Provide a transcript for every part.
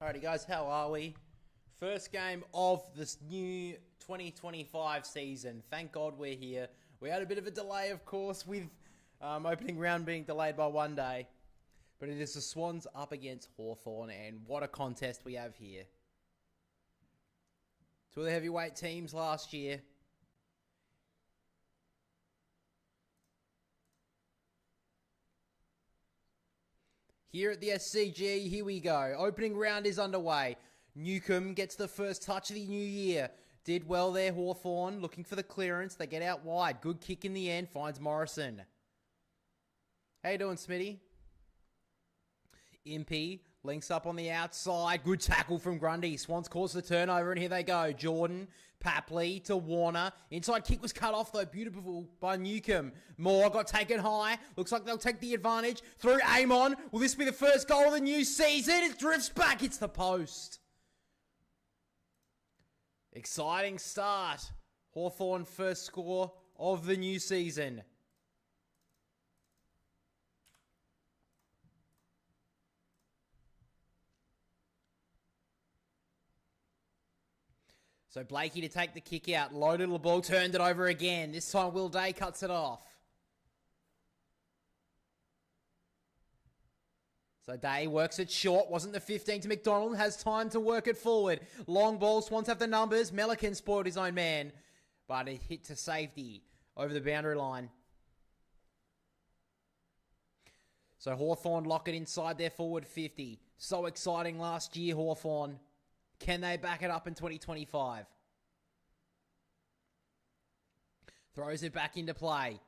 Alrighty guys, how are we? First game of this new 2025 season. Thank God we're here. We had a bit of a delay, of course, with opening round being delayed by one day. But it is the Swans up against Hawthorn, and what a contest we have here. Two of the heavyweight teams last year. Here at the SCG, here we go. Opening round is underway. Newcomb gets the first touch of the new year. Did well there, Hawthorn, looking for the clearance. They get out wide. Good kick in the end, finds Morrison. How you doing, Smitty? Impey links up on the outside. Good tackle from Grundy. Swans cause the turnover, and here they go. Jordan, Papley to Warner. Inside kick was cut off, though. Beautiful by Newcomb. Moore got taken high. Looks like they'll take the advantage. Through Amon. Will this be the first goal of the new season? It drifts back. It's the post. Exciting start. Hawthorn first score of the new season. So Blakey to take the kick out. Loaded the ball, turned it over again. This time Will Day cuts it off. So Day works it short. Wasn't the 15 to McDonald. Has time to work it forward. Long ball. Swans have the numbers. Melican spoiled his own man. But it hit to safety over the boundary line. So Hawthorn lock it inside their forward 50. So exciting last year, Hawthorn. Can they back it up in 2025? Throws it back into play.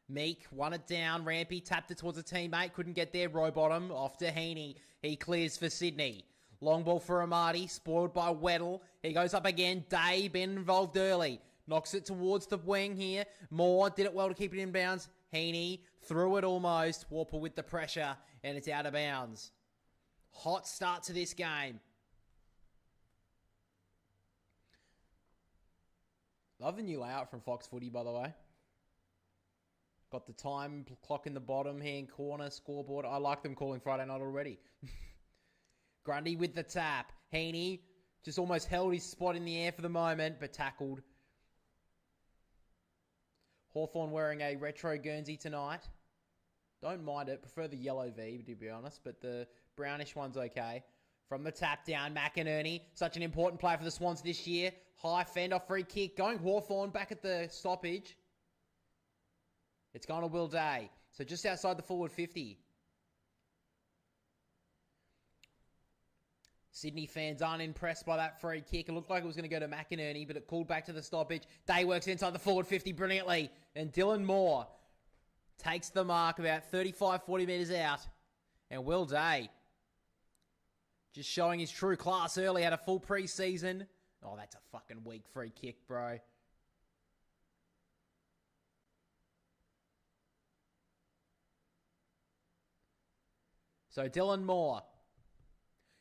Meek won it down. Rampy tapped it towards a teammate. Couldn't get there. Rowbottom off to Heaney. He clears for Sydney. Long ball for Amati. Spoiled by Weddle. He goes up again. Day been involved early. Knocks it towards the wing here. Moore did it well to keep it in bounds. Heaney threw it almost. Warple with the pressure. And it's out of bounds. Hot start to this game. Love the new layout from Fox Footy, by the way. Got the time clock in the bottom hand corner, scoreboard. I like them calling Friday night already. Grundy with the tap. Heaney just almost held his spot in the air for the moment, but tackled. Hawthorn wearing a retro Guernsey tonight. Don't mind it. Prefer the yellow V, to be honest, but the brownish one's okay. From the tap down, McInerney. Such an important player for the Swans this year. High fend off free kick. Going Hawthorn back at the stoppage. It's gone to Will Day. So just outside the forward 50. Sydney fans aren't impressed by that free kick. It looked like it was going to go to McInerney, but it called back to the stoppage. Day works inside the forward 50 brilliantly. And Dylan Moore takes the mark about 35-40 metres out. And Will Day just showing his true class early. Had a full pre-season. Oh, that's a fucking weak free kick, bro. So Dylan Moore,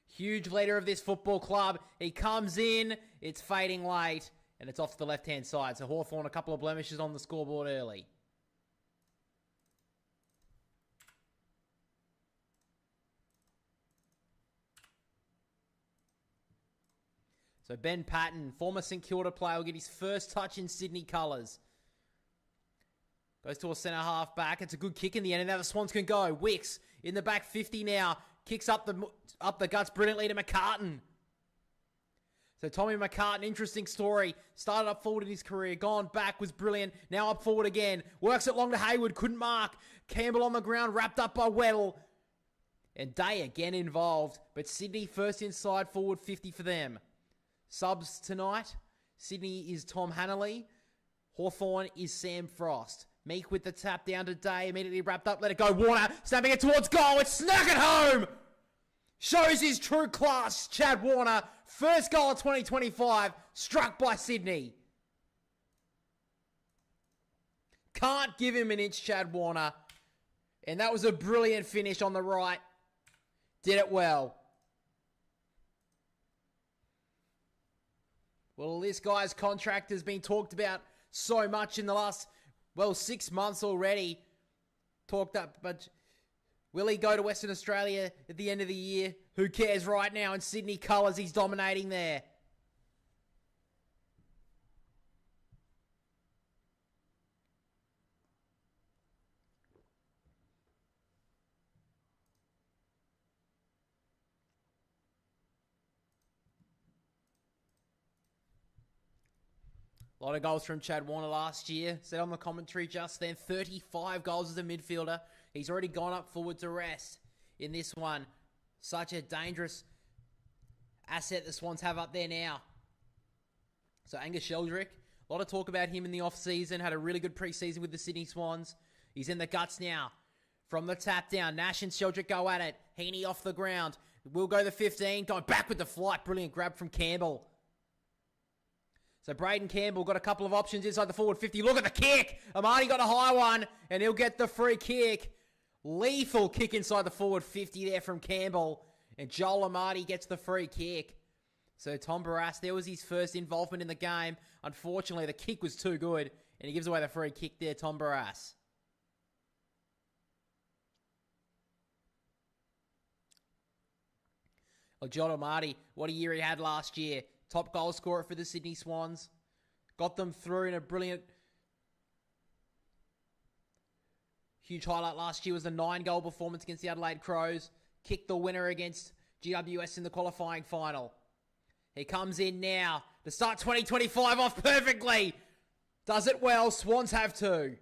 huge leader of this football club. He comes in. It's fading late. And it's off to the left-hand side. So Hawthorn, a couple of blemishes on the scoreboard early. So Ben Patton, former St Kilda player, will get his first touch in Sydney colours. Goes to a centre half back. It's a good kick in the end, and now the Swans can go. Wicks in the back 50 now. Kicks up the guts brilliantly to McCartan. So Tommy McCartan, interesting story. Started up forward in his career. Gone back, was brilliant. Now up forward again. Works it long to Hayward. Couldn't mark. Campbell on the ground, wrapped up by Weddle. And Day again involved. But Sydney first inside forward 50 for them. Subs tonight. Sydney is Tom Hanley. Hawthorn is Sam Frost. Meek with the tap down to Day. Immediately wrapped up. Let it go. Warner snapping it towards goal. It's snuck it home. Shows his true class. Chad Warner. First goal of 2025. Struck by Sydney. Can't give him an inch, Chad Warner. And that was a brilliant finish on the right. Did it well. Well, this guy's contract has been talked about so much in the last, 6 months already. Talked up, but Will he go to Western Australia at the end of the year? Who cares right now? In Sydney colours, he's dominating there. A lot of goals from Chad Warner last year. Said on the commentary just then, 35 goals as a midfielder. He's already gone up forward to rest in this one. Such a dangerous asset the Swans have up there now. So Angus Sheldrick, a lot of talk about him in the off-season. Had a really good pre-season with the Sydney Swans. He's in the guts now. From the tap down, Nash and Sheldrick go at it. Heaney off the ground. Will go the 15. Going back with the flight. Brilliant grab from Campbell. So Braden Campbell got a couple of options inside the forward 50. Look at the kick. Amani got a high one, and he'll get the free kick. Lethal kick inside the forward 50 there from Campbell. And Joel Amati gets the free kick. So Tom Barrass, there was his first involvement in the game. Unfortunately, the kick was too good, and he gives away the free kick there, Tom Barrass. Well, Joel Amati, what a year he had last year. Top goal scorer for the Sydney Swans. Got them through in a brilliant... Huge highlight last year was the 9-goal performance against the Adelaide Crows. Kicked the winner against GWS in the qualifying final. He comes in now to start 2025 off perfectly. Does it well. Swans have two.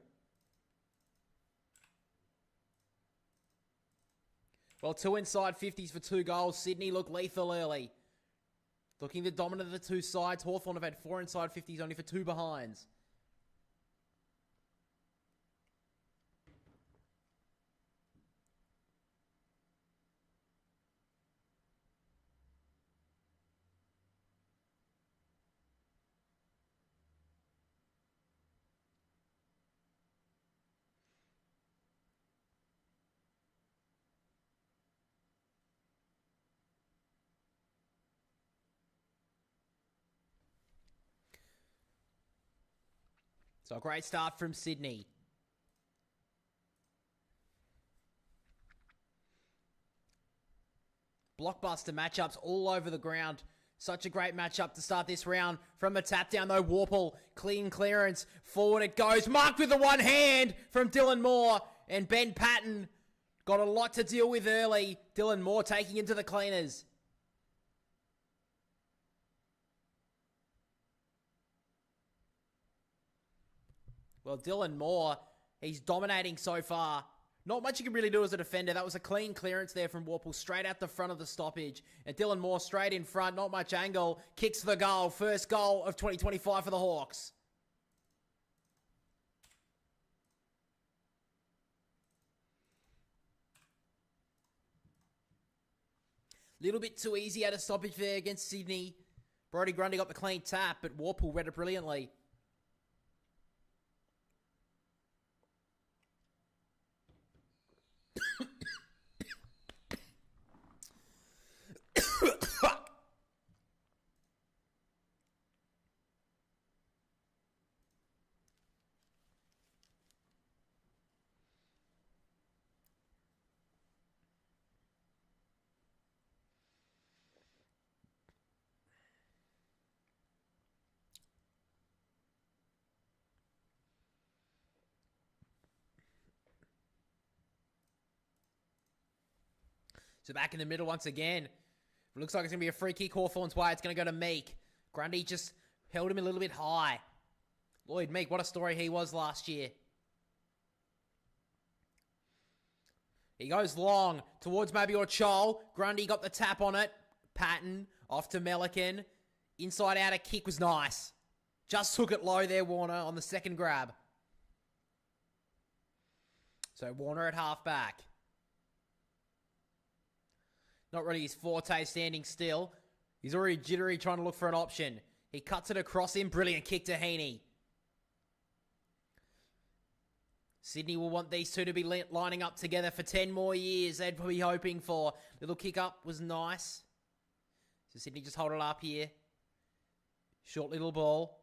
Well, 2 inside 50s for 2 goals. Sydney look lethal early. Looking the dominant of the two sides. Hawthorn have had 4 inside 50s only for 2 behinds. So a great start from Sydney. Blockbuster matchups all over the ground. Such a great matchup to start this round. From the tap down though, Warple, clean clearance. Forward it goes. Marked with the one hand from Dylan Moore. And Ben Patton got a lot to deal with early. Dylan Moore taking into the cleaners. Well, Dylan Moore, he's dominating so far. Not much you can really do as a defender. That was a clean clearance there from Warple, straight out the front of the stoppage. And Dylan Moore straight in front, not much angle. Kicks the goal. First goal of 2025 for the Hawks. Little bit too easy out of stoppage there against Sydney. Brodie Grundy got the clean tap, but Warple read it brilliantly. So back in the middle once again. It looks like it's going to be a free kick Hawthorn's way. It's going to go to Meek. Grundy just held him a little bit high. Lloyd Meek, what a story he was last year. He goes long towards Mabior Chol. Grundy got the tap on it. Patton off to Melican. Inside out, a kick was nice. Just took it low there, Warner, on the second grab. So Warner at halfback. Not really his forte standing still. He's already jittery trying to look for an option. He cuts it across him. Brilliant kick to Heaney. Sydney will want these two to be lining up together for 10 more years. They'd be hoping for. Little kick up was nice. So Sydney just hold it up here. Short little ball.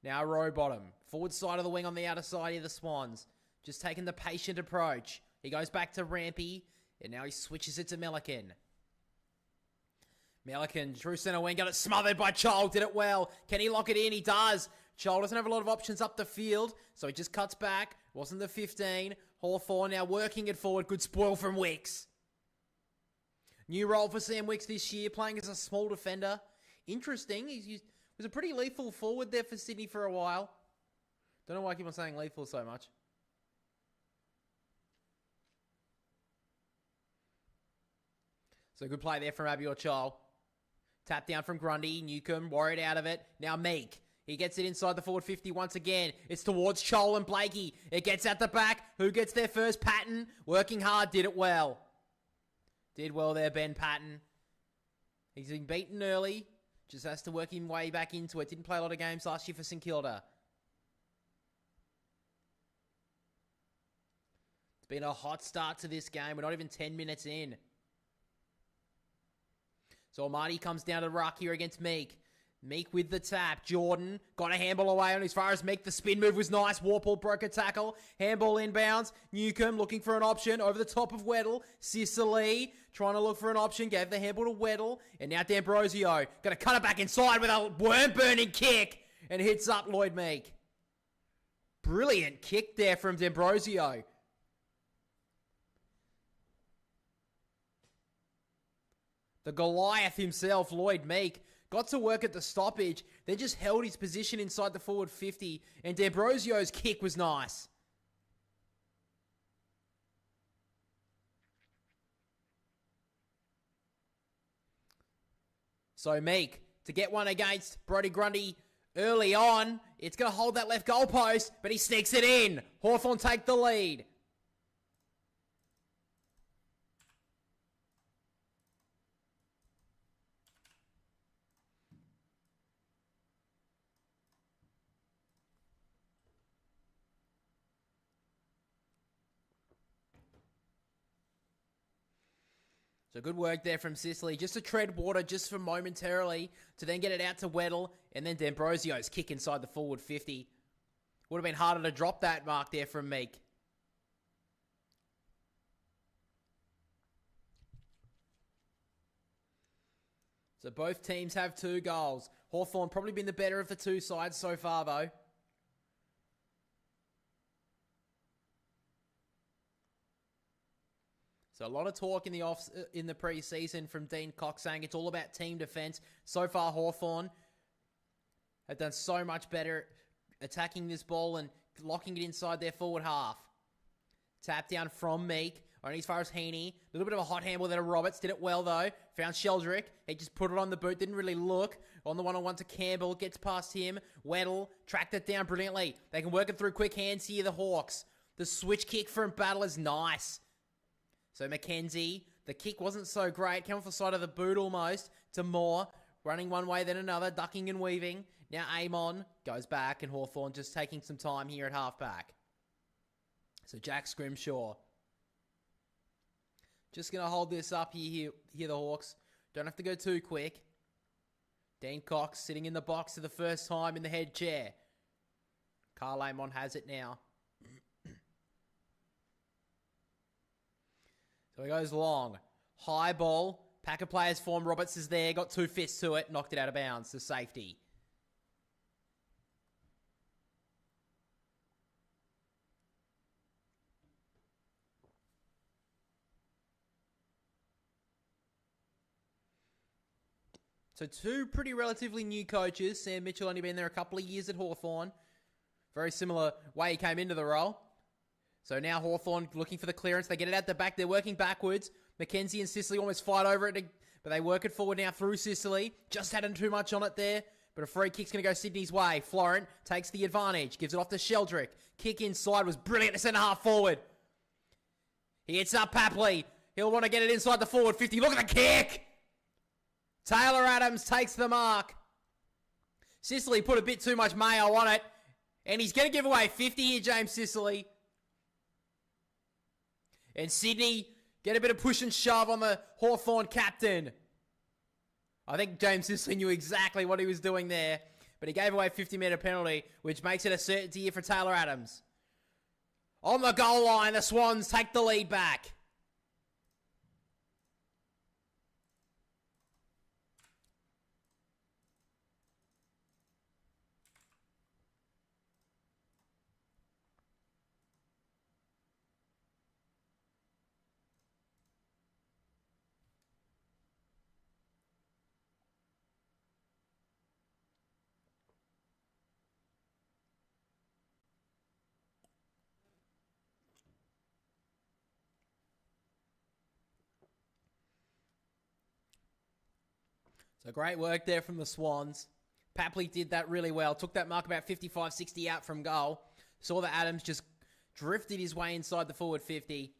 Now row bottom. Forward side of the wing on the outer side of the Swans. Just taking the patient approach. He goes back to Rampy, and now he switches it to Milliken. Milliken, true centre wing, got it smothered by Chol, did it well. Can he lock it in? He does. Chol doesn't have a lot of options up the field, so he just cuts back. Wasn't the 15. Hawthorn now working it forward. Good spoil from Wicks. New role for Sam Wicks this year, playing as a small defender. Interesting. Was a pretty lethal forward there for Sydney for a while. Don't know why I keep on saying lethal so much. So good play there from Abigail Chol. Tap down from Grundy. Newcomb worried out of it. Now Meek. He gets it inside the forward 50 once again. It's towards Chol and Blakey. It gets out the back. Who gets there first? Patton. Working hard. Did it well. Did well there, Ben Patton. He's been beaten early. Just has to work his way back into it. Didn't play a lot of games last year for St Kilda. It's been a hot start to this game. We're not even 10 minutes in. So Almighty comes down to ruck here against Meek. Meek with the tap. Jordan got a handball away on as far as Meek. The spin move was nice. Warple broke a tackle. Handball inbounds. Newcomb looking for an option over the top of Weddle. Sicily trying to look for an option. Gave the handball to Weddle. And now D'Ambrosio. Going to cut it back inside with a worm-burning kick. And hits up Lloyd Meek. Brilliant kick there from D'Ambrosio. The Goliath himself, Lloyd Meek, got to work at the stoppage, then just held his position inside the forward 50, and D'Ambrosio's kick was nice. So Meek, to get one against Brodie Grundy early on, it's going to hold that left goal post, but he sneaks it in. Hawthorn take the lead. So good work there from Sicily, just to tread water just for momentarily, to then get it out to Weddle, and then D'Ambrosio's kick inside the forward 50. Would have been harder to drop that mark there from Meek. So both teams have 2 goals. Hawthorn probably been the better of the 2 sides so far though. So a lot of talk in the pre-season from Dean Cox saying it's all about team defense. So far, Hawthorn have done so much better attacking this ball and locking it inside their forward half. Tap down from Meek, only as far as Heaney. A little bit of a hot handball there to Roberts. Did it well, though. Found Sheldrick. He just put it on the boot. Didn't really look. On the one-on-one to Campbell. Gets past him. Weddle tracked it down brilliantly. They can work it through quick hands here, the Hawks. The switch kick from Battle is nice. So Mackenzie, the kick wasn't so great. Came off the side of the boot almost to Moore. Running one way then another, ducking and weaving. Now Amon goes back and Hawthorn just taking some time here at halfback. So Jack Scrimshaw. Just going to hold this up here, the Hawks. Don't have to go too quick. Dean Cox sitting in the box for the first time in the head chair. Carl Amon has it now. So he goes long. High ball. Pack of players form. Roberts is there. Got 2 fists to it. Knocked it out of bounds to safety. So 2 pretty relatively new coaches. Sam Mitchell only been there a couple of years at Hawthorn. Very similar way he came into the role. So now Hawthorn looking for the clearance. They get it out the back. They're working backwards. Mackenzie and Sicily almost fight over it, but they work it forward now through Sicily. Just had too much on it there, but a free kick's going to go Sydney's way. Florent takes the advantage, gives it off to Sheldrick. Kick inside was brilliant to centre half forward. He hits up Papley. He'll want to get it inside the forward 50. Look at the kick! Taylor Adams takes the mark. Sicily put a bit too much mayo on it, and he's going to give away 50 here, James Sicily. And Sydney get a bit of push and shove on the Hawthorn captain. I think James Sicily knew exactly what he was doing there, but he gave away a 50-metre penalty, which makes it a certainty here for Taylor Adams. On the goal line, the Swans take the lead back. So great work there from the Swans. Papley did that really well. Took that mark about 55-60 out from goal. Saw that Adams just drifted his way inside the forward 50.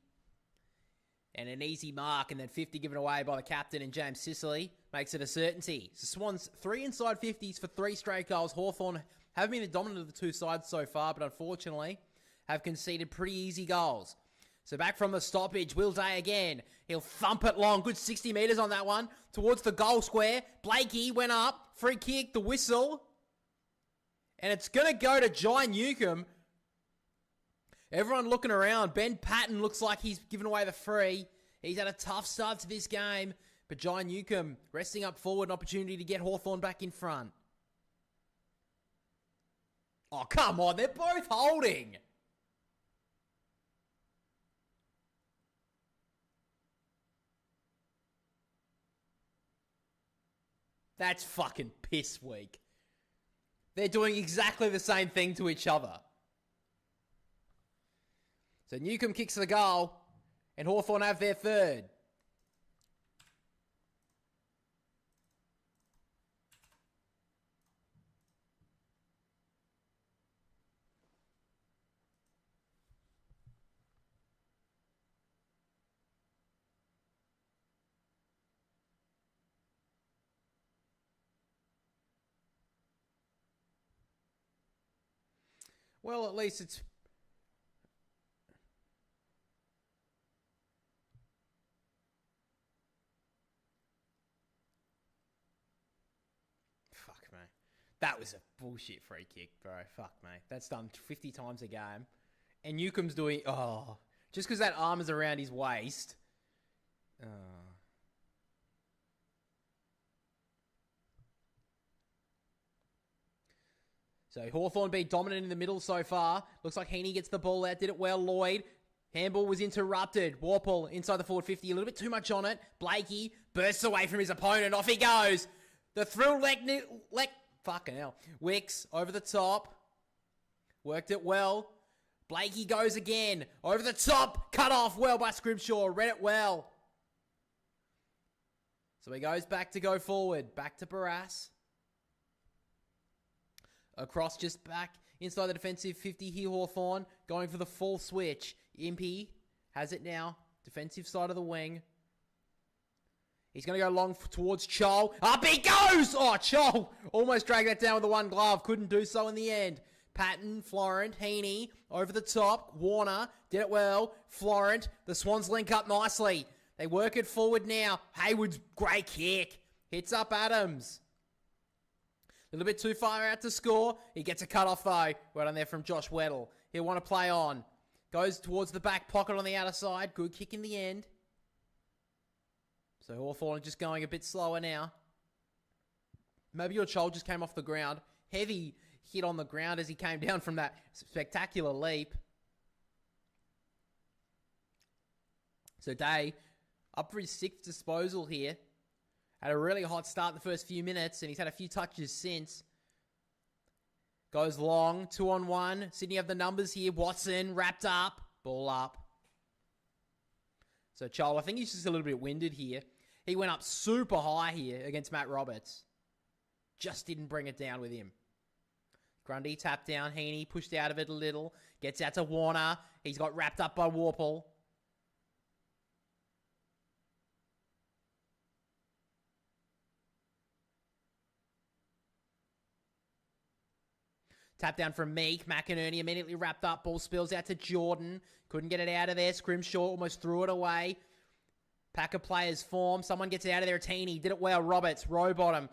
And an easy mark, and then 50 given away by the captain and James Sicily makes it a certainty. So Swans 3 inside 50s for 3 straight goals. Hawthorn have been the dominant of the two sides so far, but unfortunately have conceded pretty easy goals. So back from the stoppage, Will Day again. He'll thump it long. Good 60 metres on that one. Towards the goal square. Blakey went up. Free kick, the whistle. And it's going to go to Jai Newcomb. Everyone looking around. Ben Patton looks like he's given away the free. He's had a tough start to this game. But Jai Newcomb resting up forward, an opportunity to get Hawthorn back in front. Oh, come on. They're both holding. That's fucking piss weak. They're doing exactly the same thing to each other. So Newcomb kicks the goal, and Hawthorn have their third. Well, at least it's... Fuck, mate. That was a bullshit free kick, bro. Fuck, mate. That's done 50 times a game. And Newcomb's doing... Oh. Just because that arm is around his waist. Oh. So Hawthorn being dominant in the middle so far. Looks like Heaney gets the ball out. Did it well, Lloyd. Handball was interrupted. Warple inside the forward 50. A little bit too much on it. Blakey bursts away from his opponent. Off he goes. The thrill fucking hell. Wicks over the top. Worked it well. Blakey goes again. Over the top. Cut off well by Scrimshaw. Read it well. So he goes back to go forward. Back to Barras. Across just back inside the defensive 50 here, Hawthorn. Going for the full switch. Impey has it now. Defensive side of the wing. He's going to go long towards Chol. Up he goes! Oh, Chol almost dragged that down with the one glove. Couldn't do so in the end. Patton, Florent, Heaney over the top. Warner did it well. Florent, the Swans link up nicely. They work it forward now. Hayward's great kick. Hits up Adams. A little bit too far out to score. He gets a cut off though. Well done there from Josh Weddle. He'll want to play on. Goes towards the back pocket on the outer side. Good kick in the end. So Hawthorn just going a bit slower now. Maybe your child just came off the ground. Heavy hit on the ground as he came down from that spectacular leap. So Day up for his 6th disposal here. Had a really hot start the first few minutes, and he's had a few touches since. Goes long, 2-on-1. Sydney have the numbers here. Watson, wrapped up. Ball up. So, Chol, I think he's just a little bit winded here. He went up super high here against Matt Roberts. Just didn't bring it down with him. Grundy tapped down. Heaney pushed out of it a little. Gets out to Warner. He's got wrapped up by Warple. Tap down from Meek. McInerney immediately wrapped up. Ball spills out to Jordan. Couldn't get it out of there. Scrimshaw almost threw it away. Pack of players form. Someone gets it out of there. Teeny did it well. Roberts, row bottom.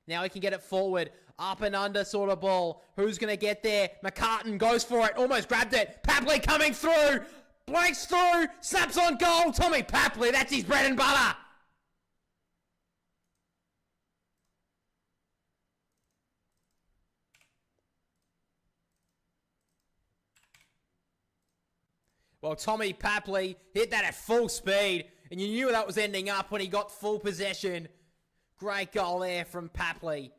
Now he can get it forward. Up and under sort of ball. Who's going to get there? McCartan goes for it. Almost grabbed it. Papley coming through. Breaks through. Snaps on goal. Tommy Papley. That's his bread and butter. Well, Tommy Papley hit that at full speed. And you knew that was ending up when he got full possession. Great goal there from Papley.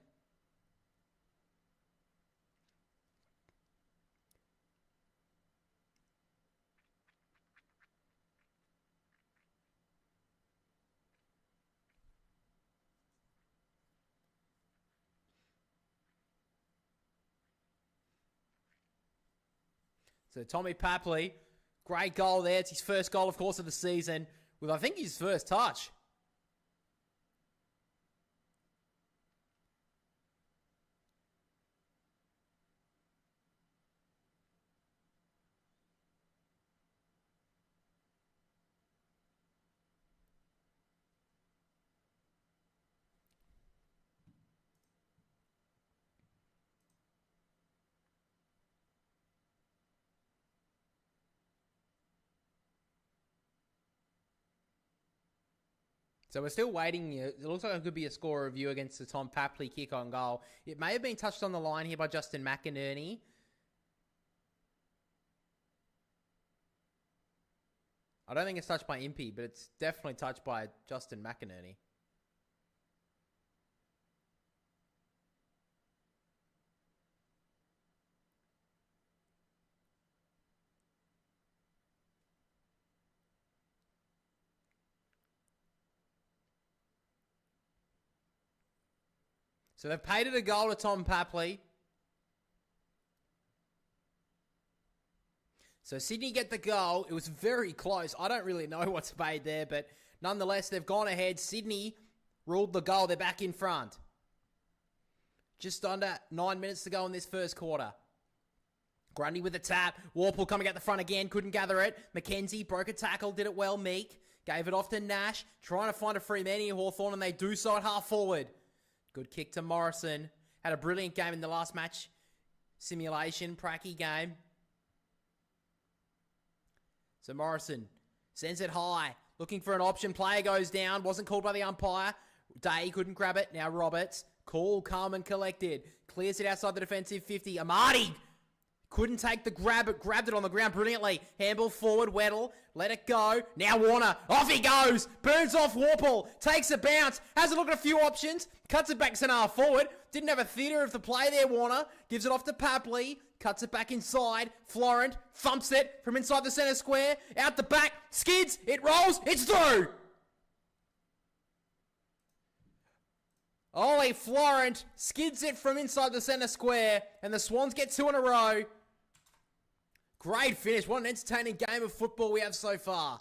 So Tommy Papley, great goal there. It's his first goal, of course, of the season. With, I think, his first touch. So we're still waiting. It looks like it could be a score review against the Tom Papley kick on goal. It may have been touched on the line here by Justin McInerney. I don't think it's touched by Impey, but it's definitely touched by Justin McInerney. So they've paid it a goal to Tom Papley. So Sydney get the goal. It was very close. I don't really know what's paid there, but nonetheless, they've gone ahead. Sydney ruled the goal. They're back in front. Just under 9 minutes to go in this first quarter. Grundy with a tap. Warple coming out the front again. Couldn't gather it. McKenzie broke a tackle. Did it well. Meek gave it off to Nash. Trying to find a free man here, Hawthorn, and they do so at half forward. Good kick to Morrison. Had a brilliant game in the last match. Simulation, pracky game. So Morrison sends it high. Looking for an option. Player goes down. Wasn't called by the umpire. Day couldn't grab it. Now Roberts. Cool, calm and collected. Clears it outside the defensive 50. Amati couldn't take the grab, but grabbed it on the ground brilliantly. Handball forward, Weddle. Let it go. Now Warner. Off he goes. Burns off Warple. Takes a bounce. Has a look at a few options. Cuts it back centre forward. Didn't have a theatre of the play there, Warner. Gives it off to Papley. Cuts it back inside. Florent thumps it from inside the centre square. Out the back. Skids. It rolls. It's through. Ollie Florent skids it from inside the centre square. And the Swans get 2 in a row. Great finish. What an entertaining game of football we have so far.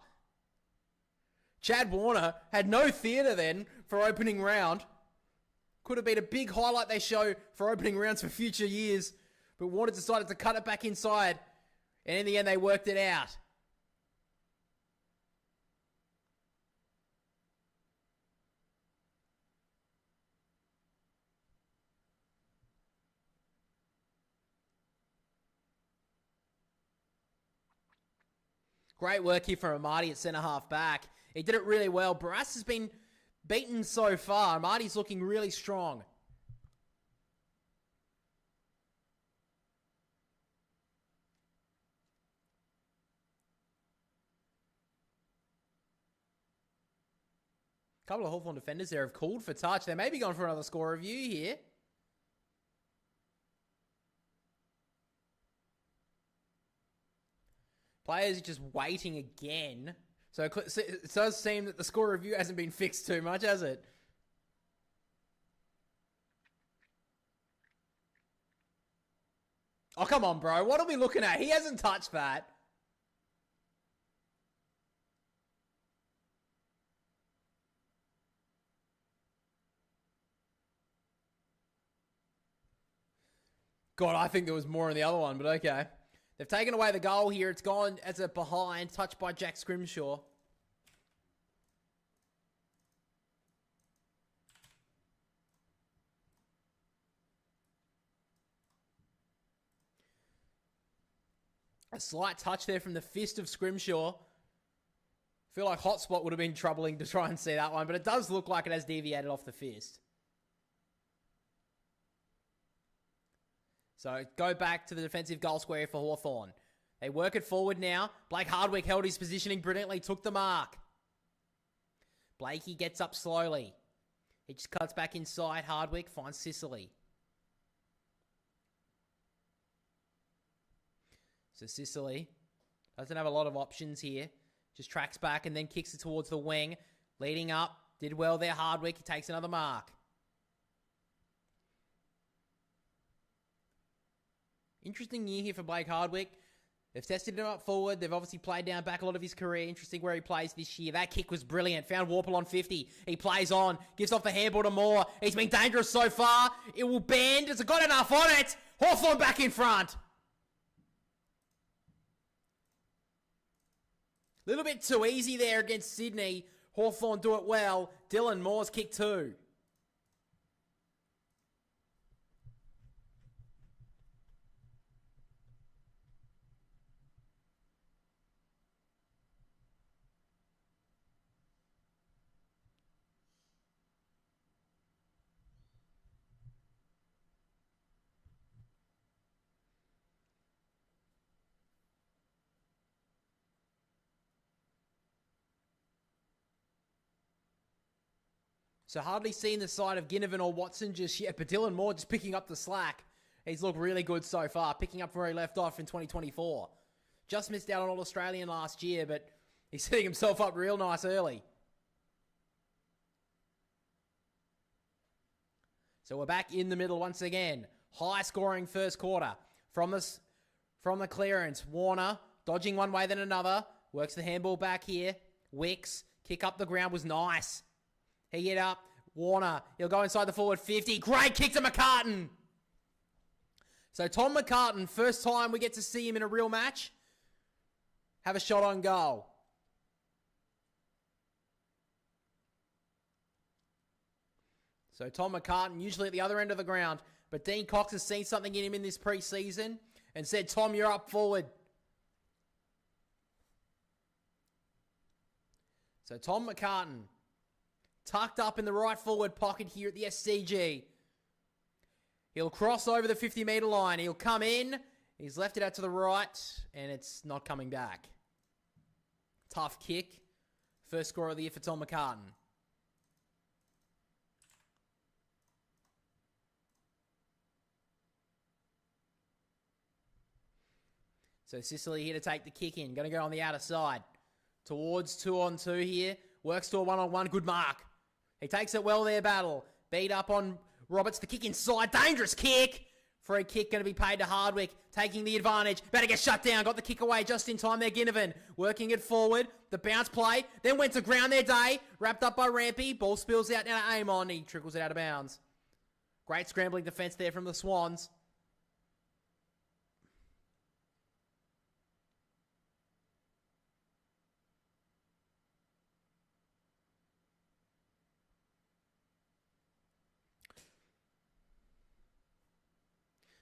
Chad Warner had no theatre then for opening round. Could have been a big highlight they show for opening rounds for future years. But Warner decided to cut it back inside. And in the end, they worked it out. Great work here from Amati at centre-half back. He did it really well. Barras has been beaten so far. Amati's looking really strong. A couple of Hawthorn defenders there have called for touch. They may be going for another score review here. Players are just waiting again. So it does seem that the score review hasn't been fixed too much, has it? Oh, come on, bro. What are we looking at? He hasn't touched that. God, I think there was more in the other one, but okay. They've taken away the goal here. It's gone as a behind, touched by Jack Scrimshaw. A slight touch there from the fist of Scrimshaw. Feel like Hotspot would have been troubling to try and see that one, but it does look like it has deviated off the fist. So go back to the defensive goal square for Hawthorn. They work it forward now. Blake Hardwick held his positioning brilliantly, took the mark. Blakey gets up slowly. He just cuts back inside. Hardwick finds Sicily. So Sicily doesn't have a lot of options here. Just tracks back and then kicks it towards the wing. Leading up. Did well there, Hardwick. He takes another mark. Interesting year here for Blake Hardwick. They've tested him up forward. They've obviously played down back a lot of his career. Interesting where he plays this year. That kick was brilliant. Found Warple on 50. He plays on. Gives off the handball to Moore. He's been dangerous so far. It will bend. Has it got enough on it? Hawthorn back in front. A little bit too easy there against Sydney. Hawthorn do it well. Dylan Moore's kick too. So hardly seen the side of Ginnivan or Watson just yet, but Dylan Moore just picking up the slack. He's looked really good so far, picking up where he left off in 2024. Just missed out on All-Australian last year, but he's setting himself up real nice early. So we're back in the middle once again. High scoring first quarter. From the clearance, Warner dodging one way then another. Works the handball back here. Wicks, kick up the ground was nice. He get up. Warner, he'll go inside the forward 50. Great kick to McCartan. So Tom McCartan, first time we get to see him in a real match, have a shot on goal. So Tom McCartan, usually at the other end of the ground, but Dean Cox has seen something in him in this pre-season and said, Tom, you're up forward. So Tom McCartan, tucked up in the right forward pocket here at the SCG. He'll cross over the 50-metre line. He'll come in. He's left it out to the right, and it's not coming back. Tough kick. First score of the year for Tom McCartan. So Sicily here to take the kick in. Going to go on the outer side. Towards 2-on-2 here. Works to a 1-on-1. Good mark. He takes it well there, Battle. Beat up on Roberts. The kick inside. Dangerous kick. Free kick going to be paid to Hardwick. Taking the advantage. Better get shut down. Got the kick away just in time there, Ginnivan. Working it forward. The bounce play. Then went to ground there, Day. Wrapped up by Rampy. Ball spills out now to Amon. He trickles it out of bounds. Great scrambling defence there from the Swans.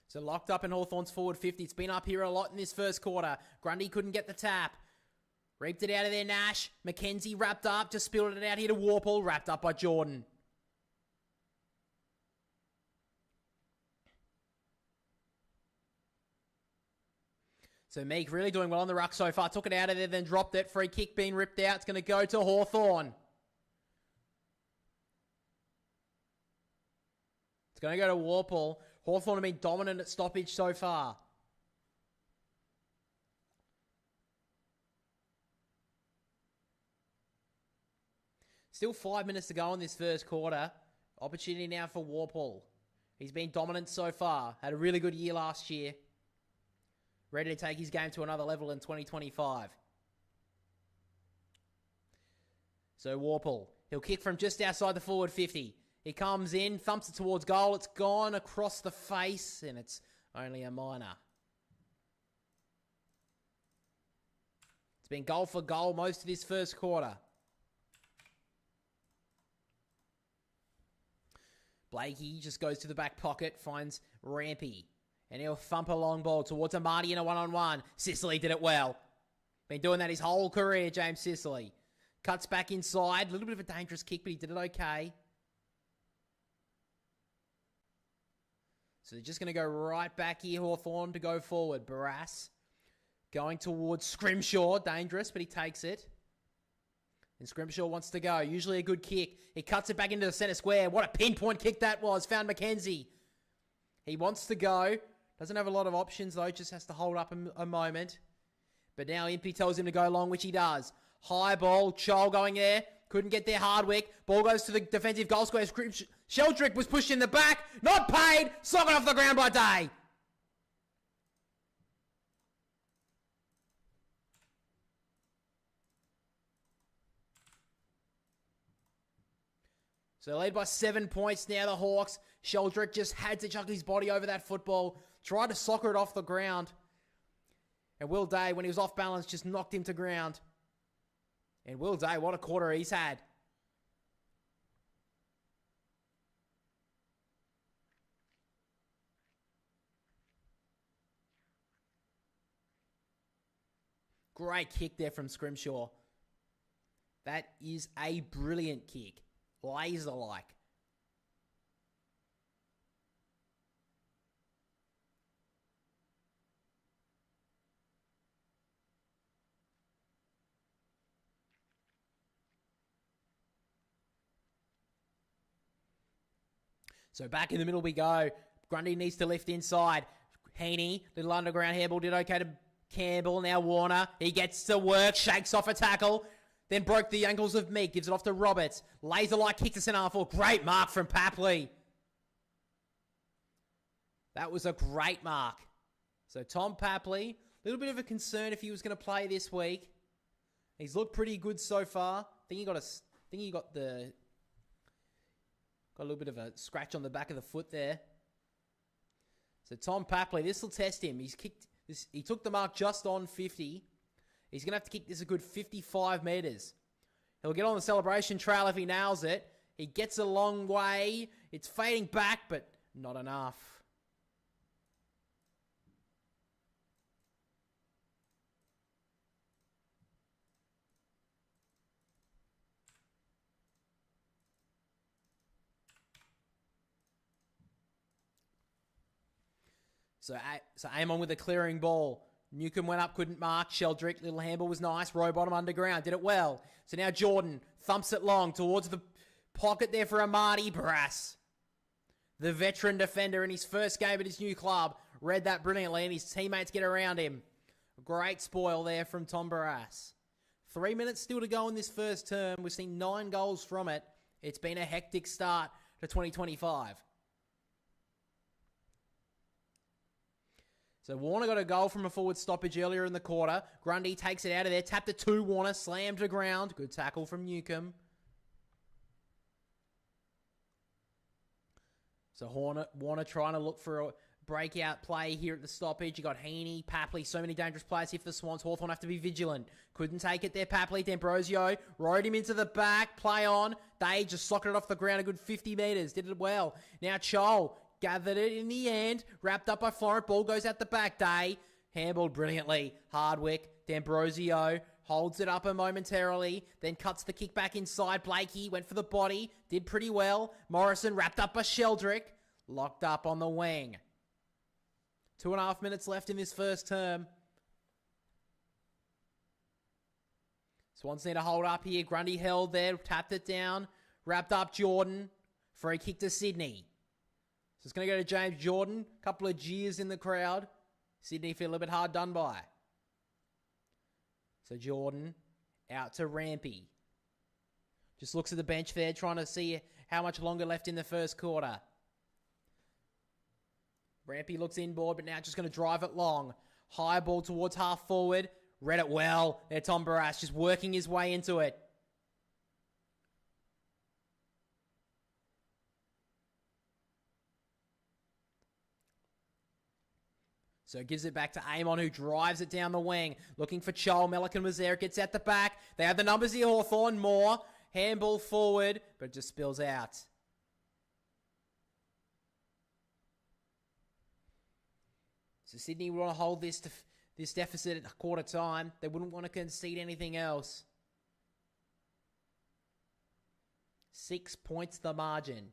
So locked up in Hawthorn's forward 50. It's been up here a lot in this first quarter. Grundy couldn't get the tap. Reaped it out of there, Nash. McKenzie wrapped up. Just spilled it out here to Warple. Wrapped up by Jordan. So Meek really doing well on the ruck so far. Took it out of there, then dropped it. Free kick being ripped out. It's going to go to Hawthorn. It's going to go to Warple. Hawthorn have been dominant at stoppage so far. Still 5 minutes to go in this first quarter. Opportunity now for Warple. He's been dominant so far. Had a really good year last year. Ready to take his game to another level in 2025. So Warple. He'll kick from just outside the forward 50. He comes in, thumps it towards goal. It's gone across the face, and it's only a minor. It's been goal for goal most of this first quarter. Blakey just goes to the back pocket, finds Rampy. And he'll thump a long ball towards a Marty in a one-on-one. Sicily did it well. Been doing that his whole career, James Sicily. Cuts back inside. A little bit of a dangerous kick, but he did it okay. So they're just going to go right back here, Hawthorn, to go forward. Barras going towards Scrimshaw. Dangerous, but he takes it. And Scrimshaw wants to go. Usually a good kick. He cuts it back into the centre square. What a pinpoint kick that was. Found Mackenzie. He wants to go. Doesn't have a lot of options, though. Just has to hold up a moment. But now Impey tells him to go long, which he does. High ball. Chol going there. Couldn't get there. Hardwick. Ball goes to the defensive goal square. Sheldrick was pushed in the back. Not paid. Socked off the ground by Day. So led by 7 points now, the Hawks. Sheldrick just had to chuck his body over that football. Tried to soccer it off the ground. And Will Day, when he was off balance, just knocked him to ground. And Will Day, what a quarter he's had. Great kick there from Scrimshaw. That is a brilliant kick. Laser-like. So back in the middle we go. Grundy needs to lift inside. Heaney, little underground hairball, did okay to Campbell. Now Warner. He gets to work. Shakes off a tackle. Then broke the ankles of Meek. Gives it off to Roberts. Laser-like kick to centre half forward. Great mark from Papley. That was a great mark. So Tom Papley, a little bit of a concern if he was going to play this week. He's looked pretty good so far. I think he got a little bit of a scratch on the back of the foot there. So Tom Papley, this will test him. He took the mark just on 50. He's going to have to kick this a good 55 metres. He'll get on the celebration trail if he nails it. He gets a long way. It's fading back, but not enough. So aim on with a clearing ball. Newcomb went up, couldn't mark. Sheldrick, little handball was nice. Rowbottom underground, did it well. So now Jordan thumps it long towards the pocket there for Amadi Barras. The veteran defender in his first game at his new club. Read that brilliantly and his teammates get around him. Great spoil there from Tom Barras. 3 minutes still to go in this first term. We've seen 9 goals from it. It's been a hectic start to 2025. So Warner got a goal from a forward stoppage earlier in the quarter. Grundy takes it out of there. Tapped it to Warner. Slammed to ground. Good tackle from Newcomb. So Warner trying to look for a breakout play here at the stoppage. You got Heaney, Papley. So many dangerous players here for the Swans. Hawthorn have to be vigilant. Couldn't take it there. Papley, D'Ambrosio. Rode him into the back. Play on. They just socketed it off the ground a good 50 metres. Did it well. Now Chol gathered it in the end. Wrapped up by Florent. Ball goes out the back. Day handballed brilliantly. Hardwick, D'Ambrosio holds it up momentarily. Then cuts the kick back inside. Blakey went for the body. Did pretty well. Morrison wrapped up by Sheldrick. Locked up on the wing. 2.5 minutes left in this first term. Swans need to hold up here. Grundy held there. Tapped it down. Wrapped up Jordan. Free kick to Sydney. So it's going to go to James Jordan. Couple of jeers in the crowd. Sydney feel a little bit hard done by. So Jordan out to Rampy. Just looks at the bench there, trying to see how much longer left in the first quarter. Rampy looks inboard, but now just going to drive it long. High ball towards half forward. Read it well. There, Tom Barras just working his way into it. So it gives it back to Amon, who drives it down the wing. Looking for Chol. Melican was there. It gets at the back. They have the numbers here, Hawthorn. More. Handball forward, but it just spills out. So Sydney would want to hold this deficit at quarter time. They wouldn't want to concede anything else. 6 points the margin.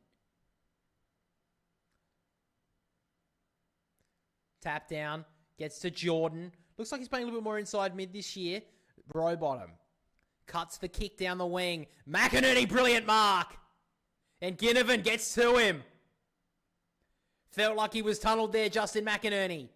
Tap down. Gets to Jordan. Looks like he's playing a little bit more inside mid this year. Row bottom. Cuts the kick down the wing. McInerney, brilliant mark. And Ginnivan gets to him. Felt like he was tunnelled there, Justin McInerney.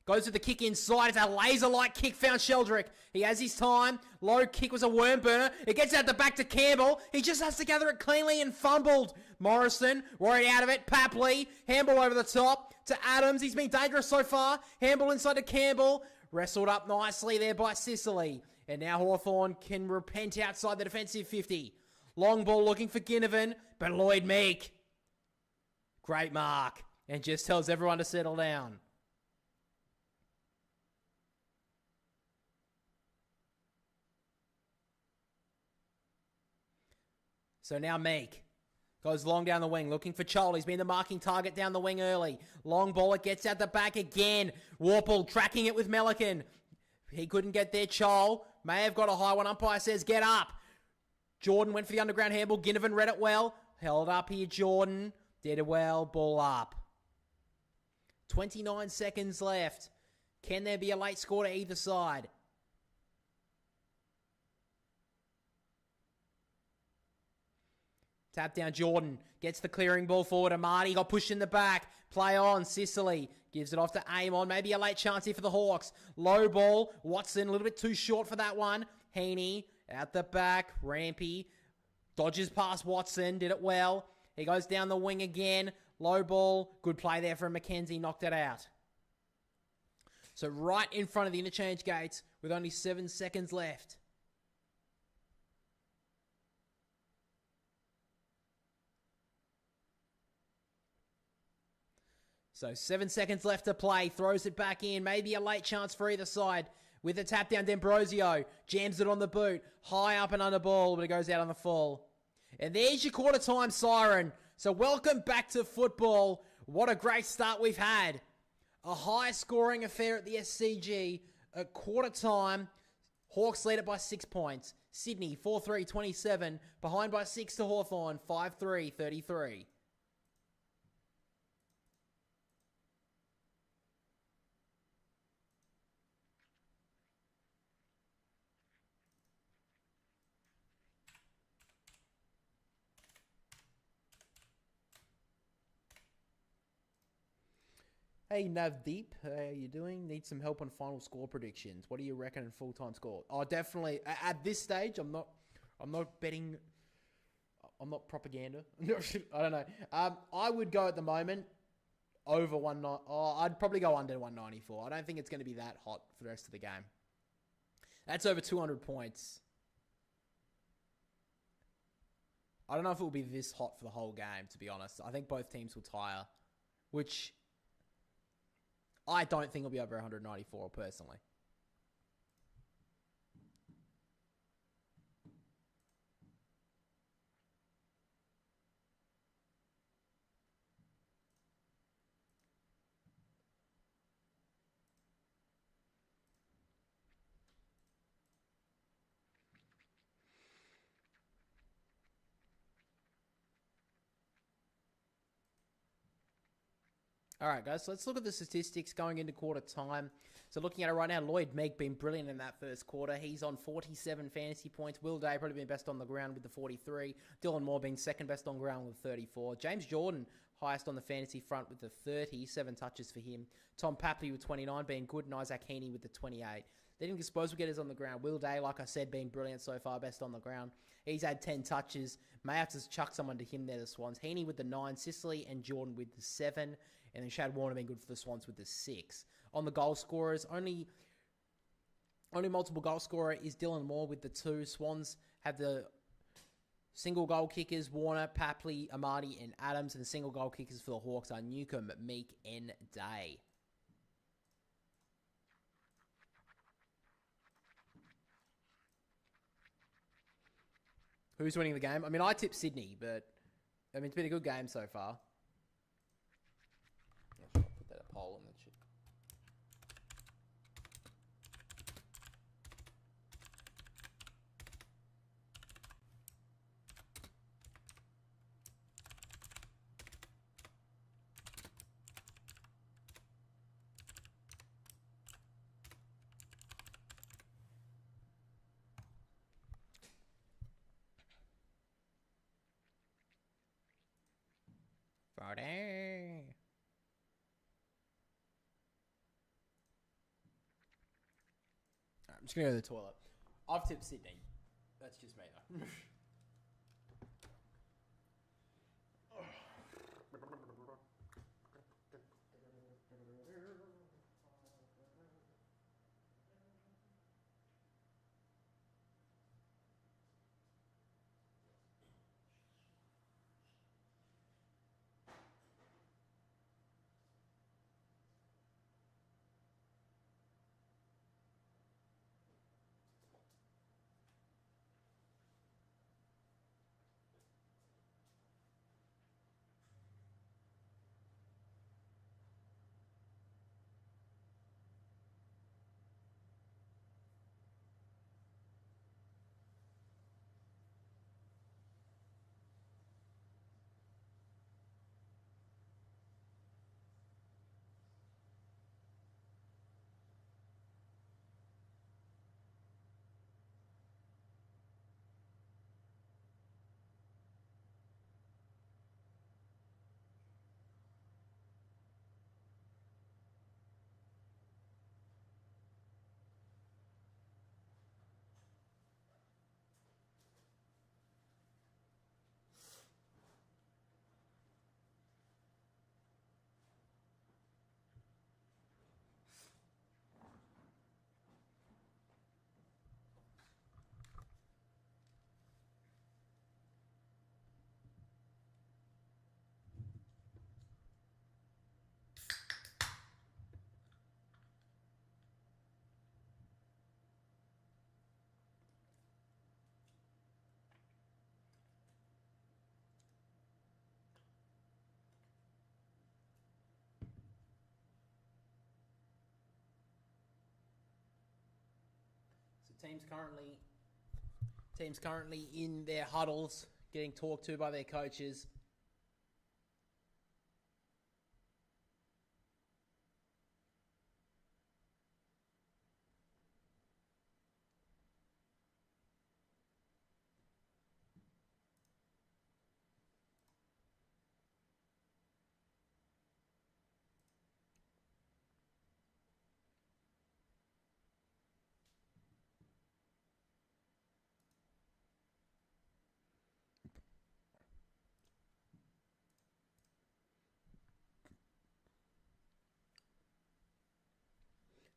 Goes with the kick inside. It's a laser-like kick, found Sheldrick. He has his time. Low kick was a worm burner. It gets out the back to Campbell. He just has to gather it cleanly and fumbled. Morrison, worried out of it. Papley, handball over the top to Adams. He's been dangerous so far. Handball inside to Campbell. Wrestled up nicely there by Sicily. And now Hawthorn can repent outside the defensive 50. Long ball looking for Ginnivan, but Lloyd Meek. Great mark. And just tells everyone to settle down. So now Meek goes long down the wing, looking for Chol. He's been the marking target down the wing early. Long ball, it gets out the back again. Warple tracking it with Melican. He couldn't get there. Chol may have got a high one. Umpire says, get up. Jordan went for the underground handball. Ginnivan read it well. Held up here, Jordan. Did it well. Ball up. 29 seconds left. Can there be a late score to either side? Tap down Jordan. Gets the clearing ball forward. Amadi got pushed in the back. Play on. Sicily gives it off to Amon. Maybe a late chance here for the Hawks. Low ball. Watson a little bit too short for that one. Heaney out the back. Rampy dodges past Watson. Did it well. He goes down the wing again. Low ball. Good play there from McKenzie. Knocked it out. So right in front of the interchange gates with only 7 seconds left. So 7 seconds left to play. Throws it back in. Maybe a late chance for either side. With a tap down, D'Ambrosio jams it on the boot. High up and under ball, but it goes out on the full. And there's your quarter time siren. So welcome back to football. What a great start we've had. A high scoring affair at the SCG at quarter time. Hawks lead it by 6 points. Sydney 4-3-27. Behind by 6 to Hawthorn 5-3-33. Hey Navdeep, how you doing? Need some help on final score predictions. What do you reckon in full-time score? Oh, definitely. At this stage, I'm not betting. I'm not propaganda. I don't know. I would go at the moment over 190. Oh, I'd probably go under 194. I don't think it's going to be that hot for the rest of the game. That's over 200 points. I don't know if it will be this hot for the whole game, to be honest. I think both teams will tire, which I don't think it'll be over 194 personally. All right, guys, so let's look at the statistics going into quarter time. So looking at it right now, Lloyd Meek been brilliant in that first quarter. He's on 47 fantasy points. Will Day probably been best on the ground with the 43. Dylan Moore being second best on ground with 34. James Jordan, highest on the fantasy front with the 30. 7 touches for him. Tom Papley with 29 being good, and Isaac Heaney with the 28. Leading disposal getters on the ground. Will Day, like I said, being brilliant so far, best on the ground. He's had 10 touches. May have to chuck someone to him there, the Swans. Heaney with the 9, Sicily and Jordan with the 7. And then Shad Warner being good for the Swans with the 6. On the goal scorers, only multiple goal scorer is Dylan Moore with the 2. Swans have the single goal kickers, Warner, Papley, Amadi, and Adams. And the single goal kickers for the Hawks are Newcomb, Meek, and Day. Who's winning the game? I mean, I tipped Sydney, but I mean, it's been a good game so far. Put that a poll on that shit. just going to go to the toilet. I've tipped Sydney. That's just me, though. Teams currently in their huddles, getting talked to by their coaches.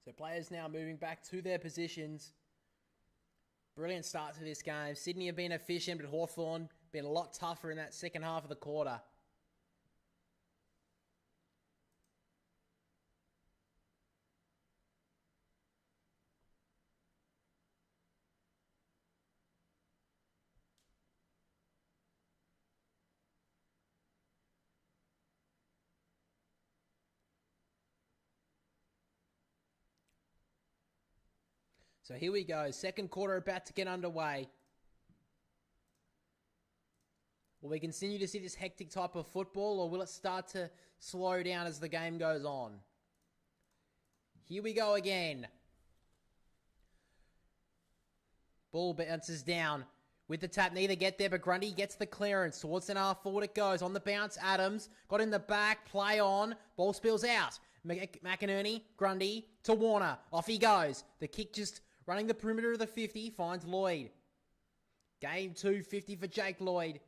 So players now moving back to their positions. Brilliant start to this game. Sydney have been efficient, but Hawthorn been a lot tougher in that second half of the quarter. So here we go. Second quarter about to get underway. Will we continue to see this hectic type of football, or will it start to slow down as the game goes on? Here we go again. Ball bounces down with the tap. Neither get there, but Grundy gets the clearance. Towards the half forward it goes. On the bounce, Adams. Got in the back. Play on. Ball spills out. McInerney, Grundy to Warner. Off he goes. The kick just running the perimeter of the 50. Finds Lloyd. Game 2, 50 for Jake Lloyd.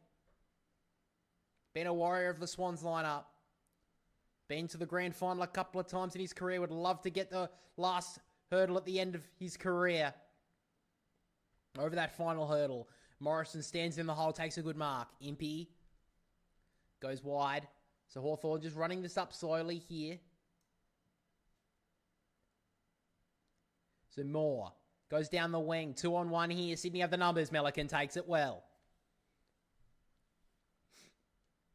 Been a warrior of the Swans lineup. Been to the grand final a couple of times in his career. Would love to get the last hurdle at the end of his career. Over that final hurdle. Morrison stands in the hole, takes a good mark. Impey goes wide. So Hawthorn just running this up slowly here. So Moore goes down the wing. 2-on-1 here. Sydney have the numbers. Melican takes it well.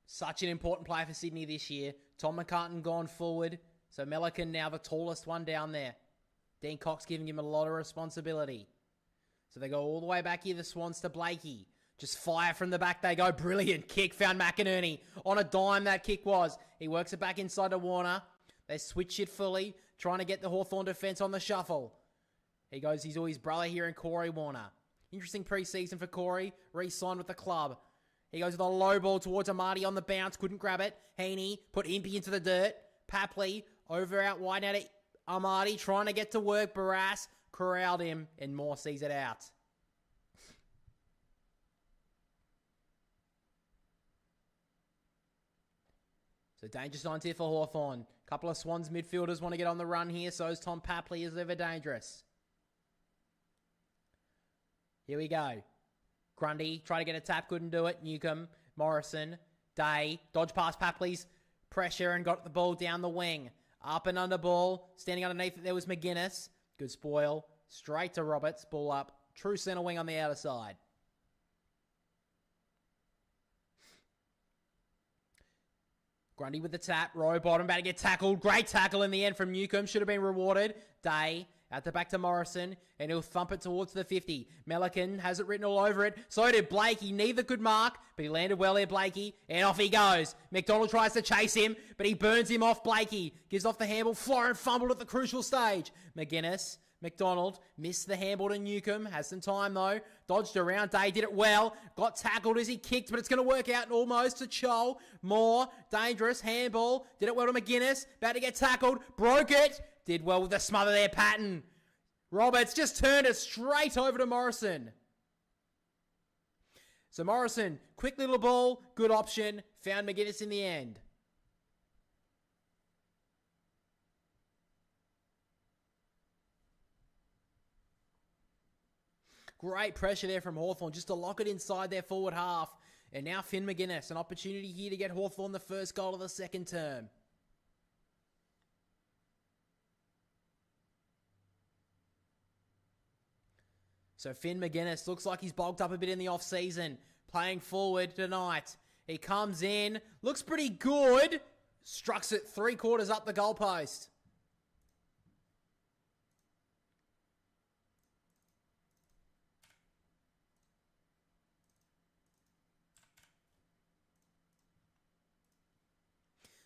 Such an important player for Sydney this year. Tom McCartan gone forward. So Melican now the tallest one down there. Dean Cox giving him a lot of responsibility. So they go all the way back here, the Swans, to Blakey. Just fire from the back they go. Brilliant kick. Found McInerney. On a dime that kick was. He works it back inside to Warner. They switch it fully. Trying to get the Hawthorn defence on the shuffle. He goes, he's all his brother here in Corey Warner. Interesting pre-season for Corey. Re-signed with the club. He goes with a low ball towards Amati on the bounce. Couldn't grab it. Heaney put Impey into the dirt. Papley over out wide now to Amati. Trying to get to work. Barras corralled him, and Moore sees it out. So dangerous 90 for Hawthorn. Couple of Swans midfielders want to get on the run here. So is Tom Papley, is ever dangerous. Here we go. Grundy, try to get a tap, couldn't do it. Newcomb, Morrison, Day, dodge past Papley's pressure and got the ball down the wing. Up and under ball, standing underneath it, there was McGuinness. Good spoil. Straight to Roberts, ball up. True centre wing on the outer side. Grundy with the tap. Rowe bottom, about to get tackled. Great tackle in the end from Newcomb. Should have been rewarded. Day out the back to Morrison, and he'll thump it towards the 50. Melican has it written all over it. So did Blakey. Neither could mark, but he landed well there, Blakey. And off he goes. McDonald tries to chase him, but he burns him off. Blakey gives off the handball. Florin fumbled at the crucial stage. McGuinness. McDonald missed the handball to Newcomb. Has some time though. Dodged around. Day did it well. Got tackled as he kicked, but it's going to work out almost to Chol. Moore. Dangerous. Handball. Did it well to McGuinness. About to get tackled. Broke it. Did well with the smother there, Patton. Roberts just turned it straight over to Morrison. So Morrison, quick little ball. Good option. Found McGuinness in the end. Great pressure there from Hawthorn just to lock it inside their forward half. And now Finn McGuinness, an opportunity here to get Hawthorn the first goal of the second term. So Finn McGuinness looks like he's bulked up a bit in the off-season. Playing forward tonight. He comes in, looks pretty good. Strucks it 3/4 up the goalpost.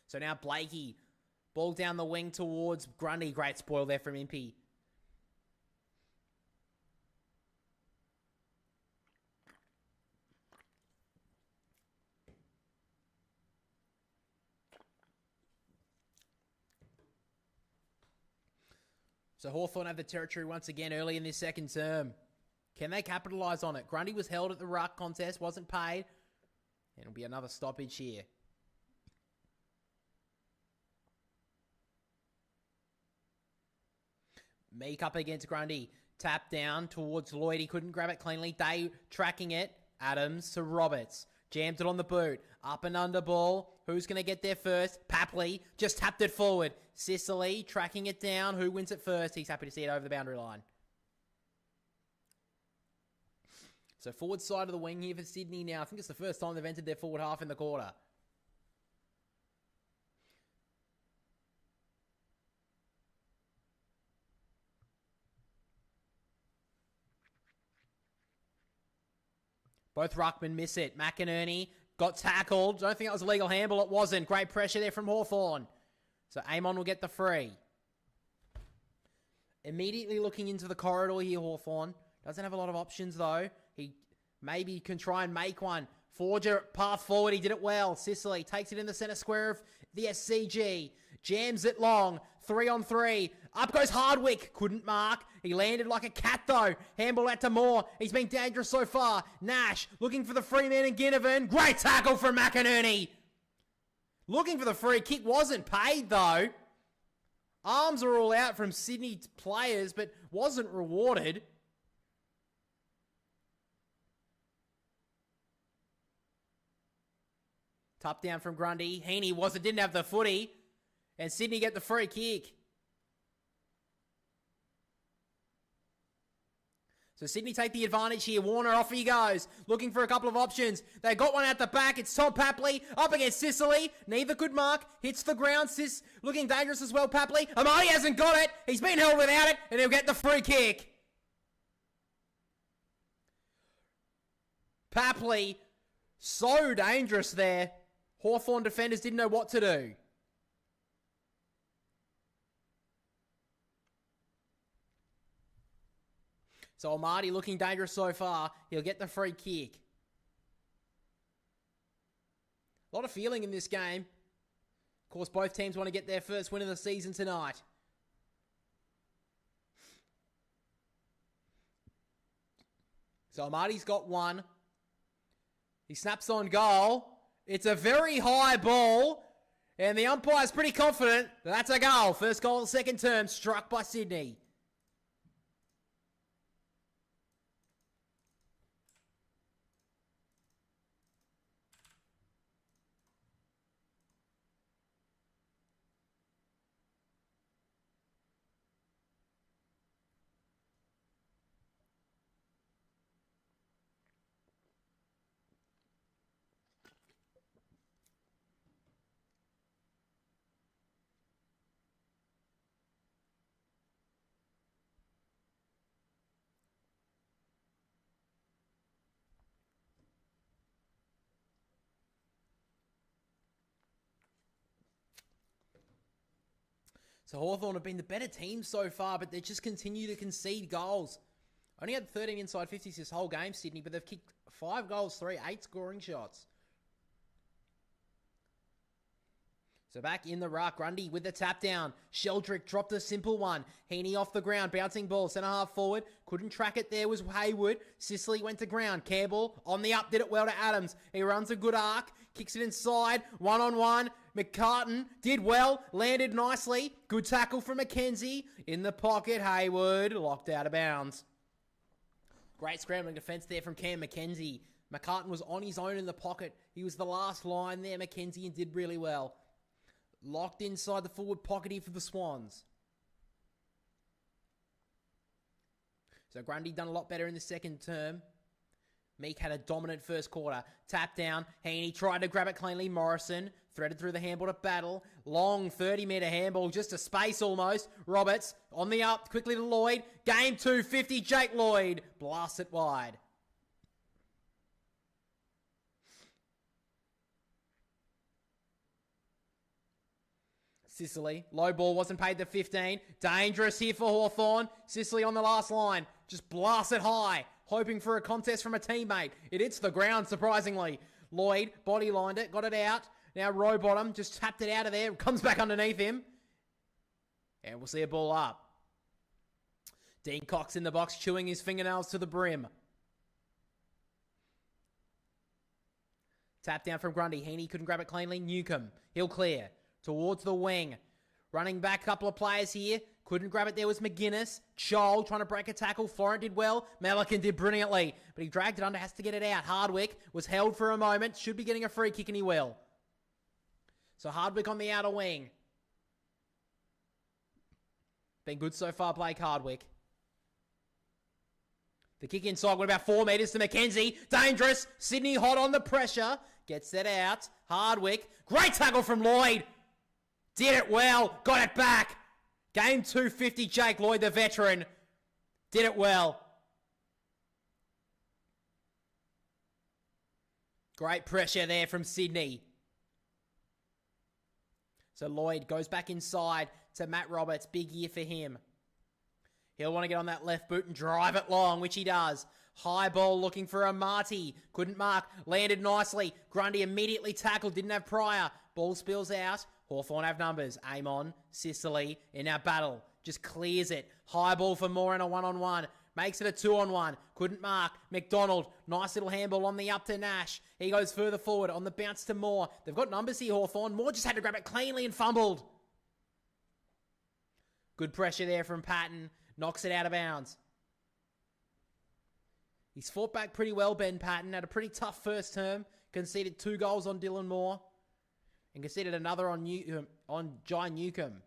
So now Blakey, ball down the wing towards Grundy. Great spoil there from Impey. So Hawthorn have the territory once again early in this second term. Can they capitalise on it? Grundy was held at the ruck contest, wasn't paid. And it'll be another stoppage here. Meek up against Grundy. Tap down towards Lloyd. He couldn't grab it cleanly. Day tracking it. Adams to Roberts. Jammed it on the boot. Up and under ball. Who's going to get there first? Papley just tapped it forward. Sicily tracking it down. Who wins it first? He's happy to see it over the boundary line. So forward side of the wing here for Sydney now. I think it's the first time they've entered their forward half in the quarter. Both ruckmen miss it. McInerney got tackled. Don't think that was a legal handball. It wasn't. Great pressure there from Hawthorn. So Amon will get the free. Immediately looking into the corridor here, Hawthorn. Doesn't have a lot of options though. He maybe can try and make one. Forger path forward. He did it well. Sicily takes it in the centre square of the SCG. Jams it long. 3-on-3. Up goes Hardwick. Couldn't mark. He landed like a cat though. Handball out to Moore. He's been dangerous so far. Nash looking for the free man in Ginnivan. Great tackle from McInerney. Looking for the free kick. Wasn't paid though. Arms are all out from Sydney players, but wasn't rewarded. Top down from Grundy. Heaney didn't have the footy. And Sydney get the free kick. So Sydney take the advantage here. Warner, off he goes. Looking for a couple of options. They got one at the back. It's Tom Papley up against Sicily. Neither could mark. Hits the ground. Looking dangerous as well, Papley. Amati hasn't got it. He's been held without it. And he'll get the free kick. Papley, so dangerous there. Hawthorn defenders didn't know what to do. So Marty looking dangerous so far. He'll get the free kick. A lot of feeling in this game. Of course, both teams want to get their first win of the season tonight. So Amati's got one. He snaps on goal. It's a very high ball. And the umpire's pretty confident that's a goal. First goal of the second term, struck by Sydney. So Hawthorn have been the better team so far, but they just continue to concede goals. Only had 13 inside 50s this whole game, Sydney, but they've kicked 5 goals, 8 scoring shots. So back in the ruck, Grundy with the tap down. Sheldrick dropped a simple one. Heaney off the ground, bouncing ball, centre half forward. Couldn't track it there was Hayward. Sicily went to ground. Campbell on the up, did it well to Adams. He runs a good arc, kicks it inside, 1-on-1. McCartan did well, landed nicely. Good tackle from McKenzie. In the pocket, Hayward locked out of bounds. Great scrambling defence there from Cam McKenzie. McCartan was on his own in the pocket. He was the last line there, McKenzie, and did really well. Locked inside the forward pocket here for the Swans. So Grundy done a lot better in the second term. Meek had a dominant first quarter. Tap down. Heaney tried to grab it cleanly. Morrison threaded through the handball to battle. Long 30-metre handball, just a space almost. Roberts on the up, quickly to Lloyd. Game 250, Jake Lloyd. Blasts it wide. Sicily, low ball, wasn't paid the 15. Dangerous here for Hawthorn. Sicily on the last line. Just blasts it high, hoping for a contest from a teammate. It hits the ground, surprisingly. Lloyd body lined it, got it out. Now Rowbottom just tapped it out of there. Comes back underneath him. And we'll see a ball up. Dean Cox in the box, chewing his fingernails to the brim. Tap down from Grundy. Heaney couldn't grab it cleanly. Newcomb, he'll clear. Towards the wing. Running back, a couple of players here. Couldn't grab it. There was McGuinness. Chol trying to break a tackle. Florent did well. Melican did brilliantly. But he dragged it under. Has to get it out. Hardwick was held for a moment. Should be getting a free kick and he will. So Hardwick on the outer wing. Been good so far, Blake Hardwick. The kick inside went about 4 metres to McKenzie. Dangerous. Sydney hot on the pressure. Gets it out. Hardwick. Great tackle from Lloyd. Did it well. Got it back. Game 250, Jake Lloyd, the veteran. Did it well. Great pressure there from Sydney. So Lloyd goes back inside to Matt Roberts. Big year for him. He'll want to get on that left boot and drive it long, which he does. High ball looking for a Marty. Couldn't mark. Landed nicely. Grundy immediately tackled. Didn't have Pryor. Ball spills out. Hawthorn have numbers. Amon, Sicily in our battle. Just clears it. High ball for Moore in a 1-on-1. Makes it a 2-on-1. Couldn't mark. McDonald. Nice little handball on the up to Nash. He goes further forward on the bounce to Moore. They've got numbers here, Hawthorn. Moore just had to grab it cleanly and fumbled. Good pressure there from Patton. Knocks it out of bounds. He's fought back pretty well, Ben Patton. Had a pretty tough first term. Conceded 2 goals on Dylan Moore. And conceded another on Jai Newcomb.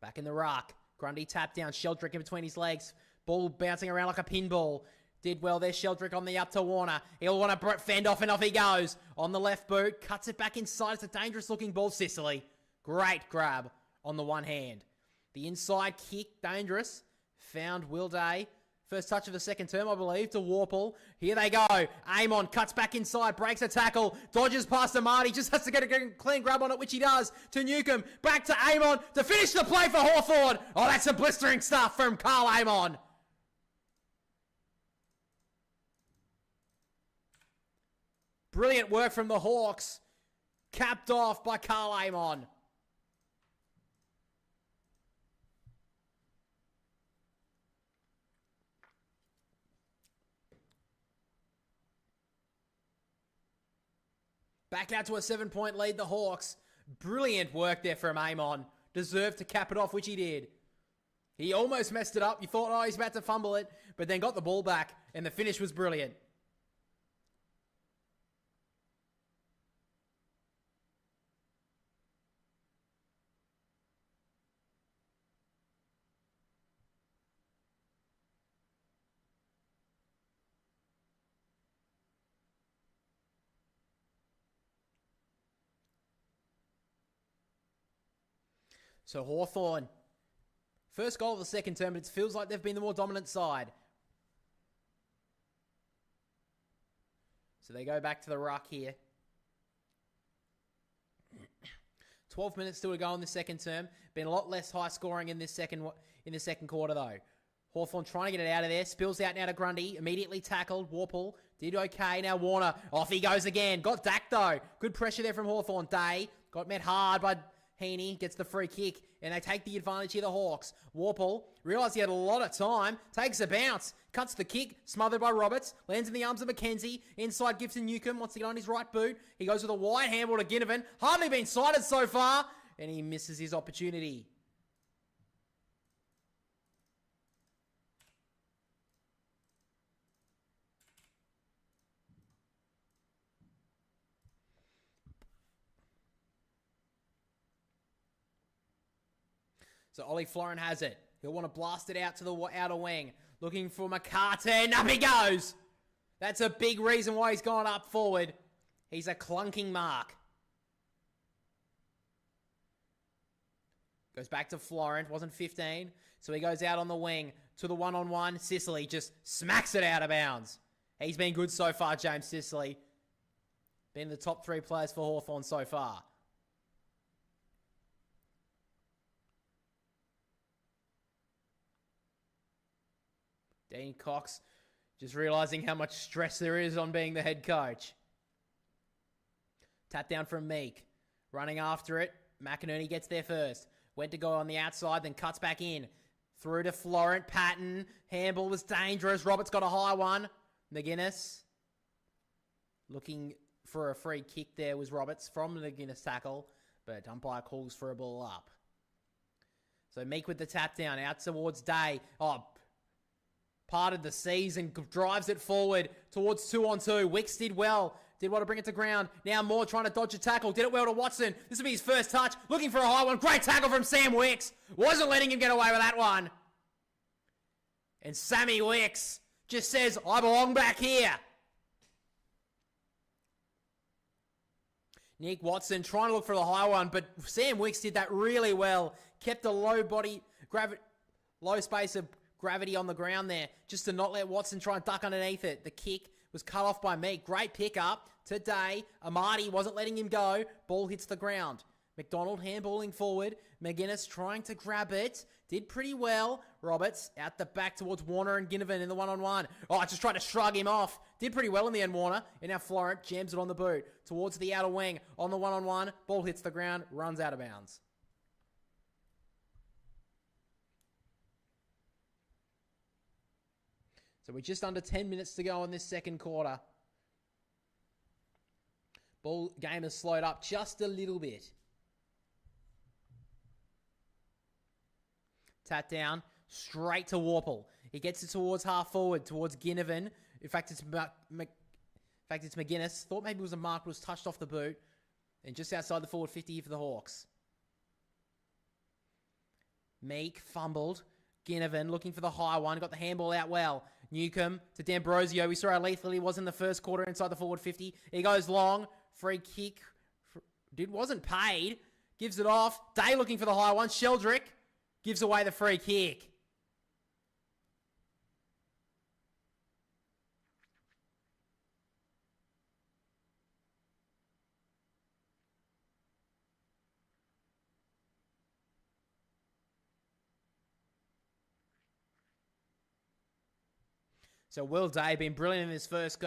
Back in the ruck. Grundy tapped down. Sheldrick in between his legs. Ball bouncing around like a pinball. Did well there. Sheldrick on the up to Warner. He'll want to fend off and off he goes. On the left boot. Cuts it back inside. It's a dangerous looking ball. Sicily. Great grab on the one hand. The inside kick. Dangerous. Found Will Day. First touch of the second term, I believe, to Warple. Here they go. Amon cuts back inside, breaks a tackle, dodges past Amati, just has to get a clean grab on it, which he does, to Newcomb. Back to Amon to finish the play for Hawthorn. Oh, that's some blistering stuff from Carl Amon. Brilliant work from the Hawks. Capped off by Carl Amon. Back out to a 7-point lead, the Hawks. Brilliant work there from Amon. Deserved to cap it off, which he did. He almost messed it up. You thought, oh, he's about to fumble it, but then got the ball back, and the finish was brilliant. So Hawthorn, first goal of the second term, but it feels like they've been the more dominant side. So they go back to the ruck here. 12 minutes still to go in the second term. Been a lot less high scoring in this second quarter though. Hawthorn trying to get it out of there. Spills out now to Grundy. Immediately tackled. Warple did okay. Now Warner. Off he goes again. Got Dak though. Good pressure there from Hawthorn. Day got met hard by Heaney, gets the free kick, and they take the advantage here, the Hawks. Warple realised he had a lot of time, takes a bounce, cuts the kick, smothered by Roberts, lands in the arms of McKenzie, inside Gibson Newcomb, wants to get on his right boot. He goes with a wide handball to Ginnivan, hardly been sighted so far, and he misses his opportunity. So Ollie Florin has it. He'll want to blast it out to the outer wing. Looking for McCarty. And up he goes. That's a big reason why he's gone up forward. He's a clunking mark. Goes back to Florin. Wasn't 15. So he goes out on the wing to the one-on-one. Sicily just smacks it out of bounds. He's been good so far, James Sicily. Been the top 3 players for Hawthorn so far. Dean Cox just realising how much stress there is on being the head coach. Tap down from Meek. Running after it. McInerney gets there first. Went to go on the outside, then cuts back in. Through to Florent. Patton. Handball was dangerous. Roberts got a high one. McGuinness. Looking for a free kick there was Roberts from the McGuinness tackle. But umpire calls for a ball up. So Meek with the tap down. Out towards Day. Parted the seas and drives it forward towards 2-on-2. Wicks did well. Did well to bring it to ground. Now Moore trying to dodge a tackle. Did it well to Watson. This will be his first touch. Looking for a high one. Great tackle from Sam Wicks. Wasn't letting him get away with that one. And Sammy Wicks just says, I belong back here. Nick Watson trying to look for the high one, but Sam Wicks did that really well. Kept a low space of gravity on the ground there, just to not let Watson try and duck underneath it. The kick was cut off by Meek. Great pickup today. Amati wasn't letting him go. Ball hits the ground. McDonald handballing forward. McGuinness trying to grab it. Did pretty well. Roberts out the back towards Warner and Ginnivan in the one-on-one. Just tried to shrug him off. Did pretty well in the end, Warner. And now Florent jams it on the boot. Towards the outer wing. On the one-on-one. Ball hits the ground. Runs out of bounds. So we're just under 10 minutes to go in this second quarter. Ball game has slowed up just a little bit. Tap down, straight to Warple. He gets it towards half forward, towards Ginnivan. In fact, it's McGuinness. Thought maybe it was a mark, but was touched off the boot. And just outside the forward 50 for the Hawks. Meek fumbled. Ginnivan looking for the high one. Got the handball out well. Newcomb to D'Ambrosio. We saw how lethal he was in the first quarter inside the forward 50. He goes long. Free kick. Wasn't paid. Gives it off. Day looking for the high one. Sheldrick gives away the free kick. So Will Day been brilliant in this first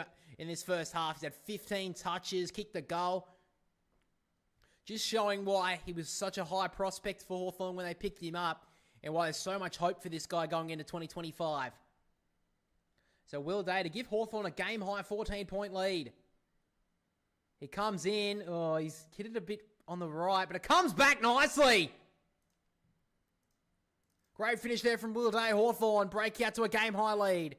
half. He's had 15 touches, kicked the goal. Just showing why he was such a high prospect for Hawthorn when they picked him up and why there's so much hope for this guy going into 2025. So Will Day to give Hawthorn a game-high 14-point lead. He comes in. Oh, he's hit it a bit on the right, but it comes back nicely. Great finish there from Will Day. Hawthorn break out to a game-high lead.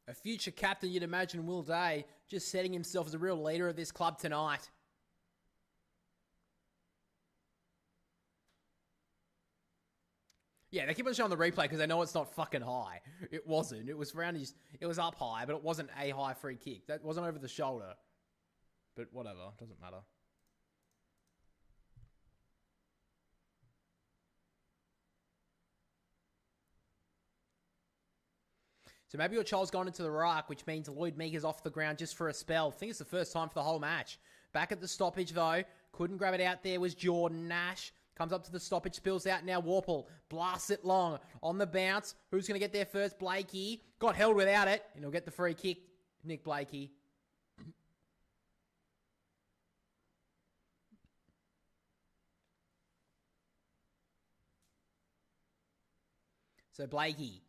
A future captain, you'd imagine, Will Day, just setting himself as a real leader of this club tonight. Yeah, they keep on showing the replay because they know it's not fucking high. It wasn't. It was it was up high, but it wasn't a high free kick. That wasn't over the shoulder. But whatever, doesn't matter. So maybe your child's gone into the ruck, which means Lloyd Meeker's off the ground just for a spell. I think it's the first time for the whole match. Back at the stoppage, though. Couldn't grab it out there was Jordan. Nash comes up to the stoppage, spills out now. Warple blasts it long. On the bounce, who's going to get there first? Blakey. Got held without it, and he'll get the free kick. Nick Blakey. So Blakey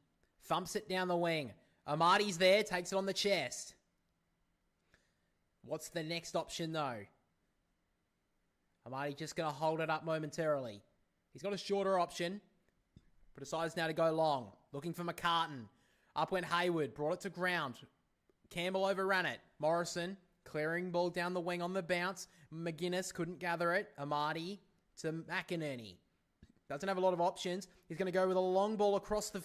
thumps it down the wing. Amati's there, takes it on the chest. What's the next option, though? Amati just going to hold it up momentarily. He's got a shorter option, but decides now to go long. Looking for McCartan. Up went Hayward, brought it to ground. Campbell overran it. Morrison, clearing ball down the wing on the bounce. McGuinness couldn't gather it. Amati to McInerney. Doesn't have a lot of options. He's going to go with a long ball across the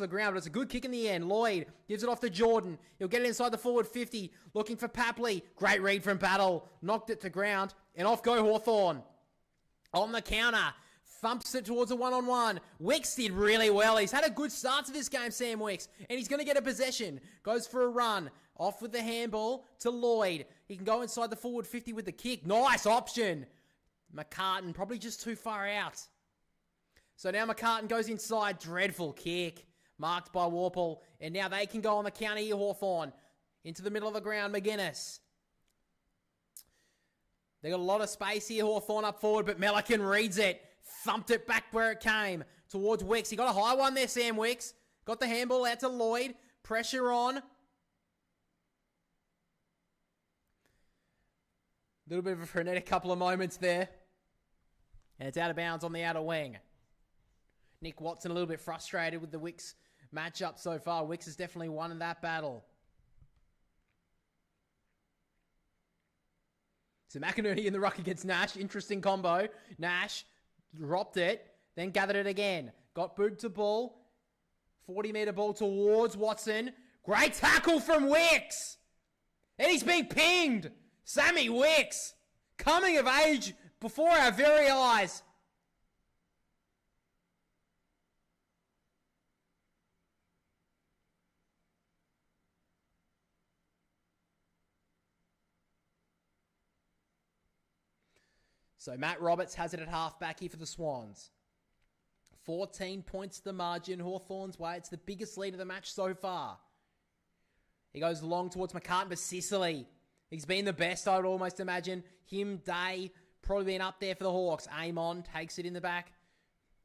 ground, but it's a good kick in the end. Lloyd gives it off to Jordan. He'll get it inside the forward 50. Looking for Papley. Great read from Battle. Knocked it to ground. And off go Hawthorn. On the counter. Thumps it towards a one-on-one. Wicks did really well. He's had a good start to this game, Sam Wicks. And he's going to get a possession. Goes for a run. Off with the handball to Lloyd. He can go inside the forward 50 with the kick. Nice option. McCartan probably just too far out. So now McCartan goes inside. Dreadful kick. Marked by Warple. And now they can go on the counter here, Hawthorn. Into the middle of the ground, McGuinness. They got a lot of space here, Hawthorn up forward, but Melican reads it. Thumped it back where it came. Towards Wicks. He got a high one there, Sam Wicks. Got the handball out to Lloyd. Pressure on. Little bit of a frenetic couple of moments there. And it's out of bounds on the outer wing. Nick Watson a little bit frustrated with the Wicks matchup so far. Wicks has definitely won in that battle. So McInerney in the ruck against Nash. Interesting combo. Nash dropped it, then gathered it again. Got booed to ball. 40-meter ball towards Watson. Great tackle from Wicks. And he's being pinged. Sammy Wicks. Coming of age before our very eyes. So Matt Roberts has it at half-back here for the Swans. 14 points the margin. Hawthorn's way. It's the biggest lead of the match so far. He goes long towards McCartan, but Sicily. He's been the best, I would almost imagine. Him, Day, probably been up there for the Hawks. Amon takes it in the back.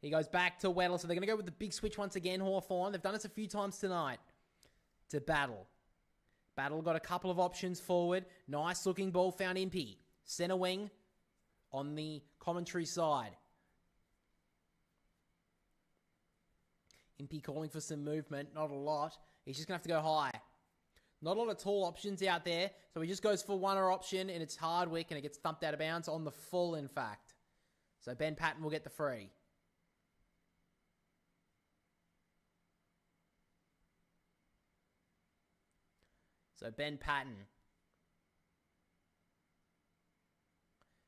He goes back to Weddle. So they're going to go with the big switch once again, Hawthorn. They've done this a few times tonight. To Battle. Battle got a couple of options forward. Nice looking ball found Impey. Centre wing. On the commentary side. Impey calling for some movement. Not a lot. He's just going to have to go high. Not a lot of tall options out there. So he just goes for one option and it's Hardwick and it gets thumped out of bounds on the full, in fact. So Ben Patton will get the free. So Ben Patton.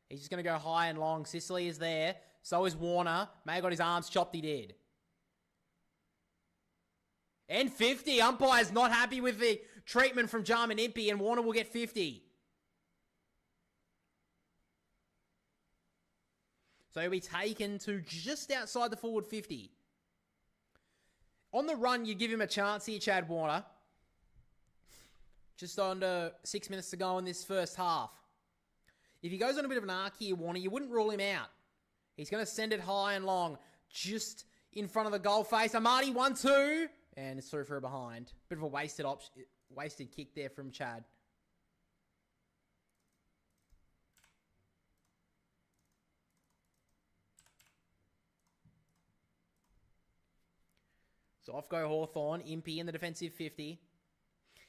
He's just going to go high and long. Sicily is there. So is Warner. May have got his arms chopped. He did. And 50. Umpire's not happy with the treatment from Jarman Impey, and Warner will get 50. So he'll be taken to just outside the forward 50. On the run, you give him a chance here, Chad Warner. Just under 6 minutes to go in this first half. If he goes on a bit of an arc here, Warner, you wouldn't rule him out. He's going to send it high and long, just in front of the goal face. Amadi 1-2, and it's through for a behind. Bit of a wasted kick there from Chad. So off go Hawthorn, Impey in the defensive 50.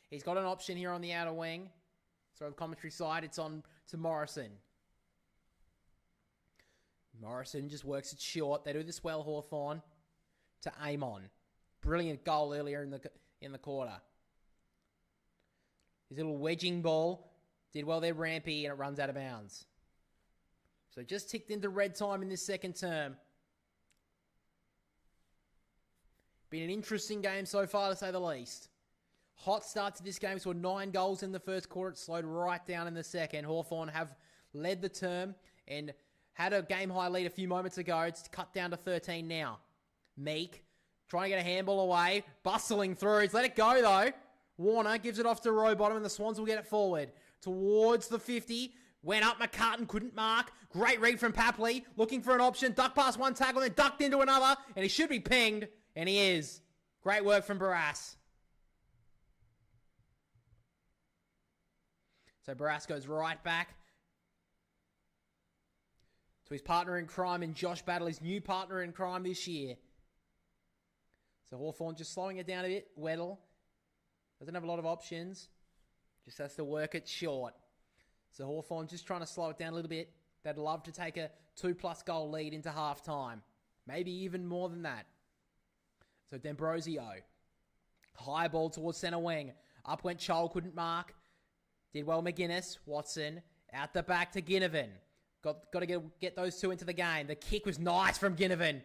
He's got an option here on the outer wing. So on the commentary side, it's on to Morrison. Morrison just works it short. They do this well, Hawthorn. To Amon. Brilliant goal earlier in the quarter. His little wedging ball did well there, Rampy, and it runs out of bounds. So just ticked into red time in this second term. Been an interesting game so far, to say the least. Hot start to this game. Scored 9 goals in the first quarter. It slowed right down in the second. Hawthorn have led the term and had a game-high lead a few moments ago. It's cut down to 13 now. Meek trying to get a handball away. Bustling through. He's let it go, though. Warner gives it off to Rowbottom, and the Swans will get it forward. Towards the 50. Went up. McCartan couldn't mark. Great read from Papley. Looking for an option. Ducked past one tackle, then ducked into another. And he should be pinged. And he is. Great work from Barras. So Barras goes right back to his partner in crime in Josh Battle, his new partner in crime this year. So Hawthorn just slowing it down a bit. Weddle doesn't have a lot of options. Just has to work it short. So Hawthorn just trying to slow it down a little bit. They'd love to take a 2+ goal lead into halftime. Maybe even more than that. So D'Ambrosio. High ball towards centre wing. Up went Chol, couldn't mark. Did well McGuinness. Watson out the back to Ginnivan. Got to get those two into the game. The kick was nice from Ginnivan.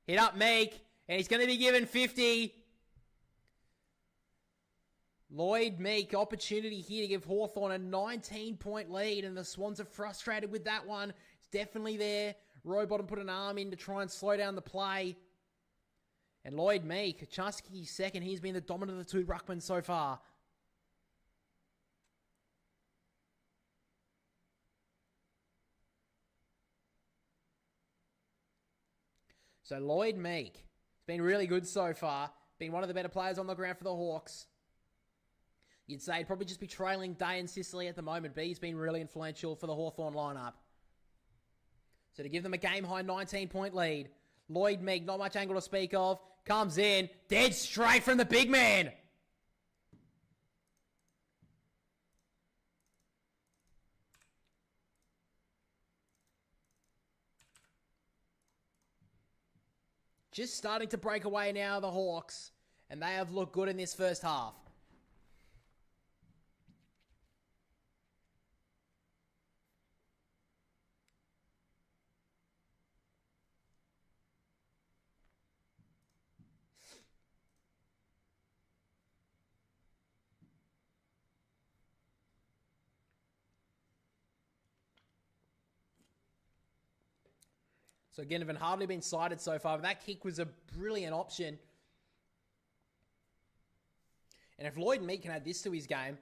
Hit up Meek. And he's going to be given 50. Lloyd Meek, opportunity here to give Hawthorn a 19-point lead. And the Swans are frustrated with that one. It's definitely there. Rowbottom put an arm in to try and slow down the play. And Lloyd Meek, a chance to kick his second. He's been the dominant of the two ruckmen so far. So Lloyd Meek has been really good so far. Been one of the better players on the ground for the Hawks. You'd say he'd probably just be trailing Day and Sicily at the moment, but he's been really influential for the Hawthorn lineup. So to give them a game-high 19-point lead, Lloyd Meek, not much angle to speak of, comes in, dead straight from the big man. Just starting to break away now, the Hawks. And they have looked good in this first half. So Ginnivan hardly been sighted so far, but that kick was a brilliant option. And if Lloyd Meek can add this to his game,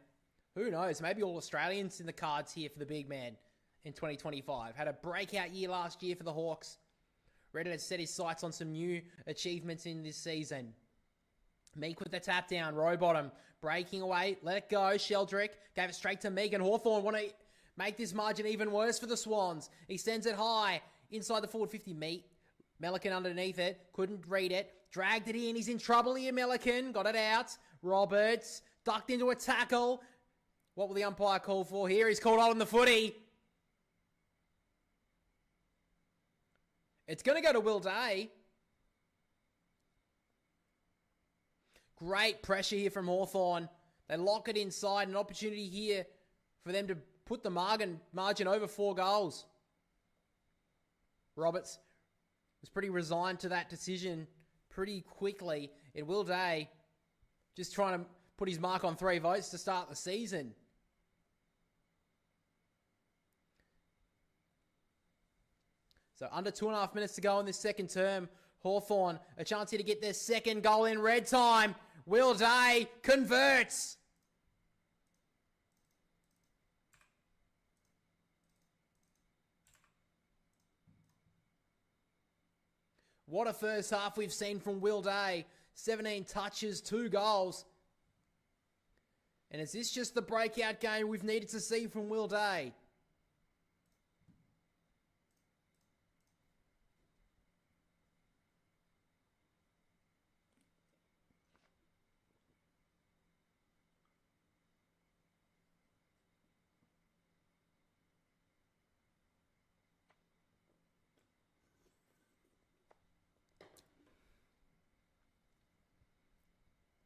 who knows? Maybe all Australians in the cards here for the big man in 2025. Had a breakout year last year for the Hawks. Ready to set his sights on some new achievements in this season. Meek with the tap down, Rowbottom breaking away, let it go. Sheldrick gave it straight to Meek, and Hawthorn want to make this margin even worse for the Swans. He sends it high. Inside the forward 50, Melican underneath it. Couldn't read it. Dragged it in. He's in trouble here, Melican. Got it out. Roberts ducked into a tackle. What will the umpire call for here? He's called on the footy. It's going to go to Will Day. Great pressure here from Hawthorn. They lock it inside. An opportunity here for them to put the margin over 4 goals. Roberts was pretty resigned to that decision pretty quickly. And Will Day just trying to put his mark on 3 votes to start the season. So So under 2.5 minutes to go in this second term. Hawthorn, a chance here to get their second goal in red time. Will Day converts. What a first half we've seen from Will Day. 17 touches, 2 goals. And is this just the breakout game we've needed to see from Will Day?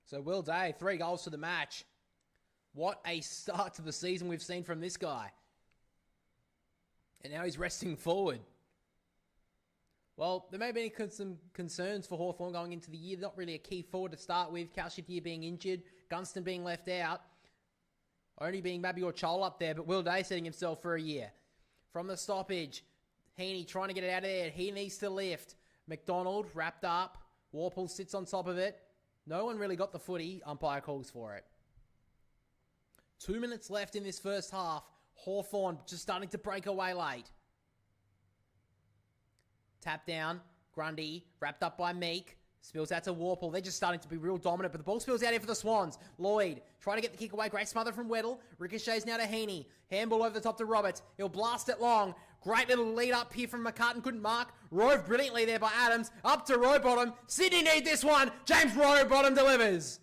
So Will Day, 3 goals to the match. What a start to the season we've seen from this guy. And now he's resting forward. Well, there may be some concerns for Hawthorn going into the year. Not really a key forward to start with. Kalshittir being injured. Gunston being left out. Only being maybe your Chol up there. But Will Day setting himself for a year. From the stoppage, Heaney trying to get it out of there. He needs to lift. McDonald wrapped up. Warple sits on top of it. No one really got the footy. Umpire calls for it. 2 minutes left in this first half. Hawthorn just starting to break away late. Tap down. Grundy wrapped up by Meek. Spills out to Warple. They're just starting to be real dominant, but the ball spills out here for the Swans. Lloyd trying to get the kick away. Great smother from Weddle. Ricochets now to Heaney. Handball over the top to Roberts. He'll blast it long. Great little lead up here from McCartan. Couldn't mark. Rove brilliantly there by Adams. Up to Rowbottom. Sydney need this one. James Rowbottom delivers.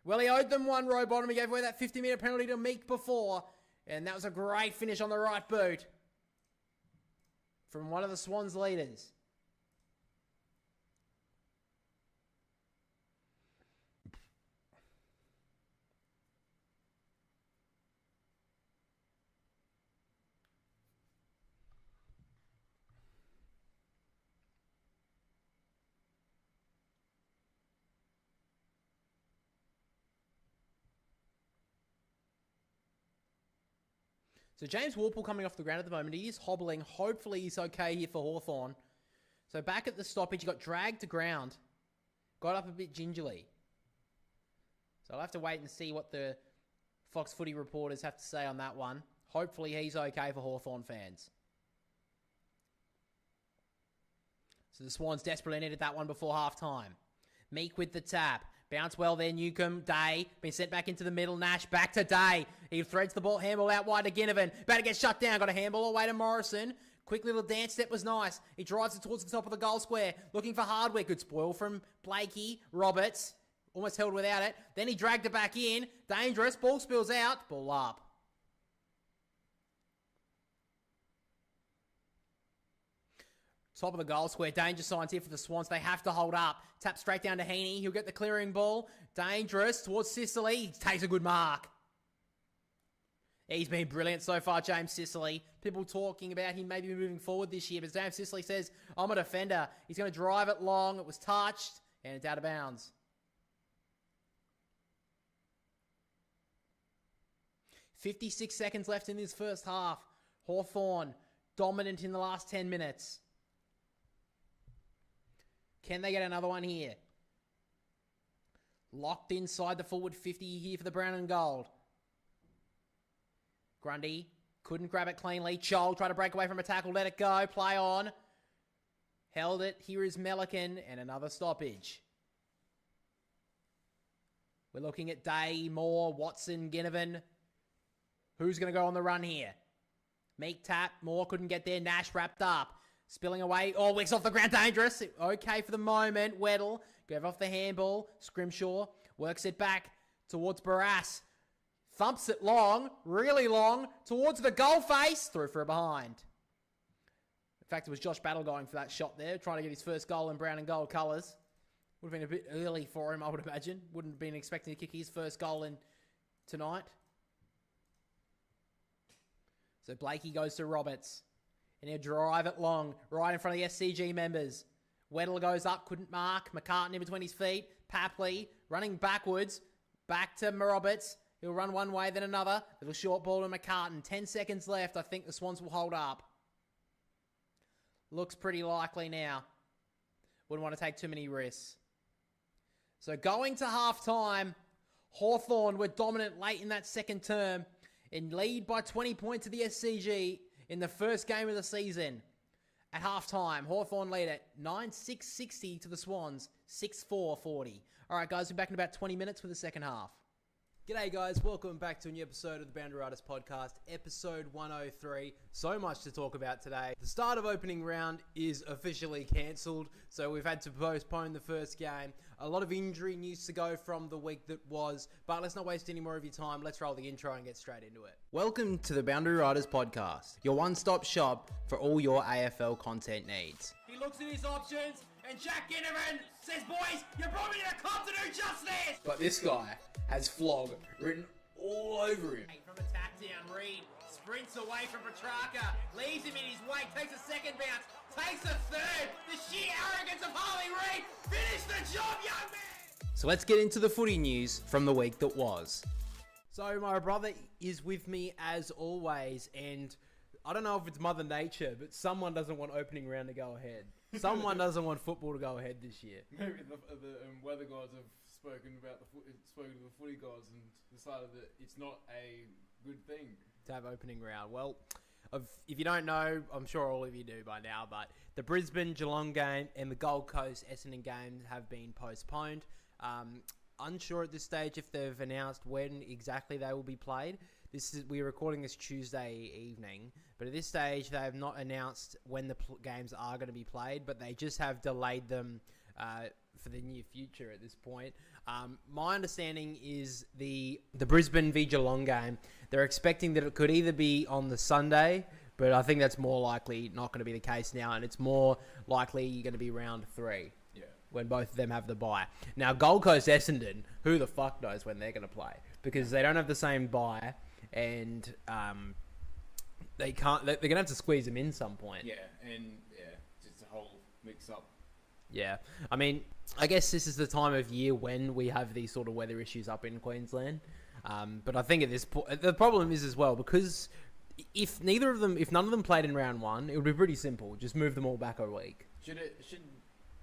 Well, he owed them one, Rowbottom. He gave away that 50-metre penalty to Meek before. And that was a great finish on the right boot from one of the Swans leaders. So James Warple coming off the ground at the moment. He is hobbling. Hopefully he's okay here for Hawthorn. So back at the stoppage, he got dragged to ground. Got up a bit gingerly. So I'll have to wait and see what the Fox Footy reporters have to say on that one. Hopefully he's okay for Hawthorn fans. So the Swans desperately needed that one before half-time. Meek with the tap. Bounce well there, Newcomb. Day. Been sent back into the middle. Nash back to Day. He threads the ball. Handball out wide to Ginnivan. About to get shut down. Got a handball away to Morrison. Quick little dance step was nice. He drives it towards the top of the goal square. Looking for Hardwick. Good spoil from Blakey. Roberts. Almost held without it. Then he dragged it back in. Dangerous. Ball spills out. Ball up. Top of the goal square. Danger signs here for the Swans. They have to hold up. Tap straight down to Heaney. He'll get the clearing ball. Dangerous towards Sicily. He takes a good mark. He's been brilliant so far, James Sicily. People talking about him maybe moving forward this year, but James Sicily says, I'm a defender. He's going to drive it long. It was touched, and it's out of bounds. $56 seconds left in this first half. Hawthorn dominant in the last 10 minutes. Can they get another one here? Locked inside the forward 50 here for the brown and gold. Grundy couldn't grab it cleanly. Chol tried to break away from a tackle. Let it go. Play on. Held it. Here is Melican and another stoppage. We're looking at Day, Moore, Watson, Ginnivan. Who's going to go on the run here? Meek tap. Moore couldn't get there. Nash wrapped up. Spilling away. Oh, Wicks off the ground. Dangerous. Okay for the moment. Weddle. Gave off the handball. Scrimshaw. Works it back towards Barras. Thumps it long. Really long. Towards the goal face. Through for a behind. In fact, it was Josh Battle going for that shot there. Trying to get his first goal in brown and gold colours. Would have been a bit early for him, I would imagine. Wouldn't have been expecting to kick his first goal in tonight. So Blakey goes to Roberts. And he'll drive it long, right in front of the SCG members. Weddle goes up, couldn't mark. McCartan in between his feet. Papley running backwards. Back to Roberts. He'll run one way, then another. Little short ball to McCartan. 10 seconds left. I think the Swans will hold up. looks pretty likely now. Wouldn't want to take too many risks. So going to halftime, Hawthorn were dominant late in that second term and lead by 20 points to the SCG in the first game of the season. At halftime, Hawthorn lead at 9-6-60 to the Swans, 6-4-40. All right, guys, we're back in about 20 minutes for the second half. G'day, guys. Welcome back to a new episode of the Boundary Riders podcast, episode 103. So much to talk about today. The start of opening round is officially cancelled, so we've had to postpone the first game. A lot of injury news to go from the week that was, but let's not waste any more of your time. Let's roll the intro and get straight into it. Welcome to the Boundary Riders podcast, your one-stop shop for all your AFL content needs. He looks at his options, and Jack Ginnivan says, boys, you brought me to the club to do justice! But this guy has flog written all over him. From attack down, Reed sprints away from Petrarca, leaves him in his wake, takes a second bounce, takes a third. The sheer arrogance of Harley Reid. Finish the job, young man! So let's get into the footy news from the week that was. So my brother is with me as always, and I don't know if it's Mother Nature, but someone doesn't want opening round to go ahead. Someone doesn't want football to go ahead this year. Maybe the weather gods have spoken to the footy gods and decided that it's not a good thing to have opening round. Well, if you don't know, I'm sure all of you do by now, but the Brisbane Geelong game and the Gold Coast Essendon game have been postponed. Unsure at this stage if they've announced when exactly they will be played. We're recording this Tuesday evening, but at this stage they have not announced when the games are going to be played, but they just have delayed them for the near future at this point. My understanding is the Brisbane v Geelong game, they're expecting that it could either be on the Sunday, but I think that's more likely not going to be the case now, and it's more likely going to be round 3. When both of them have the bye. Now, Gold Coast Essendon, who the fuck knows when they're going to play? Because they don't have the same bye, and they can't. They're going to have to squeeze them in some point. Just a whole mix-up. Yeah, I mean, I guess this is the time of year when we have these sort of weather issues up in Queensland. But I think at this point, the problem is as well, because if none of them played in round 1, it would be pretty simple. Just move them all back a week.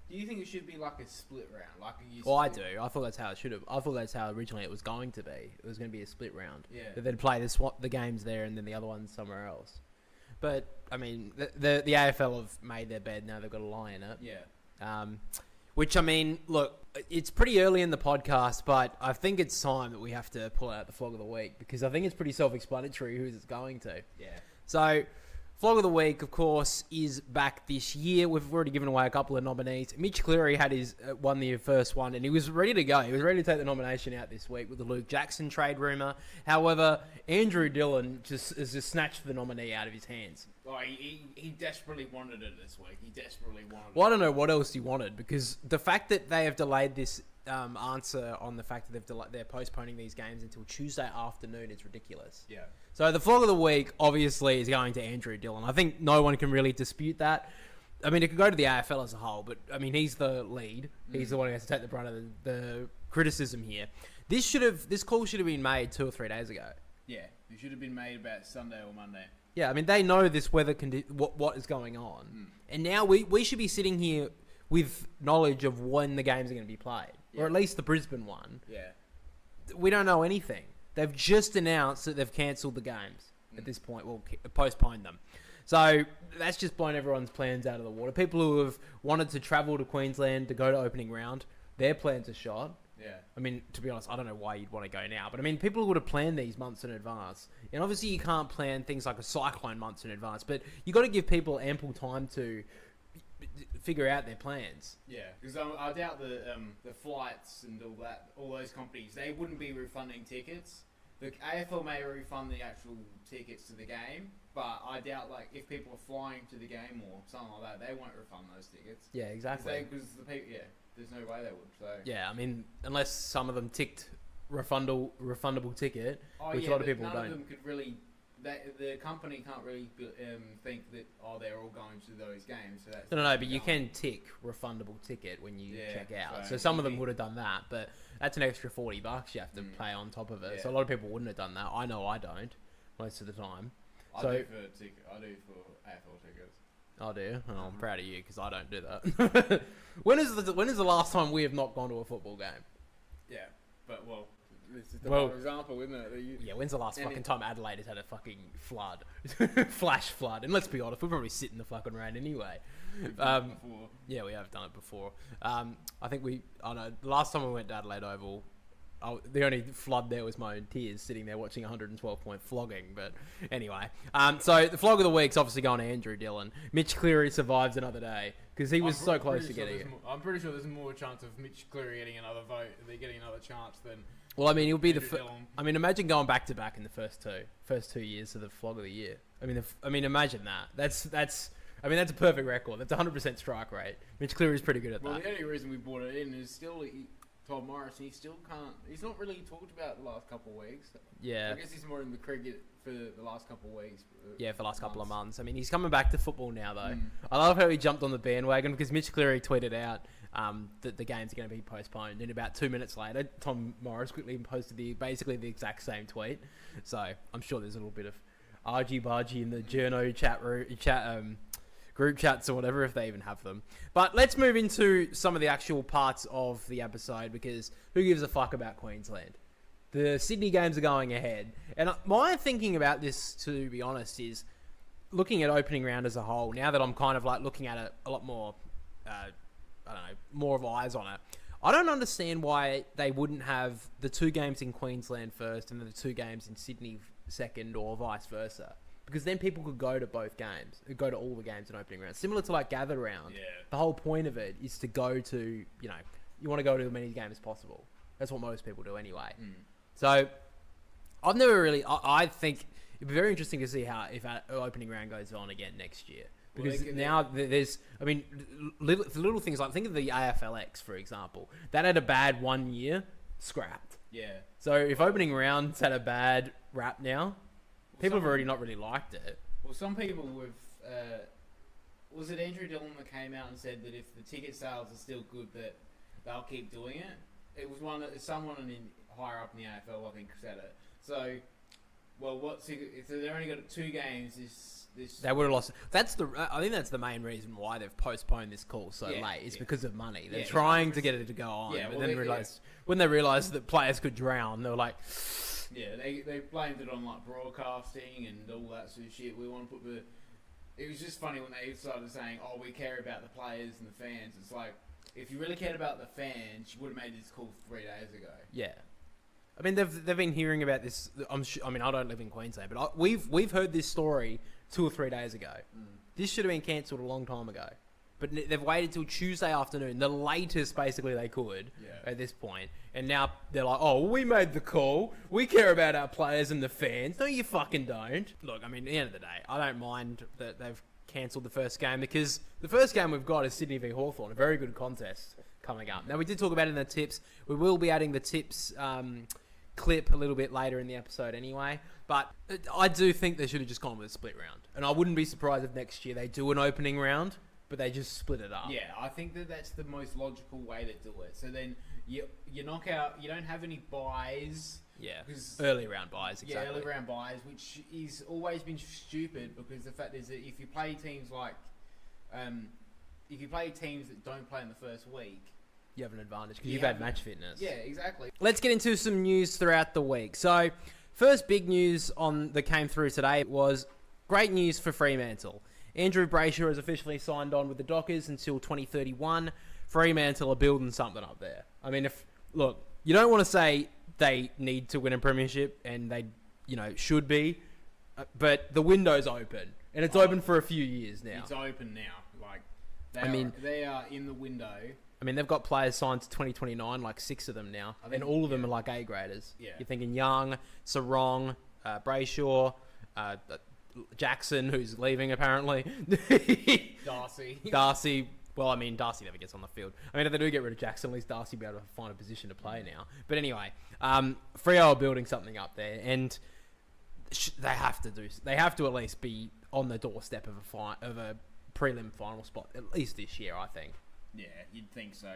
Do you think it should be like a split round? I do. I thought that's how it should have. I thought that's how originally it was going to be. It was going to be a split round. Yeah. That they'd play the games there and then the other ones somewhere else. But, I mean, the AFL have made their bed. Now they've got to lie in it. Yeah. Which, I mean, look, it's pretty early in the podcast, but I think it's time that we have to pull out the flog of the week because I think it's pretty self-explanatory who it's going to. Yeah. So, Flog of the Week, of course, is back this year. We've already given away a couple of nominees. Mitch Cleary had won the first one, and he was ready to go. He was ready to take the nomination out this week with the Luke Jackson trade rumour. However, Andrew Dillon has just snatched the nominee out of his hands. Oh, he desperately wanted it this week. He desperately wanted it. Well, I don't know what else he wanted, because the fact that they have delayed this answer on the fact that they're postponing these games until Tuesday afternoon is ridiculous. Yeah. So the flog of the week, obviously, is going to Andrew Dillon. I think no one can really dispute that. I mean, it could go to the AFL as a whole, but, I mean, he's the lead. He's the one who has to take the brunt of the criticism here. This call should have been made 2 or 3 days ago. Yeah, it should have been made about Sunday or Monday. Yeah, I mean, they know this weather what is going on. And now we should be sitting here with knowledge of when the games are going to be played. Or at least the Brisbane one. Yeah. We don't know anything. They've just announced that they've cancelled the games at this point. Well, postponed them. So that's just blown everyone's plans out of the water. People who have wanted to travel to Queensland to go to opening round, their plans are shot. Yeah. I mean, to be honest, I don't know why you'd want to go now. But, I mean, people would have planned these months in advance. And obviously you can't plan things like a cyclone months in advance. But you got to give people ample time to figure out their plans. Yeah, because I doubt the flights and all those companies, they wouldn't be refunding tickets. The AFL may refund the actual tickets to the game, but I doubt if people are flying to the game or something like that, they won't refund those tickets. Yeah, exactly. Because the people, there's no way they would. So yeah, I mean, unless some of them ticked refundable ticket, which a lot of people don't. None of them could really. The company can't really think that they're all going to those games. So that's no, but you can tick refundable ticket when you check out. So some of them would have done that, but that's an extra $40 you have to pay on top of it. Yeah. So a lot of people wouldn't have done that. I know I don't most of the time. I do for AFL tickets. Oh dear. Oh, I'm proud of you because I don't do that. When is the last time we have not gone to a football game? Yeah, but this is the prime example, isn't it? Yeah, when's the last fucking time Adelaide has had a fucking flood? Flash flood. And let's be honest, we'll probably sit in the fucking rain anyway. Yeah, we have done it before. I think the last time we went to Adelaide Oval, the only flood there was my own tears sitting there watching a 112-point flogging. But anyway, so the flog of the week's obviously going to Andrew Dillon. Mitch Cleary survives another day because he was so close to getting it. I'm pretty sure there's more chance of Mitch Cleary getting another vote, getting another chance than... Well, I mean, he'll be imagine going back to back in the first two years of the flog of the year. I mean, imagine that. That's a perfect record. That's 100% strike rate. Mitch Cleary's pretty good at that. Well, the only reason we brought it in is still Todd Morris. He still can't. He's not really talked about the last couple of weeks. Yeah. I guess he's more in the cricket for the last couple of weeks. Yeah, for the last couple of months. I mean, he's coming back to football now, though. I love how he jumped on the bandwagon because Mitch Cleary tweeted out that the games are going to be postponed. And about 2 minutes later, Tom Morris quickly posted basically the exact same tweet. So I'm sure there's a little bit of argy-bargy in the journo group chats or whatever, if they even have them. But let's move into some of the actual parts of the episode because who gives a fuck about Queensland? The Sydney games are going ahead. And my thinking about this, to be honest, is looking at opening round as a whole, now that I'm kind of like looking at it a lot more, more of eyes on it, I don't understand why they wouldn't have the 2 games in Queensland first and then the 2 games in Sydney second or vice versa. Because then people could go to both games, go to all the games in opening round. Similar to like gather round. Yeah. The whole point of it is to go to, you want to go to as many games as possible. That's what most people do anyway. So I've never really, I think it'd be very interesting to see if our opening round goes on again next year. Because now there's, little things like, think of the AFLX, for example. That had a bad 1 year, scrapped. Yeah. So if opening rounds had a bad rap now, people have already not really liked it. Well, some people was it Andrew Dillon that came out and said that if the ticket sales are still good, that they'll keep doing it? It was someone higher up in the AFL, I think, said it. So, if they only got 2 games, they would have lost. I think that's the main reason why they've postponed this call so late. It's because of money. They're trying to get it to go on, but then when they realised that players could drown, they were like. Yeah, they blamed it on like broadcasting and all that sort of shit. We want to put it was just funny when they started saying, "Oh, we care about the players and the fans." It's like, if you really cared about the fans, you would have made this call 3 days ago. Yeah, I mean they've been hearing about this. I mean I don't live in Queensland, but we've heard this story 2 or 3 days ago. This should have been cancelled a long time ago. But they've waited till Tuesday afternoon, the latest basically they could at this point. And now they're like, oh, we made the call. We care about our players and the fans. No, you fucking don't. Look, I mean, at the end of the day, I don't mind that they've cancelled the first game because the first game we've got is Sydney v Hawthorn, a very good contest coming up. Now, we did talk about it in the tips. We will be adding the tips clip a little bit later in the episode anyway. But I do think they should have just gone with a split round. And I wouldn't be surprised if next year they do an opening round. But they just split it up. Yeah, I think that's the most logical way to do it. So then you knock out, you don't have any buys. Yeah, early round buys, exactly. Yeah, early round buys, which is always been stupid because the fact is that if you play teams like, if you play teams that don't play in the first week, you have an advantage because you've had match fitness. Yeah, exactly. Let's get into some news throughout the week. So, first big news that came through today was great news for Fremantle. Andrew Brayshaw has officially signed on with the Dockers until 2031. Fremantle are building something up there. I mean, you don't want to say they need to win a premiership, and they, should be, but the window's open, and it's open for a few years now. It's open now. They are in the window. I mean, they've got players signed to 2029, like 6 of them now, and all of them are like A graders. Yeah. You're thinking Young, Sarong, Brayshaw, Jackson, who's leaving apparently. Darcy. Well, I mean, Darcy never gets on the field. I mean, if they do get rid of Jackson, at least Darcy will be able to find a position to play now. But anyway, Freo are building something up there, and they have to at least be on the doorstep of a prelim final spot, at least this year, I think. Yeah, you'd think so.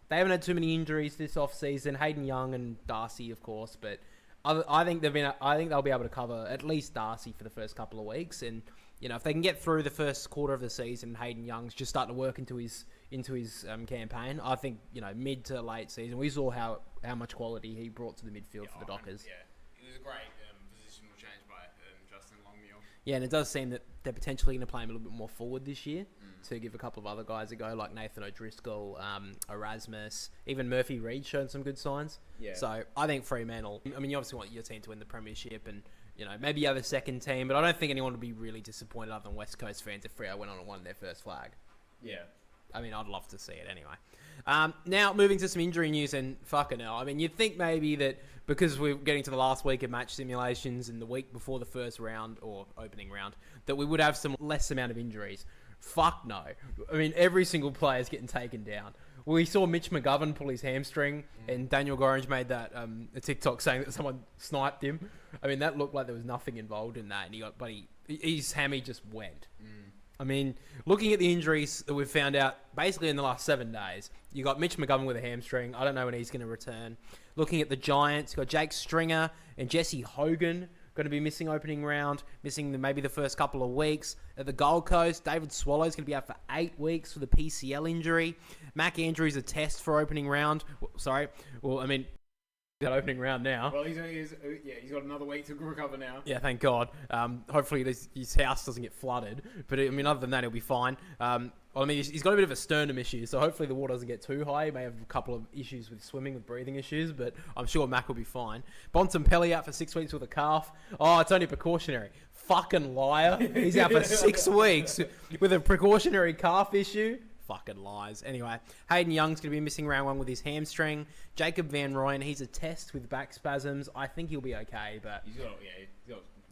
They haven't had too many injuries this off-season. Hayden Young and Darcy, of course, but I think they'll be able to cover at least Darcy for the first couple of weeks, and if they can get through the first quarter of the season, Hayden Young's just starting to work into his campaign. I think mid to late season, we saw how much quality he brought to the midfield for the Dockers. Yeah, it was a great positional change by Justin Longmuir. Yeah, and it does seem that they're potentially going to play him a little bit more forward this year to give a couple of other guys a go, like Nathan O'Driscoll, Erasmus, even Murphy Reed showed some good signs. Yeah. So I think Fremantle. I mean, you obviously want your team to win the premiership, and maybe you have a second team, but I don't think anyone would be really disappointed other than West Coast fans if Freo went on and won their first flag. Yeah. I mean, I'd love to see it anyway. Now, moving to some injury news, and fucking hell. I mean, you'd think maybe that because we're getting to the last week of match simulations and the week before the first round, or opening round, that we would have some less amount of injuries. Fuck no. I mean, every single player is getting taken down. We saw Mitch McGovern pull his hamstring, and Daniel Gorringe made that a TikTok saying that someone sniped him. I mean, that looked like there was nothing involved in that, and his hammy just went. I mean, looking at the injuries that we've found out basically in the last 7 days, you got Mitch McGovern with a hamstring. I don't know when he's going to return. Looking at the Giants, you got Jake Stringer and Jesse Hogan going to be missing opening round, missing maybe the first couple of weeks. At the Gold Coast, David Swallow's going to be out for 8 weeks for the PCL injury. Mac Andrews a test for opening round. That opening round now. Well, he's got another week to recover now. Yeah, thank God. Hopefully his house doesn't get flooded. But I mean, other than that, he'll be fine. He's got a bit of a sternum issue, so hopefully the water doesn't get too high. He may have a couple of issues with swimming, with breathing issues, but I'm sure Mac will be fine. Bontempelli out for 6 weeks with a calf. Oh, it's only precautionary. Fucking liar. He's out for 6 weeks with a precautionary calf issue. Fucking lies. Anyway, Hayden Young's going to be missing round 1 with his hamstring. Jacob Van Rooyen, he's a test with back spasms. I think he'll be okay, but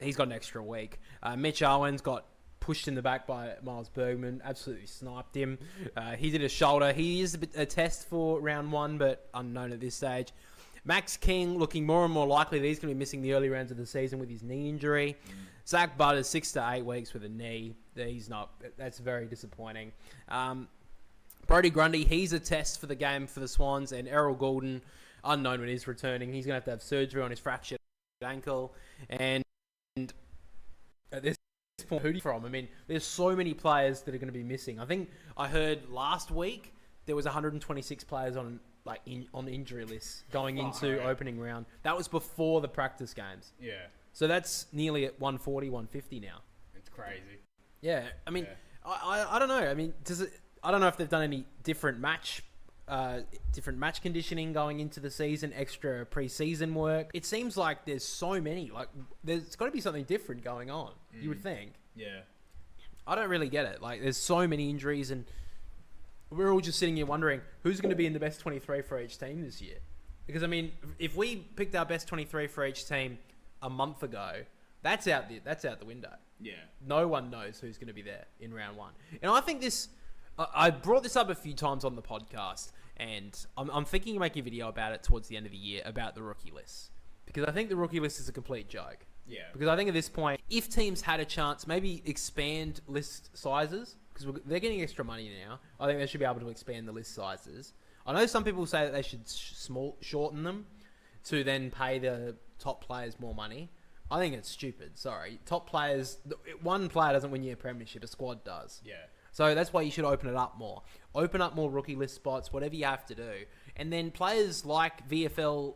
he's got an extra week. Mitch Owen's got pushed in the back by Miles Bergman. Absolutely sniped him. He did a shoulder. He is a test for round 1, but unknown at this stage. Max King looking more and more likely that he's going to be missing the early rounds of the season with his knee injury. Zach Butters 6 to 8 weeks with a knee. He's not. That's very disappointing. Brodie Grundy, he's a test for the game for the Swans, and Errol Goulden, unknown when he's returning. He's going to have surgery on his fractured ankle. And at this point, who's from? I mean, there's so many players that are going to be missing. I think I heard last week there was 126 players on injury lists going into opening round. That was before the practice games. Yeah. So that's nearly at 140, 150 now. It's crazy. Yeah. I mean, I don't know. I mean, I don't know if they've done any different match conditioning going into the season, extra pre-season work. It seems like there's so many. Like, there's got to be something different going on. You would think. Yeah. I don't really get it. Like, there's so many injuries, and we're all just sitting here wondering who's going to be in the best 23 for each team this year. Because, I mean, if we picked our best 23 for each team a month ago, that's out the window. Yeah. No one knows who's going to be there in round 1. And I think I brought this up a few times on the podcast, and I'm thinking of making a video about it towards the end of the year about the rookie list. Because I think the rookie list is a complete joke. Yeah. Because I think at this point, if teams had a chance, maybe expand list sizes, because they're getting extra money now. I think they should be able to expand the list sizes. I know some people say that they should shorten them to then pay the top players more money. I think it's stupid. Sorry. Top players, one player doesn't win you a premiership, a squad does. Yeah. So that's why you should open it up more. Open up more rookie list spots, whatever you have to do. And then players like VFL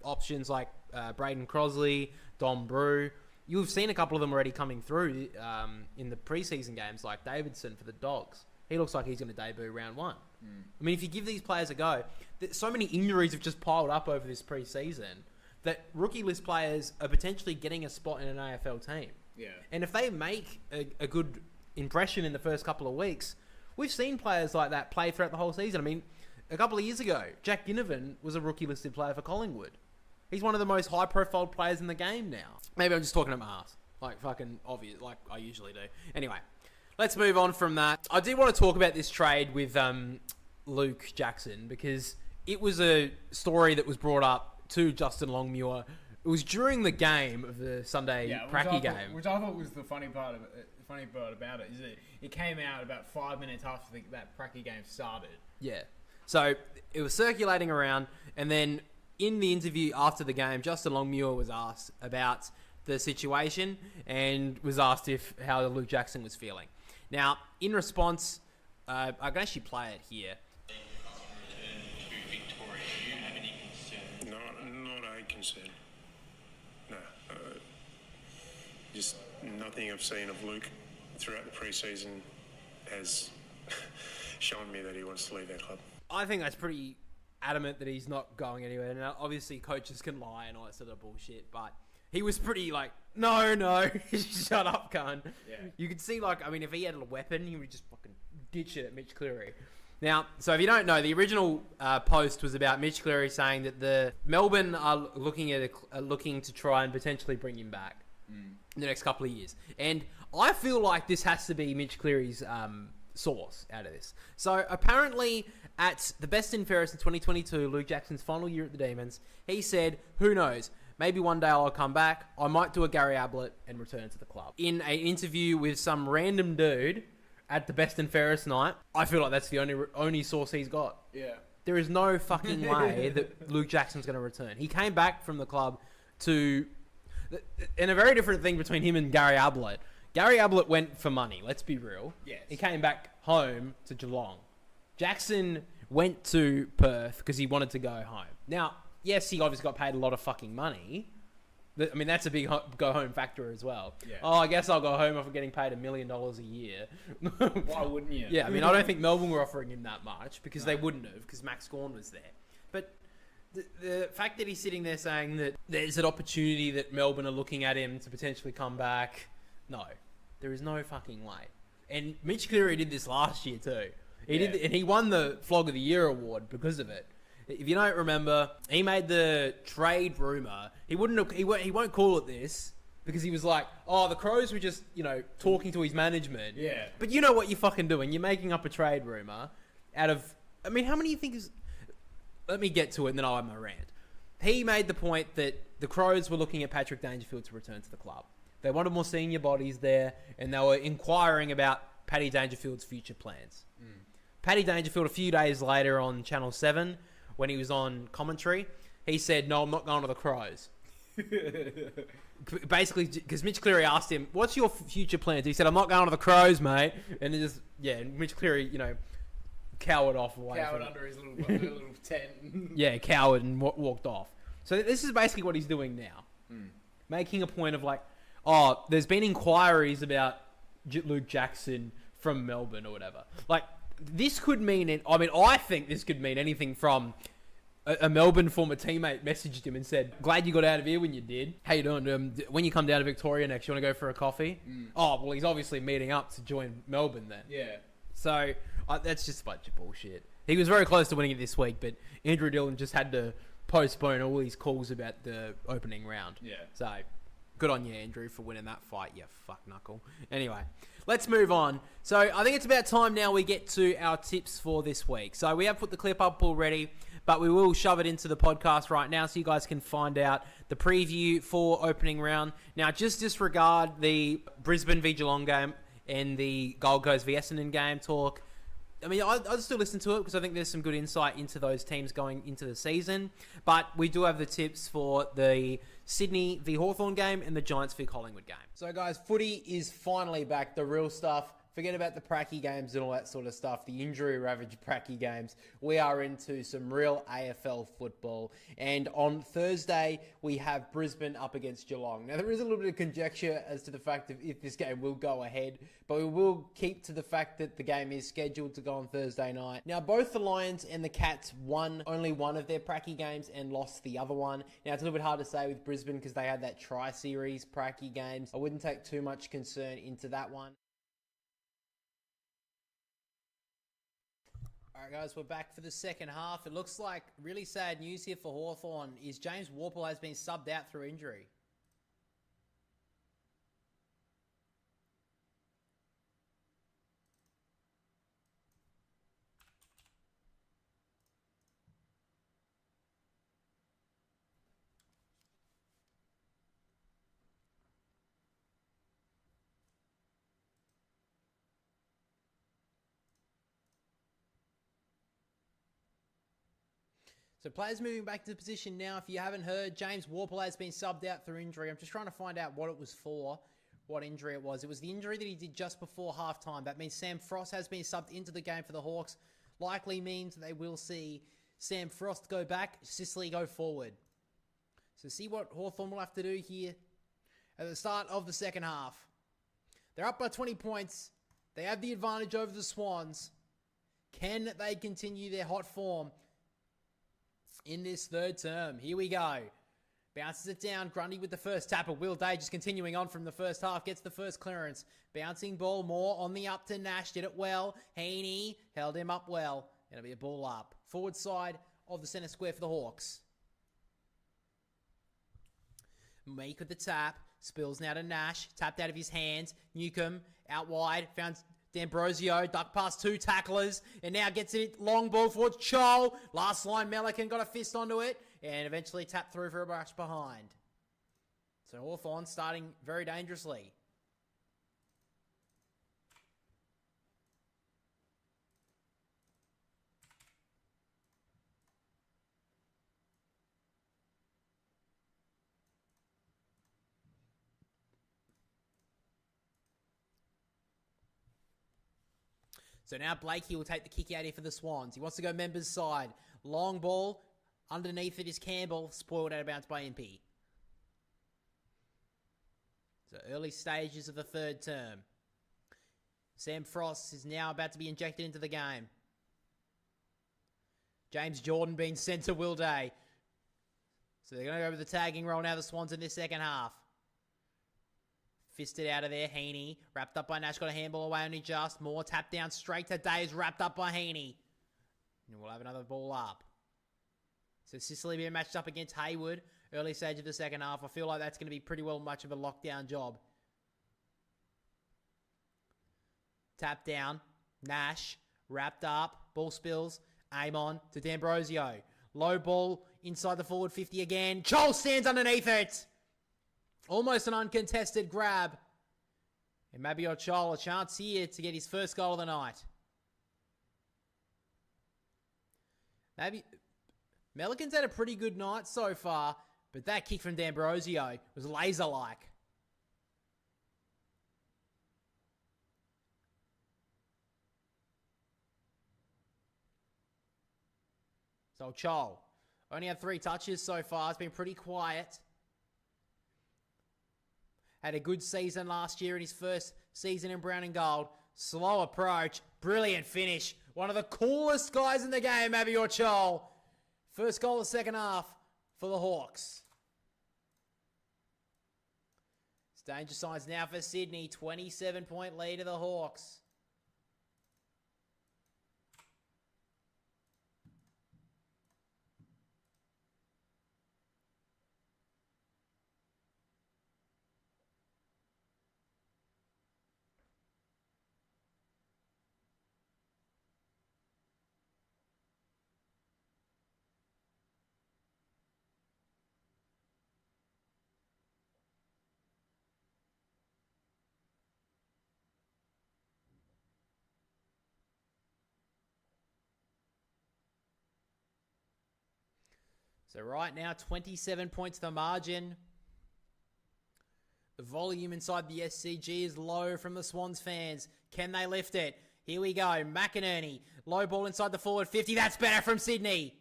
options like Braden Crosley, Dom Brew, you've seen a couple of them already coming through in the preseason games, like Davidson for the Dogs. He looks like he's going to debut round 1. I mean, if you give these players a go, so many injuries have just piled up over this preseason that rookie list players are potentially getting a spot in an AFL team. Yeah. And if they make a good impression in the first couple of weeks, we've seen players like that play throughout the whole season. I mean, a couple of years ago, Jack Ginnivan was a rookie listed player for Collingwood. He's one of the most high profile players in the game now. Maybe I'm just talking at my ass. Like, fucking obvious, like I usually do. Anyway, let's move on from that. I do want to talk about this trade with Luke Jackson, because it was a story that was brought up to Justin Longmuir. It was during the game of the Sunday Pracky game. Which I thought was the funny part about it is that it came out about 5 minutes after that Pracky game started. Yeah. So it was circulating around, and then in the interview after the game, Justin Longmuir was asked about the situation and was asked how Luke Jackson was feeling. Now, in response, I can actually play it here. Not a concern. No. Just nothing I've seen of Luke throughout the pre-season has shown me that he wants to leave our club. I think that's pretty adamant that he's not going anywhere. Now, obviously, coaches can lie and all that sort of bullshit, but he was pretty like, no, shut up, cunt. Yeah. You could see, like, I mean, if he had a weapon, he would just fucking ditch it at Mitch Cleary. Now, so if you don't know, the original post was about Mitch Cleary saying that the Melbourne are looking to try and potentially bring him back in the next couple of years. And I feel like this has to be Mitch Cleary's source out of this. So apparently at the Best and Fairest in 2022, Luke Jackson's final year at the Demons, he said, who knows, maybe one day I'll come back, I might do a Gary Ablett and return to the club. In an interview with some random dude at the Best and Fairest night, I feel like that's the only source he's got. Yeah. There is no fucking way that Luke Jackson's going to return. He came back from the club to... And a very different thing between him and Gary Ablett. Gary Ablett went for money, let's be real. Yes. He came back home to Geelong. Jackson went to Perth because he wanted to go home. Now, yes, he obviously got paid a lot of fucking money. I mean, that's a big go-home factor as well. Yeah. Oh, I guess I'll go home if I'm getting paid $1 million a year. Why wouldn't you? Yeah, I mean, I don't think Melbourne were offering him that much because they wouldn't have, because Max Gawn was there. But the fact that he's sitting there saying that there's an opportunity that Melbourne are looking at him to potentially come back, no, there is no fucking way. And Mitch Cleary did this last year too. He did, and he won the Flog of the Year award because of it. If you don't remember, he made the trade rumor. He won't call it this because he was like, oh, the Crows were just, talking to his management. Yeah. But you know what you're fucking doing. You're making up a trade rumor out of, I mean, how many do you think is... Let me get to it and then I'll have my rant. He made the point that the Crows were looking at Patrick Dangerfield to return to the club. They wanted more senior bodies there and they were inquiring about Paddy Dangerfield's future plans. Paddy Dangerfield, a few days later on Channel 7, when he was on commentary, he said, no, I'm not going to the Crows. Basically, because Mitch Cleary asked him, what's your future plans? He said, I'm not going to the Crows, mate. And Mitch Cleary, cowered off away. Cowered under his little tent. Yeah, cowered and walked off. So this is basically what he's doing now. Making a point of like, oh, there's been inquiries about Luke Jackson from Melbourne or whatever. Like, this could mean... I think this could mean anything from... A Melbourne former teammate messaged him and said, glad you got out of here when you did. How you doing? When you come down to Victoria next, you want to go for a coffee? Oh, well, he's obviously meeting up to join Melbourne then. Yeah. So, that's just a bunch of bullshit. He was very close to winning it this week, but Andrew Dillon just had to postpone all these calls about the opening round. Yeah. So, good on you, Andrew, for winning that fight, you fuck knuckle. Anyway, let's move on. So, I think it's about time now we get to our tips for this week. So, we have put the clip up already, but we will shove it into the podcast right now so you guys can find out the preview for opening round. Now, just disregard the Brisbane v Geelong game and the Gold Coast v Essendon game talk. I mean, I'd still listen to it because I think there's some good insight into those teams going into the season. But we do have the tips for the Sydney v Hawthorn game and the Giants v Collingwood game. So, guys, footy is finally back. The real stuff. Forget about the pracky games and all that sort of stuff, the injury-ravaged pracky games. We are into some real AFL football. And on Thursday, we have Brisbane up against Geelong. Now, there is a little bit of conjecture as to the fact of if this game will go ahead, but we will keep to the fact that the game is scheduled to go on Thursday night. Now, both the Lions and the Cats won only one of their pracky games and lost the other one. Now, it's a little bit hard to say with Brisbane because they had that tri-series pracky games. I wouldn't take too much concern into that one. All right, guys, we're back for the second half. It looks like really sad news here for Hawthorn is James Worpel has been subbed out through injury. So players moving back to position now. If you haven't heard, James Warple has been subbed out through injury. I'm just trying to find out what it was for, what injury it was. It was the injury that he did just before halftime. That means Sam Frost has been subbed into the game for the Hawks. Likely means they will see Sam Frost go back, Sicily go forward. So see what Hawthorn will have to do here at the start of the second half. They're up by 20 points. They have the advantage over the Swans. Can they continue their hot form in this third term? Here we go. Bounces it down. Grundy with the first tapper. Will Day just continuing on from the first half. Gets the first clearance. Bouncing ball more on the up to Nash. Did it well. Heaney held him up well. It'll be a ball up. Forward side of the centre square for the Hawks. Meek with the tap. Spills now to Nash. Tapped out of his hands. Newcomb out wide. Found D'Ambrosio. Duck past two tacklers. And now gets it long ball for Chol. Last line, Melican got a fist onto it. And eventually tapped through for a rush behind. So Hawthorn starting very dangerously. So now Blakey will take the kick out here for the Swans. He wants to go members side. Long ball. Underneath it is Campbell. Spoiled out of bounds by MP. So early stages of the third term. Sam Frost is now about to be injected into the game. James Jordan being sent to Will Day. So they're going to go with the tagging role now, the Swans in this second half. Fisted out of there, Heaney. Wrapped up by Nash, got a handball away only just. More tap down straight to Days, wrapped up by Heaney. And we'll have another ball up. So Sicily being matched up against Hayward. Early stage of the second half. I feel like that's going to be pretty well much of a lockdown job. Tap down. Nash. Wrapped up. Ball spills. Aim on to D'Ambrosio. Low ball inside the forward 50 again. Chol stands underneath it. Almost an uncontested grab. And Mabior Chol a chance here to get his first goal of the night. Maybe Melican's had a pretty good night so far, but that kick from D'Ambrosio was laser-like. So Chol only had 3 touches so far. It's been pretty quiet. Had a good season last year in his first season in brown and gold. Slow approach. Brilliant finish. One of the coolest guys in the game, Mabior Chol. First goal of the second half for the Hawks. It's danger signs now for Sydney. 27-point lead of the Hawks. So right now, 27 points the margin. The volume inside the SCG is low from the Swans fans. Can they lift it? Here we go. McInerney. Low ball inside the forward 50. That's better from Sydney.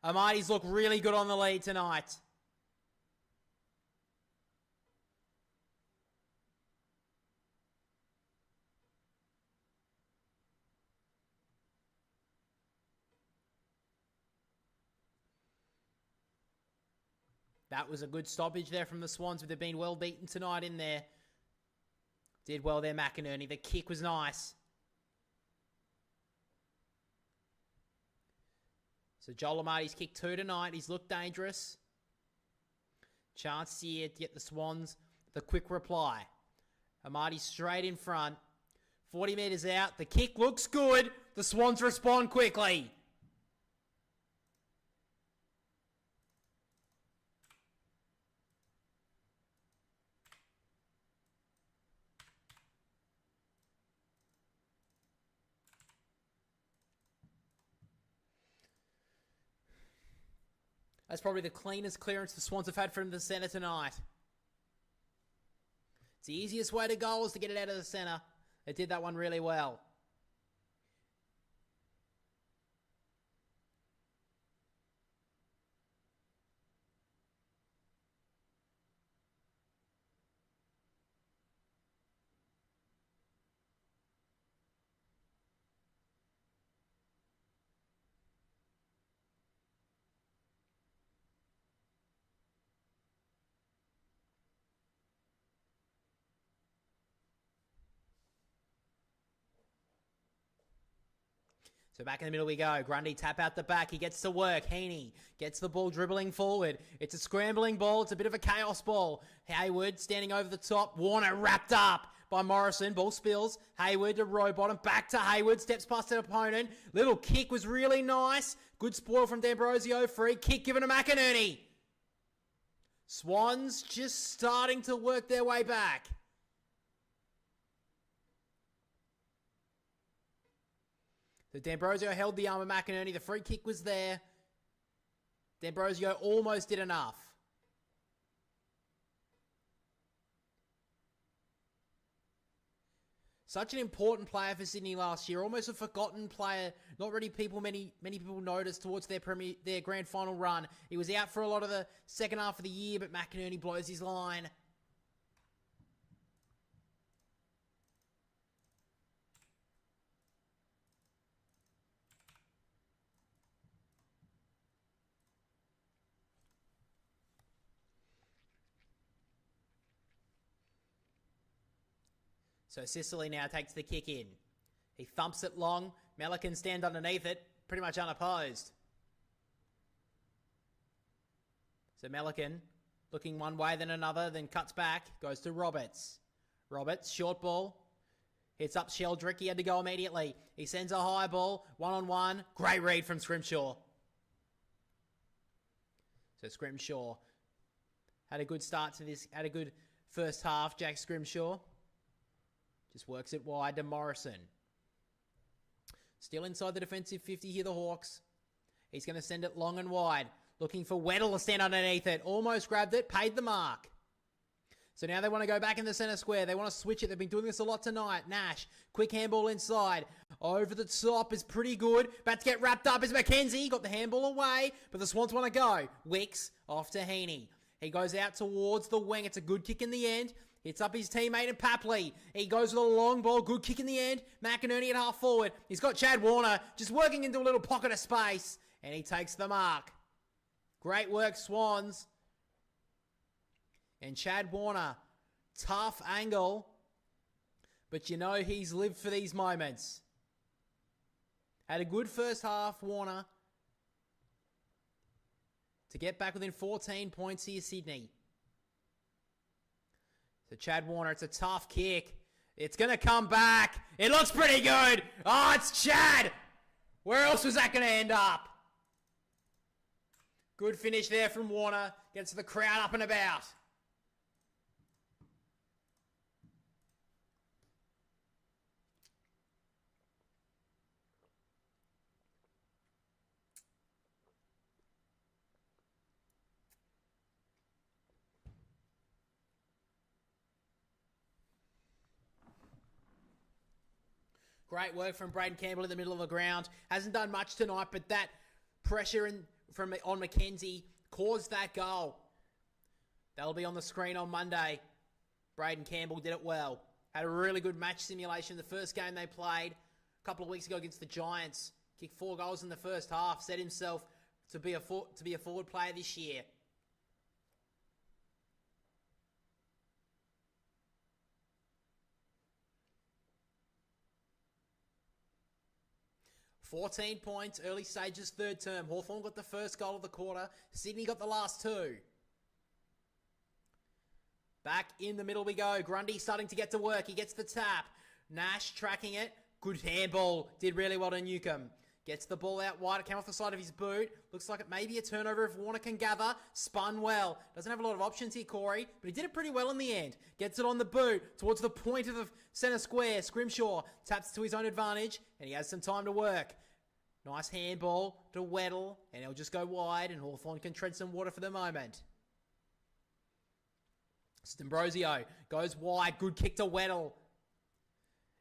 Amati's look really good on the lead tonight. That was a good stoppage there from the Swans, but they've been well beaten tonight in there. Did well there, McInerney. The kick was nice. So Joel Amati's kicked 2 tonight. He's looked dangerous. Chance here to get the Swans the quick reply. Amati straight in front. 40 metres out. The kick looks good. The Swans respond quickly. That's probably the cleanest clearance the Swans have had from the centre tonight. It's the easiest way to goal is to get it out of the centre. They did that one really well. So back in the middle we go. Grundy tap out the back. He gets to work. Heaney gets the ball dribbling forward. It's a scrambling ball. It's a bit of a chaos ball. Hayward standing over the top. Warner wrapped up by Morrison. Ball spills. Hayward to Rowbottom. Back to Hayward. Steps past an opponent. Little kick was really nice. Good spoil from D'Ambrosio. Free kick given to McInerney. Swans just starting to work their way back. So D'Ambrosio held the arm of McInerney. The free kick was there. D'Ambrosio almost did enough. Such an important player for Sydney last year. Almost a forgotten player. Not really many people noticed towards their grand final run. He was out for a lot of the second half of the year, but McInerney blows his line. So Sicily now takes the kick in. He thumps it long. Melican stands underneath it, pretty much unopposed. So Melican looking one way then another, then cuts back, goes to Roberts. Roberts, short ball. Hits up Sheldrick. He had to go immediately. He sends a high ball, one-on-one. Great read from Scrimshaw. So Scrimshaw had a good start to this, had a good first half, Jack Scrimshaw. Just works it wide to Morrison. Still inside the defensive 50 here, the Hawks. He's going to send it long and wide. Looking for Weddle to stand underneath it. Almost grabbed it, paid the mark. So now they want to go back in the centre square. They want to switch it. They've been doing this a lot tonight. Nash, quick handball inside. Over the top is pretty good. About to get wrapped up is McKenzie. Got the handball away, but the Swans want to go. Wicks off to Heaney. He goes out towards the wing. It's a good kick in the end. Hits up his teammate and Papley. He goes with a long ball. Good kick in the end. McInerney at half forward. He's got Chad Warner just working into a little pocket of space. And he takes the mark. Great work, Swans. And Chad Warner. Tough angle. But you know he's lived for these moments. Had a good first half, Warner. To get back within 14 points here, Sydney. So Chad Warner, it's a tough kick. It's going to come back. It looks pretty good. Oh, it's Chad. Where else was that going to end up? Good finish there from Warner. Gets the crowd up and about. Great work from Braden Campbell in the middle of the ground. Hasn't done much tonight, but that pressure on McKenzie caused that goal. That'll be on the screen on Monday. Braden Campbell did it well. Had a really good match simulation. The first game they played a couple of weeks ago against the Giants. Kicked 4 goals in the first half. Set himself to be a forward player this year. 14 points, early stages, third term. Hawthorn got the first goal of the quarter. Sydney got the last 2. Back in the middle we go. Grundy starting to get to work. He gets the tap. Nash tracking it. Good handball. Did really well to Newcomb. Gets the ball out wide. It came off the side of his boot. Looks like it may be a turnover if Warner can gather. Spun well. Doesn't have a lot of options here, Corey, but he did it pretty well in the end. Gets it on the boot towards the point of the centre square. Scrimshaw taps to his own advantage, and he has some time to work. Nice handball to Weddle, and he'll just go wide, and Hawthorn can tread some water for the moment. D'Ambrosio goes wide. Good kick to Weddle.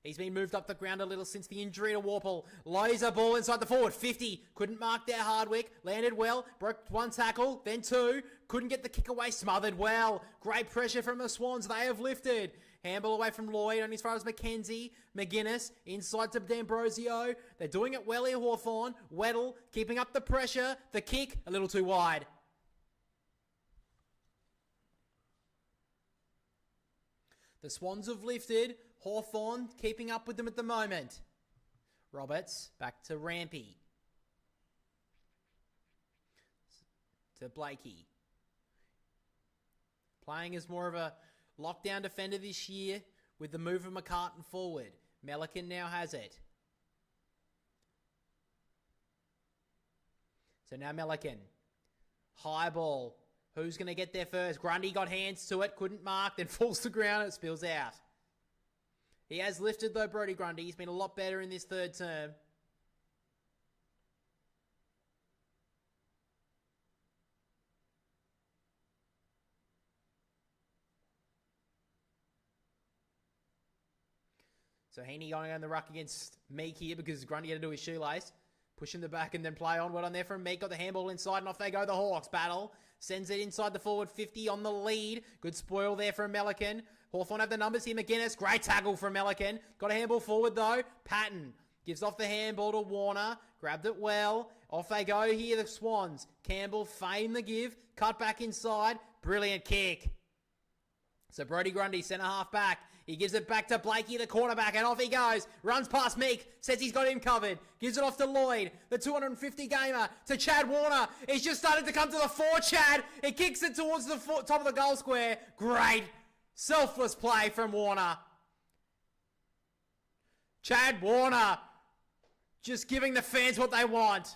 He's been moved up the ground a little since the injury to Warple. Lays a ball inside the forward. 50. Couldn't mark there, Hardwick. Landed well. Broke one tackle, then two. Couldn't get the kick away. Smothered well. Great pressure from the Swans. They have lifted. Handball away from Lloyd, only as far as Mackenzie. McGuinness inside to D'Ambrosio. They're doing it well here, Hawthorn. Weddle keeping up the pressure. The kick, a little too wide. The Swans have lifted. Hawthorn keeping up with them at the moment. Roberts back to Rampy. To Blakey. Playing as more of a lockdown defender this year with the move of McCartan forward. Melican now has it. So now Melican. High ball. Who's going to get there first? Grundy got hands to it. Couldn't mark. Then falls to ground. It spills out. He has lifted though, Brodie Grundy. He's been a lot better in this third term. So Heaney going on the ruck against Meek here because Grundy had to do his shoelace. Pushing the back and then play on. Well done there from Meek. Got the handball inside and off they go. The Hawks battle. Sends it inside the forward 50 on the lead. Good spoil there from Melican. Hawthorn have the numbers here. McGuinness. Great tackle from Melican. Got a handball forward though. Patton gives off the handball to Warner. Grabbed it well. Off they go here, the Swans. Campbell feigned the give. Cut back inside. Brilliant kick. So Brodie Grundy, centre half back. He gives it back to Blakey, the cornerback, and off he goes. Runs past Meek, says he's got him covered. Gives it off to Lloyd, the 250 gamer, to Chad Warner. He's just started to come to the fore, Chad. He kicks it towards the top of the goal square. Great, selfless play from Warner. Chad Warner, just giving the fans what they want.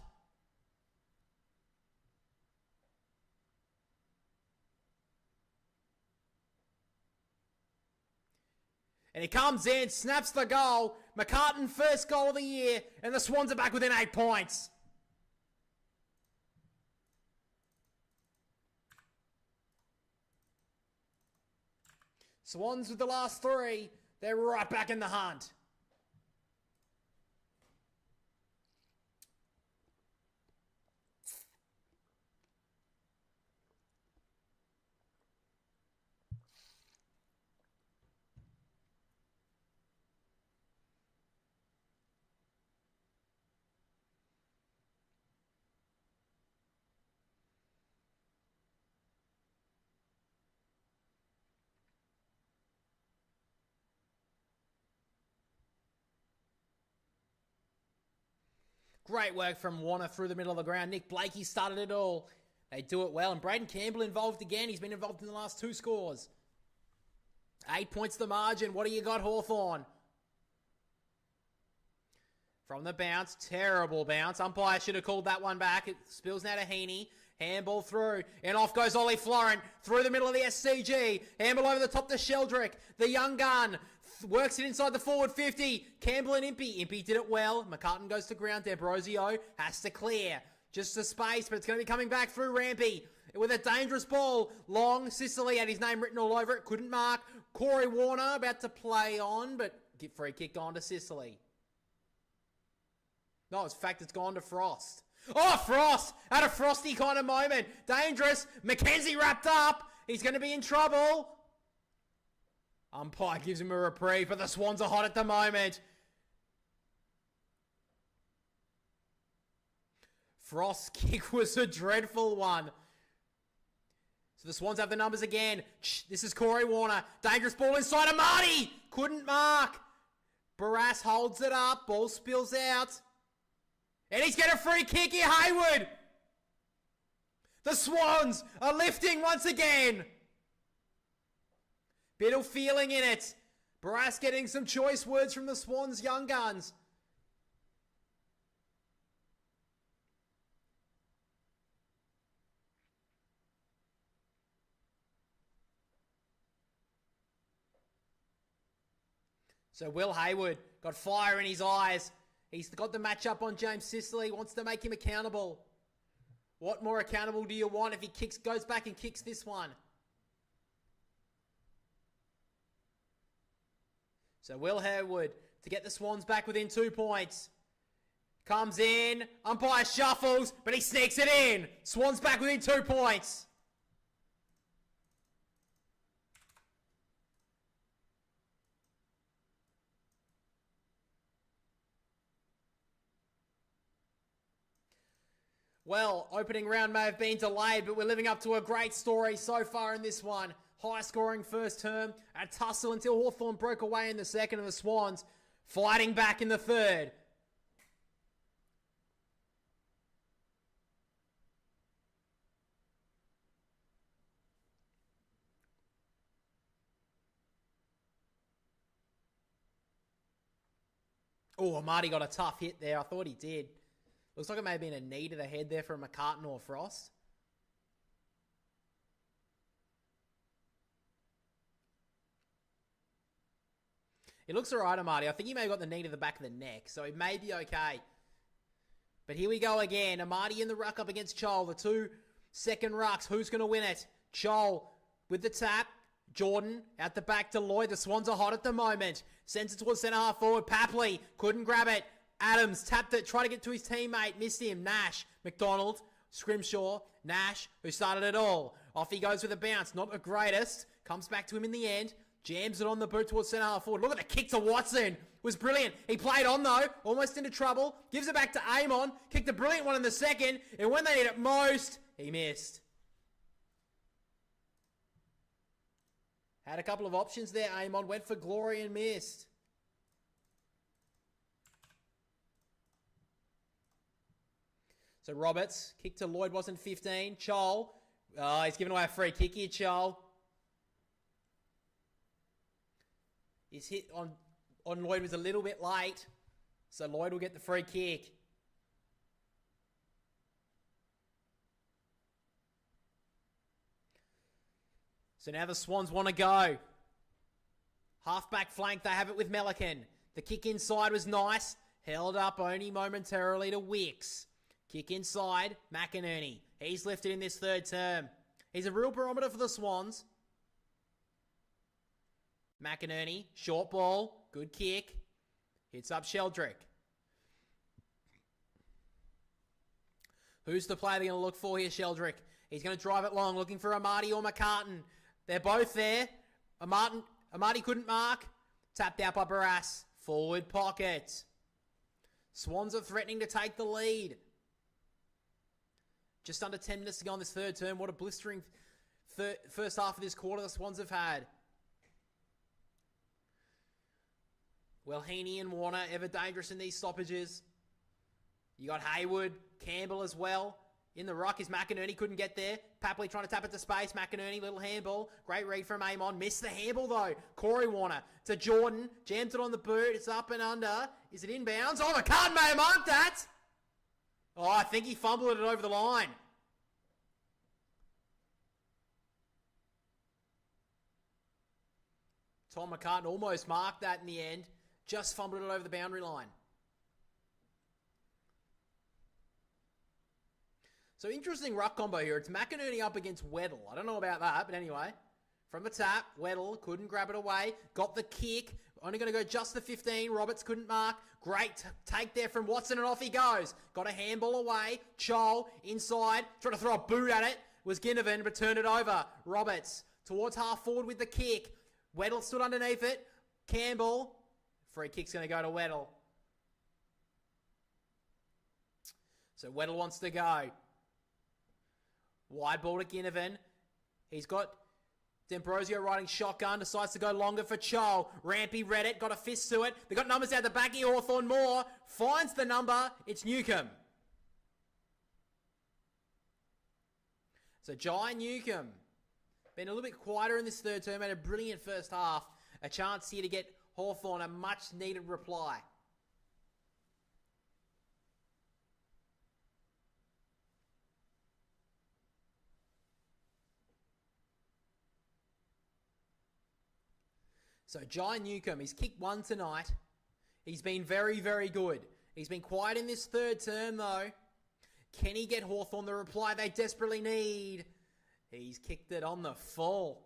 And he comes in, snaps the goal. McCartan, first goal of the year. And the Swans are back within 8 points. Swans with the last 3. They're right back in the hunt. Great work from Warner through the middle of the ground. Nick Blakey started it all. They do it well. And Braden Campbell involved again. He's been involved in the last 2 scores. 8 points the margin. What do you got, Hawthorn? From the bounce. Terrible bounce. Umpire should have called that one back. It spills now to Heaney. Handball through. And off goes Ollie Florent. Through the middle of the SCG. Handball over the top to Sheldrick. The young gun. Works it inside the forward 50. Campbell and Impey. Impey did it well. McCartan goes to ground. D'Ambrosio has to clear. Just a space, but it's going to be coming back through Rampy. With a dangerous ball. Long. Sicily had his name written all over it. Couldn't mark. Corey Warner about to play on, but get free kick on to Sicily. No, in fact, it's gone to Frost. Oh, Frost! Had a Frosty kind of moment. Dangerous. Mackenzie wrapped up. He's going to be in trouble. Umpire gives him a reprieve, but the Swans are hot at the moment. Frost's kick was a dreadful one. So the Swans have the numbers again. This is Corey Warner. Dangerous ball inside of Marty. Couldn't mark. Barras holds it up. Ball spills out. And he's getting a free kick here, Hayward. The Swans are lifting once again. Biddle feeling in it. Barras getting some choice words from the Swans young guns. So Will Hayward got fire in his eyes. He's got the matchup on James Sicily, wants to make him accountable. What more accountable do you want if he goes back and kicks this one? So Will Harewood to get the Swans back within 2 points. Comes in, umpire shuffles, but he sneaks it in. Swans back within 2 points. Well, opening round may have been delayed, but we're living up to a great story so far in this one. High scoring first term, a tussle until Hawthorn broke away in the second, and the Swans fighting back in the third. Oh, Marty got a tough hit there. I thought he did. Looks like it may have been a knee to the head there from McCartan or Frost. It looks alright, Amadi. I think he may have got the knee to the back of the neck, so he may be okay. But here we go again. Amadi in the ruck up against Chol. The 2 second rucks. Who's going to win it? Chol with the tap. Jordan out the back to Lloyd. The Swans are hot at the moment. Sends it towards centre half forward. Papley couldn't grab it. Adams tapped it, tried to get to his teammate, missed him. Nash, McDonald, Scrimshaw, Nash, who started it all. Off he goes with a bounce, not the greatest. Comes back to him in the end. Jams it on the boot towards centre half forward. Look at the kick to Watson. Was brilliant. He played on though, almost into trouble. Gives it back to Amon. Kicked a brilliant one in the second. And when they need it most, he missed. Had a couple of options there, Amon. Went for glory and missed. So Roberts, kick to Lloyd wasn't 15. Chol, he's giving away a free kick here, Chol. His hit on Lloyd was a little bit late, so Lloyd will get the free kick. So now the Swans want to go. Half-back flank, they have it with Melican. The kick inside was nice. Held up only momentarily to Wicks. Kick inside, McInerney. He's lifted in this third term. He's a real barometer for the Swans. McInerney, short ball, good kick. Hits up Sheldrick. Who's the player they're going to look for here, Sheldrick? He's going to drive it long, looking for Amadi or McCartan. They're both there. Amadi couldn't mark. Tapped out by Barras. Forward pocket. Swans are threatening to take the lead. Just under 10 minutes to go on this third term. What a blistering first half of this quarter the Swans have had. Well, Heaney and Warner, ever dangerous in these stoppages. You got Hayward, Campbell as well. In the ruck is McInerney, couldn't get there. Papley trying to tap it to space. McInerney, little handball. Great read from Amon. Missed the handball though. Corey Warner to Jordan. Jams it on the boot. It's up and under. Is it inbounds? Oh, McCartan may have marked that. Oh, I think he fumbled it over the line. Tom McCartan almost marked that in the end. Just fumbled it over the boundary line. So interesting ruck combo here. It's McInerney up against Weddle. I don't know about that, but anyway. From the tap, Weddle couldn't grab it away. Got the kick. Only going to go just the 15. Roberts couldn't mark. Great take there from Watson, and off he goes. Got a handball away. Chol inside. Tried to throw a boot at it. Was Ginnivan, but turned it over. Roberts towards half forward with the kick. Weddle stood underneath it. Campbell. Free kick's going to go to Weddle. So Weddle wants to go. Wide ball to Ginnivan. He's got D'Ambrosio riding shotgun. Decides to go longer for Chol. Rampy read it. Got a fist to it. They got numbers out the back here. Hawthorn more. Finds the number. It's Newcomb. So Jai Newcomb. Been a little bit quieter in this third term. Had a brilliant first half. A chance here to get Hawthorn a much needed reply. So Jai Newcomb, he's kicked one tonight. He's been very, very good. He's been quiet in this third term, though. Can he get Hawthorn the reply they desperately need? He's kicked it on the full.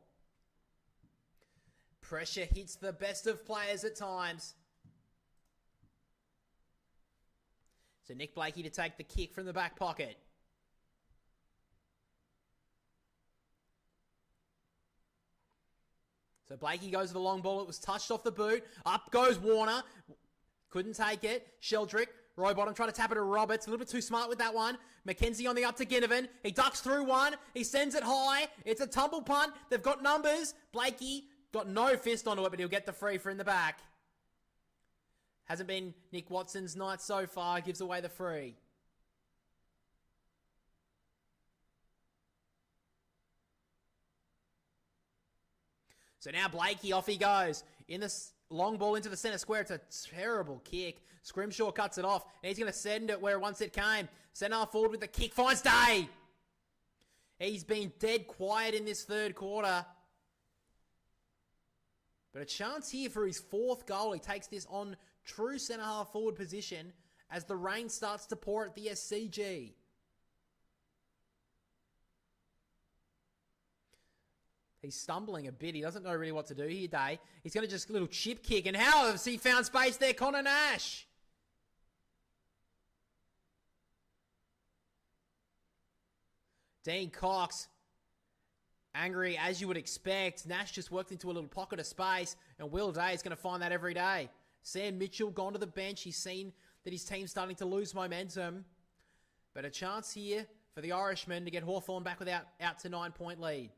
Pressure hits the best of players at times. So Nick Blakey to take the kick from the back pocket. So Blakey goes to the long ball. It was touched off the boot. Up goes Warner. Couldn't take it. Sheldrick, Rowbottom trying to tap it to Roberts. A little bit too smart with that one. McKenzie on the up to Ginnivan. He ducks through one. He sends it high. It's a tumble punt. They've got numbers. Blakey got no fist onto it, but he'll get the free for in the back. Hasn't been Nick Watson's night so far. Gives away the free. So now Blakey, off he goes. In the long ball into the centre square. It's a terrible kick. Scrimshaw cuts it off. And he's going to send it where once it came. Centre half forward with the kick. Finds Day. He's been dead quiet in this third quarter. But a chance here for his fourth goal. He takes this on true centre half forward position as the rain starts to pour at the SCG. He's stumbling a bit. He doesn't know really what to do here, Day. He's going to just a little chip kick. And how has he found space there? Connor Nash. Dean Cox. Angry as you would expect. Nash just worked into a little pocket of space. And Will Day is going to find that every day. Sam Mitchell gone to the bench. He's seen that his team's starting to lose momentum. But a chance here for the Irishman to get Hawthorn back without out to 9-point lead.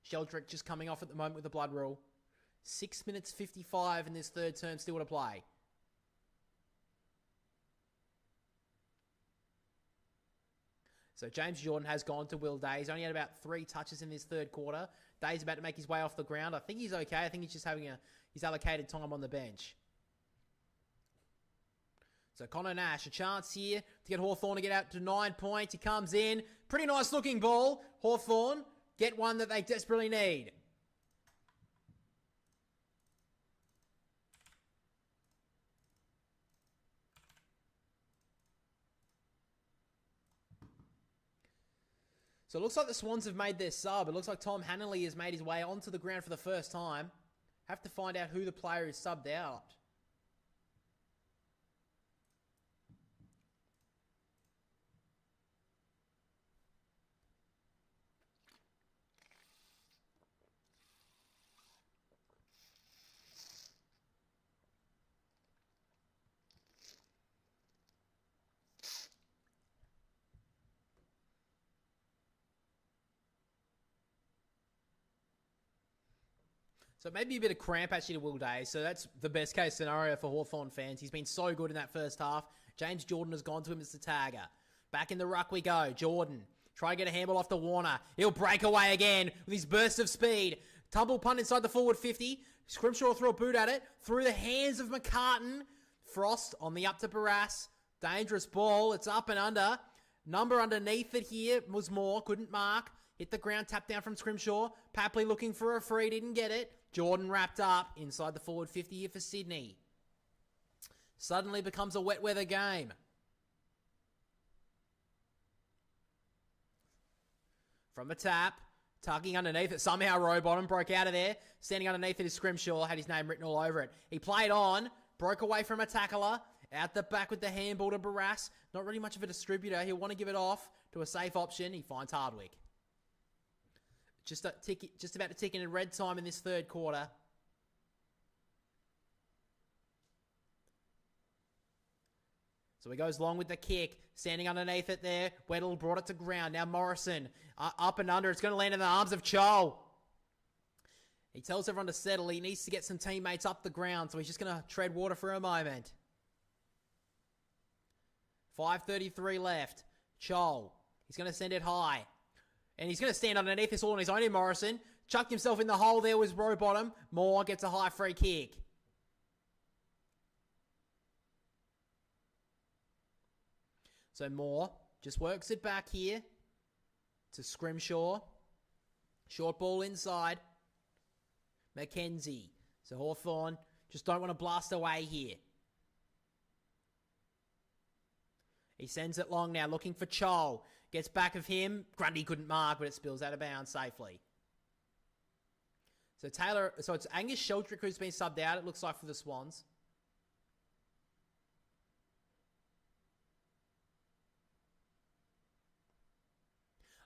Sheldrick just coming off at the moment with the blood rule. 6 minutes 55 in this third term still to play. So James Jordan has gone to Will Day. He's only had about 3 touches in this third quarter. Day's about to make his way off the ground. I think he's okay. I think he's just having his allocated time on the bench. So Connor Nash, a chance here to get Hawthorn to get out to 9 points. He comes in. Pretty nice looking ball. Hawthorn get one that they desperately need. So it looks like the Swans have made their sub. It looks like Tom Hanley has made his way onto the ground for the first time. Have to find out who the player is subbed out. So maybe a bit of cramp actually to Will Day. So that's the best case scenario for Hawthorn fans. He's been so good in that first half. James Jordan has gone to him as the tagger. Back in the ruck we go. Jordan. Try to get a handball off to Warner. He'll break away again with his burst of speed. Tumble punt inside the forward 50. Scrimshaw will throw a boot at it. Through the hands of McCartan. Frost on the up to Barras. Dangerous ball. It's up and under. Number underneath it here was Moore. Couldn't mark. Hit the ground. Tap down from Scrimshaw. Papley looking for a free. Didn't get it. Jordan wrapped up inside the forward 50 here for Sydney. Suddenly becomes a wet weather game. From the tap, tugging underneath it. Somehow Rowbottom broke out of there. Standing underneath it is Scrimshaw. Had his name written all over it. He played on. Broke away from a tackler. Out the back with the handball to Barras. Not really much of a distributor. He'll want to give it off to a safe option. He finds Hardwick. Just about to tick in red time in this third quarter. So he goes long with the kick. Standing underneath it there. Weddle brought it to ground. Now Morrison. Up and under. It's going to land in the arms of Chol. He tells everyone to settle. He needs to get some teammates up the ground. So he's just going to tread water for a moment. 5:33 left. Chol. He's going to send it high. And he's going to stand underneath this all on his own in Morrison. Chucked himself in the hole there with Rowbottom. Moore gets a high free kick. So Moore just works it back here to Scrimshaw. Short ball inside. McKenzie. So Hawthorn just don't want to blast away here. He sends it long now, looking for Chol. Gets back of him. Grundy couldn't mark, but it spills out of bounds safely. So it's Angus Sheldrick who's been subbed out, it looks like, for the Swans.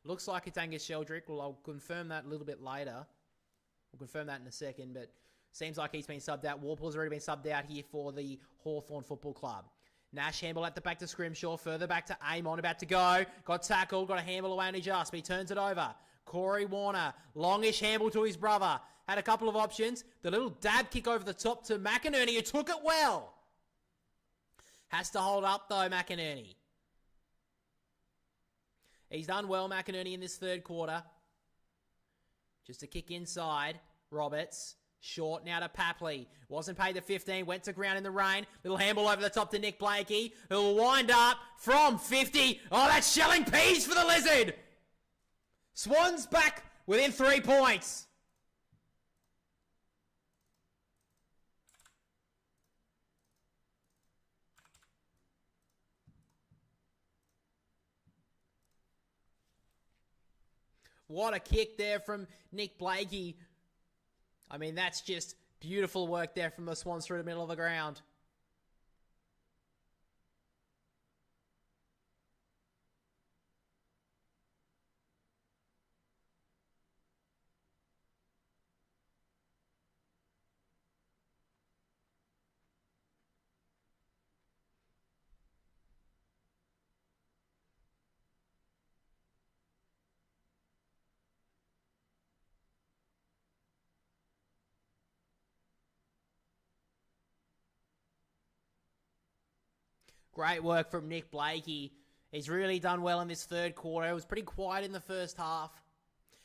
Looks like it's Angus Sheldrick. Well, I'll confirm that a little bit later. We'll confirm that in a second, but seems like he's been subbed out. Warple's already been subbed out here for the Hawthorn Football Club. Nash handball at the back to Scrimshaw. Further back to Amon, about to go. Got tackled, got a handball away on his just, but he turns it over. Corey Warner, longish handball to his brother. Had a couple of options. The little dab kick over the top to McInerney, who took it well. Has to hold up, though, McInerney. He's done well, McInerney, in this third quarter. Just a kick inside. Roberts. Short now to Papley. Wasn't paid the 15. Went to ground in the rain. Little handball over the top to Nick Blakey, who'll wind up from 50. Oh, that's shelling peas for the Lizard. Swans back within 3 points. What a kick there from Nick Blakey. I mean, that's just beautiful work there from the Swans through the middle of the ground. Great work from Nick Blakey. He's really done well in this third quarter. It was pretty quiet in the first half.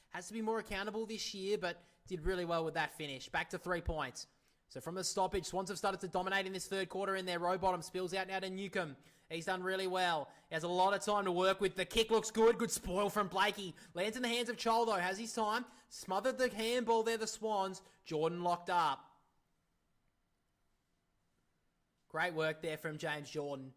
Has to be more accountable this year, but did really well with that finish. Back to 3 points. So from the stoppage, Swans have started to dominate in this third quarter in their row bottom. Spills out now to Newcomb. He's done really well. He has a lot of time to work with. The kick looks good. Good spoil from Blakey. Lands in the hands of Chol, though. Has his time. Smothered the handball there, the Swans. Jordan locked up. Great work there from James Jordan.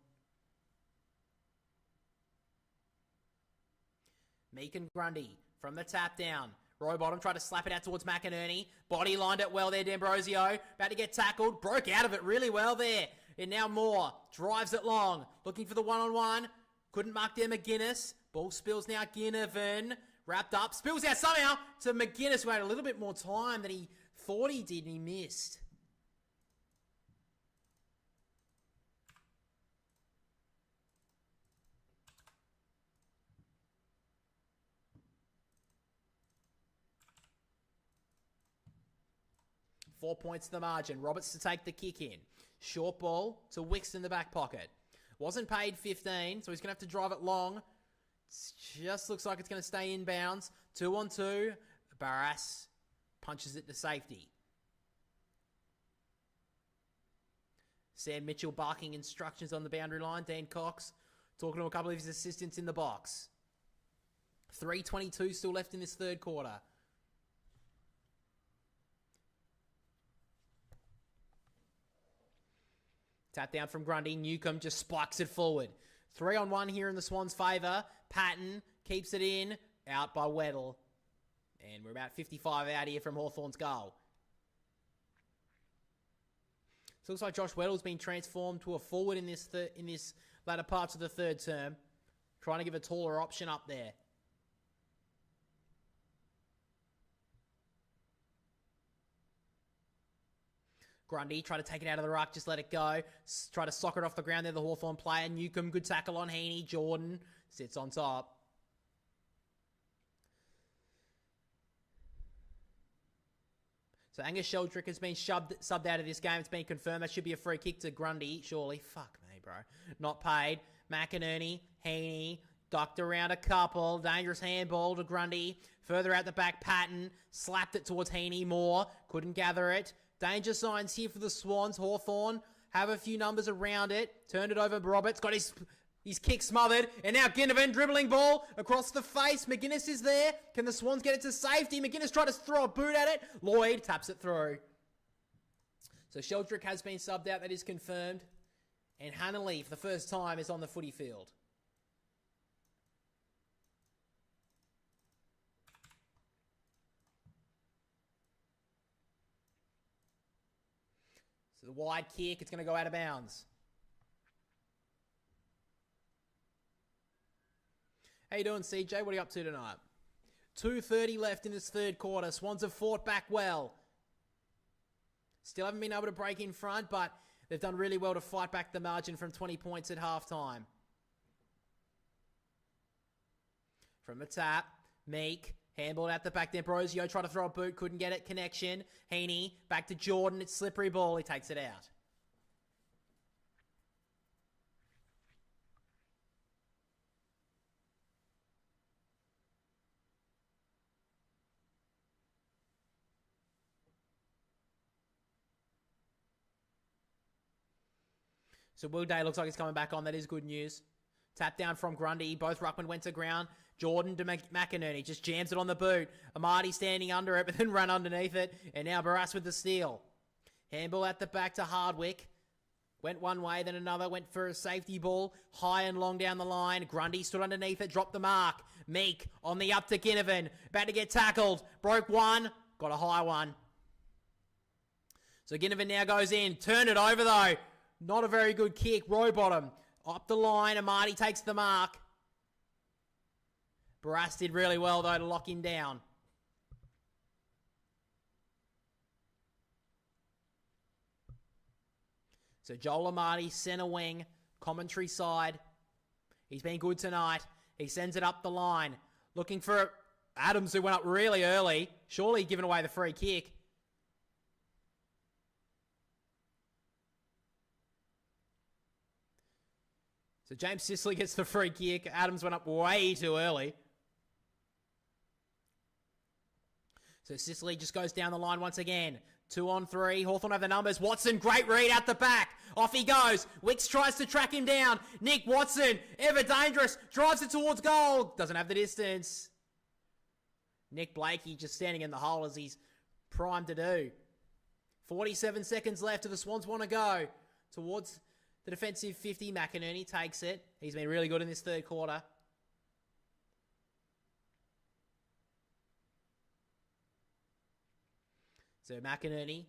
Meek and Grundy from the tap down. Rowbottom tried to slap it out towards McInerney. Body lined it well there, D'Ambrosio. About to get tackled. Broke out of it really well there. And now Moore drives it long. Looking for the one-on-one. Couldn't mark there McGuinness. Ball spills now Ginnivan. Wrapped up. Spills out somehow to McGuinness, who had a little bit more time than he thought he did and he missed. Four points to the margin. Roberts to take the kick in. Short ball to Wicks in the back pocket. Wasn't paid 15, so he's going to have to drive it long. It just looks like it's going to stay inbounds. 2-on-2. Barras punches it to safety. Sam Mitchell barking instructions on the boundary line. Dan Cox talking to a couple of his assistants in the box. 3:22 still left in this third quarter. Tap down from Grundy. Newcomb just spikes it forward. 3-on-1 here in the Swans' favour. Patton keeps it in. Out by Weddle. And we're about 55 out here from Hawthorn's goal. So it looks like Josh Weddle's been transformed to a forward in this latter parts of the third term. Trying to give a taller option up there. Grundy try to take it out of the ruck, just let it go. Try to sock it off the ground there, the Hawthorn player. Newcomb, good tackle on Heaney. Jordan sits on top. So Angus Sheldrick has been subbed out of this game. It's been confirmed. That should be a free kick to Grundy, surely. Fuck me, bro. Not paid. McInerney, Heaney, ducked around a couple. Dangerous handball to Grundy. Further out the back, Patton slapped it towards Heaney. Moore couldn't gather it. Danger signs here for the Swans. Hawthorn have a few numbers around it. Turned it over. Roberts got his kick smothered. And now Ginnivan dribbling ball across the face. McGuinness is there. Can the Swans get it to safety? McGuinness tried to throw a boot at it. Lloyd taps it through. So Sheldrick has been subbed out. That is confirmed. And Hanley, for the first time, is on the footy field. The wide kick, it's going to go out of bounds. How you doing, CJ? What are you up to tonight? 2:30 left in this third quarter. Swans have fought back well. Still haven't been able to break in front, but they've done really well to fight back the margin from 20 points at halftime. From the tap, Meek, handball out the back there. Brosio tried to throw a boot, couldn't get it. Connection. Heaney, back to Jordan. It's slippery ball. He takes it out. So Will Day looks like he's coming back on. That is good news. Tap down from Grundy. Both ruckmen went to ground. Jordan to McInerney. Just jams it on the boot. Amadi standing under it, but then run underneath it. And now Barras with the steal. Handball at the back to Hardwick. Went one way, then another. Went for a safety ball. High and long down the line. Grundy stood underneath it. Dropped the mark. Meek on the up to Ginnivan. About to get tackled. Broke one. Got a high one. So Ginnivan now goes in. Turned it over though. Not a very good kick. Row bottom. Up the line. Amadi takes the mark. Barras did really well, though, to lock him down. So Joel Amadi, centre wing, commentary side. He's been good tonight. He sends it up the line. Looking for Adams, who went up really early. Surely giving away the free kick. So James Sicily gets the free kick. Adams went up way too early. So Sicily just goes down the line once again. 2 on 3. Hawthorn have the numbers. Watson, great read out the back. Off he goes. Wicks tries to track him down. Nick Watson, ever dangerous. Drives it towards goal. Doesn't have the distance. Nick Blakey just standing in the hole as he's primed to do. 47 seconds left to the Swans want to go towards the defensive 50. McInerney takes it. He's been really good in this third quarter. So McInerney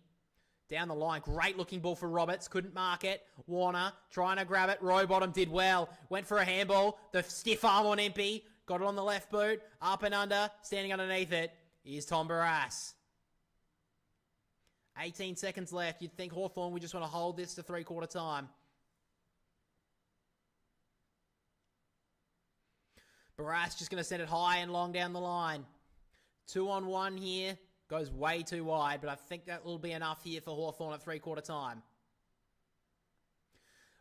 down the line. Great looking ball for Roberts. Couldn't mark it. Warner trying to grab it. Rowbottom did well. Went for a handball. The stiff arm on Impey. Got it on the left boot. Up and under. Standing underneath it is Tom Barras. 18 seconds left. You'd think Hawthorn would just want to hold this to three-quarter time. Barras just going to send it high and long down the line. 2 on 1 here. Goes way too wide, but I think that will be enough here for Hawthorn at three-quarter time.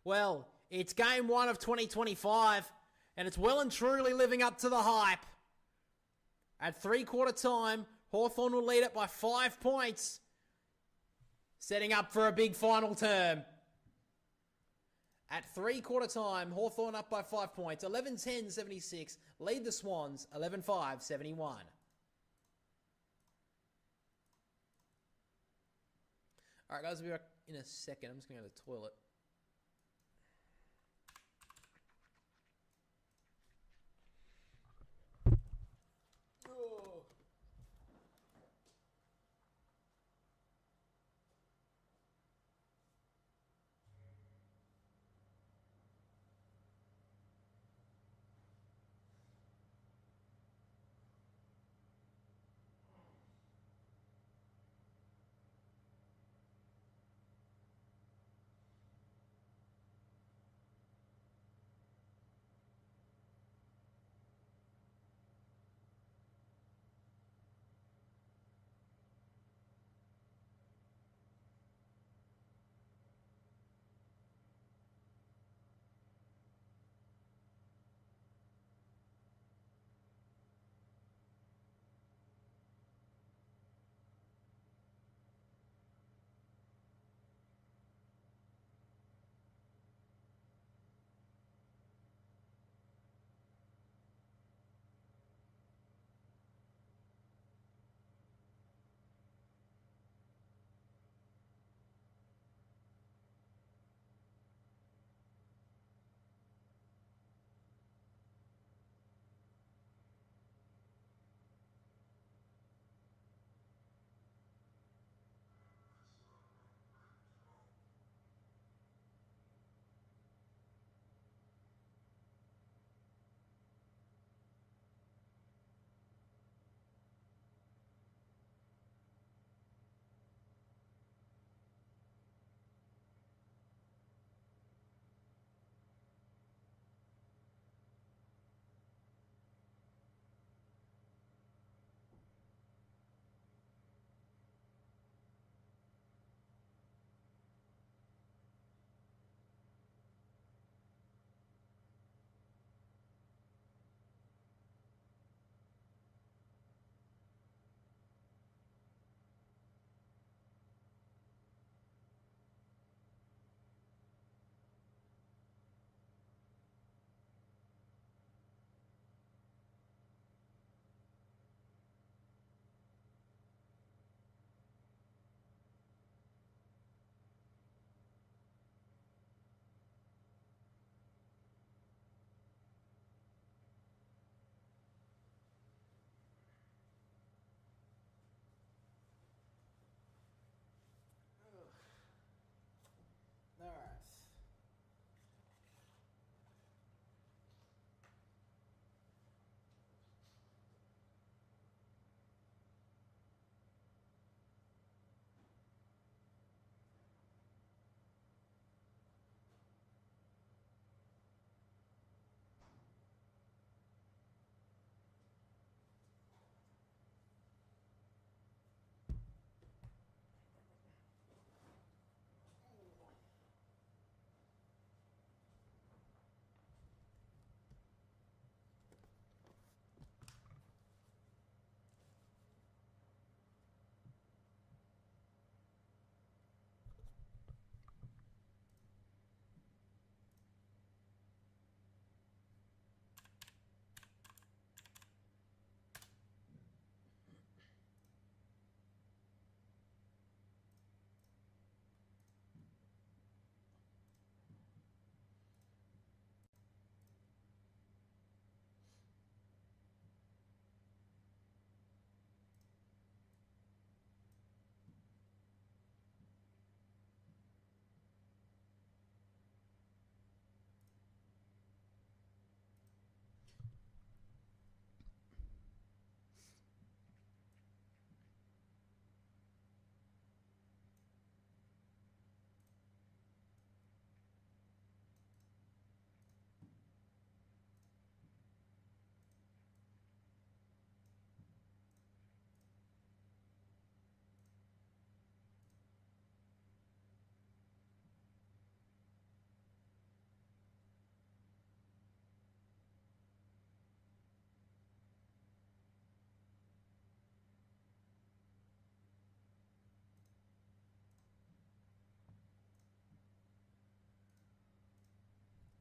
Well, it's game 1 of 2025, and it's well and truly living up to the hype. At three-quarter time, Hawthorn will lead it by 5 points, setting up for a big final term. At three-quarter time, Hawthorn up by 5 points. 11-10-76. Lead the Swans. 11-5-71. All right, guys, we'll be back in a second. I'm just going to go to the toilet.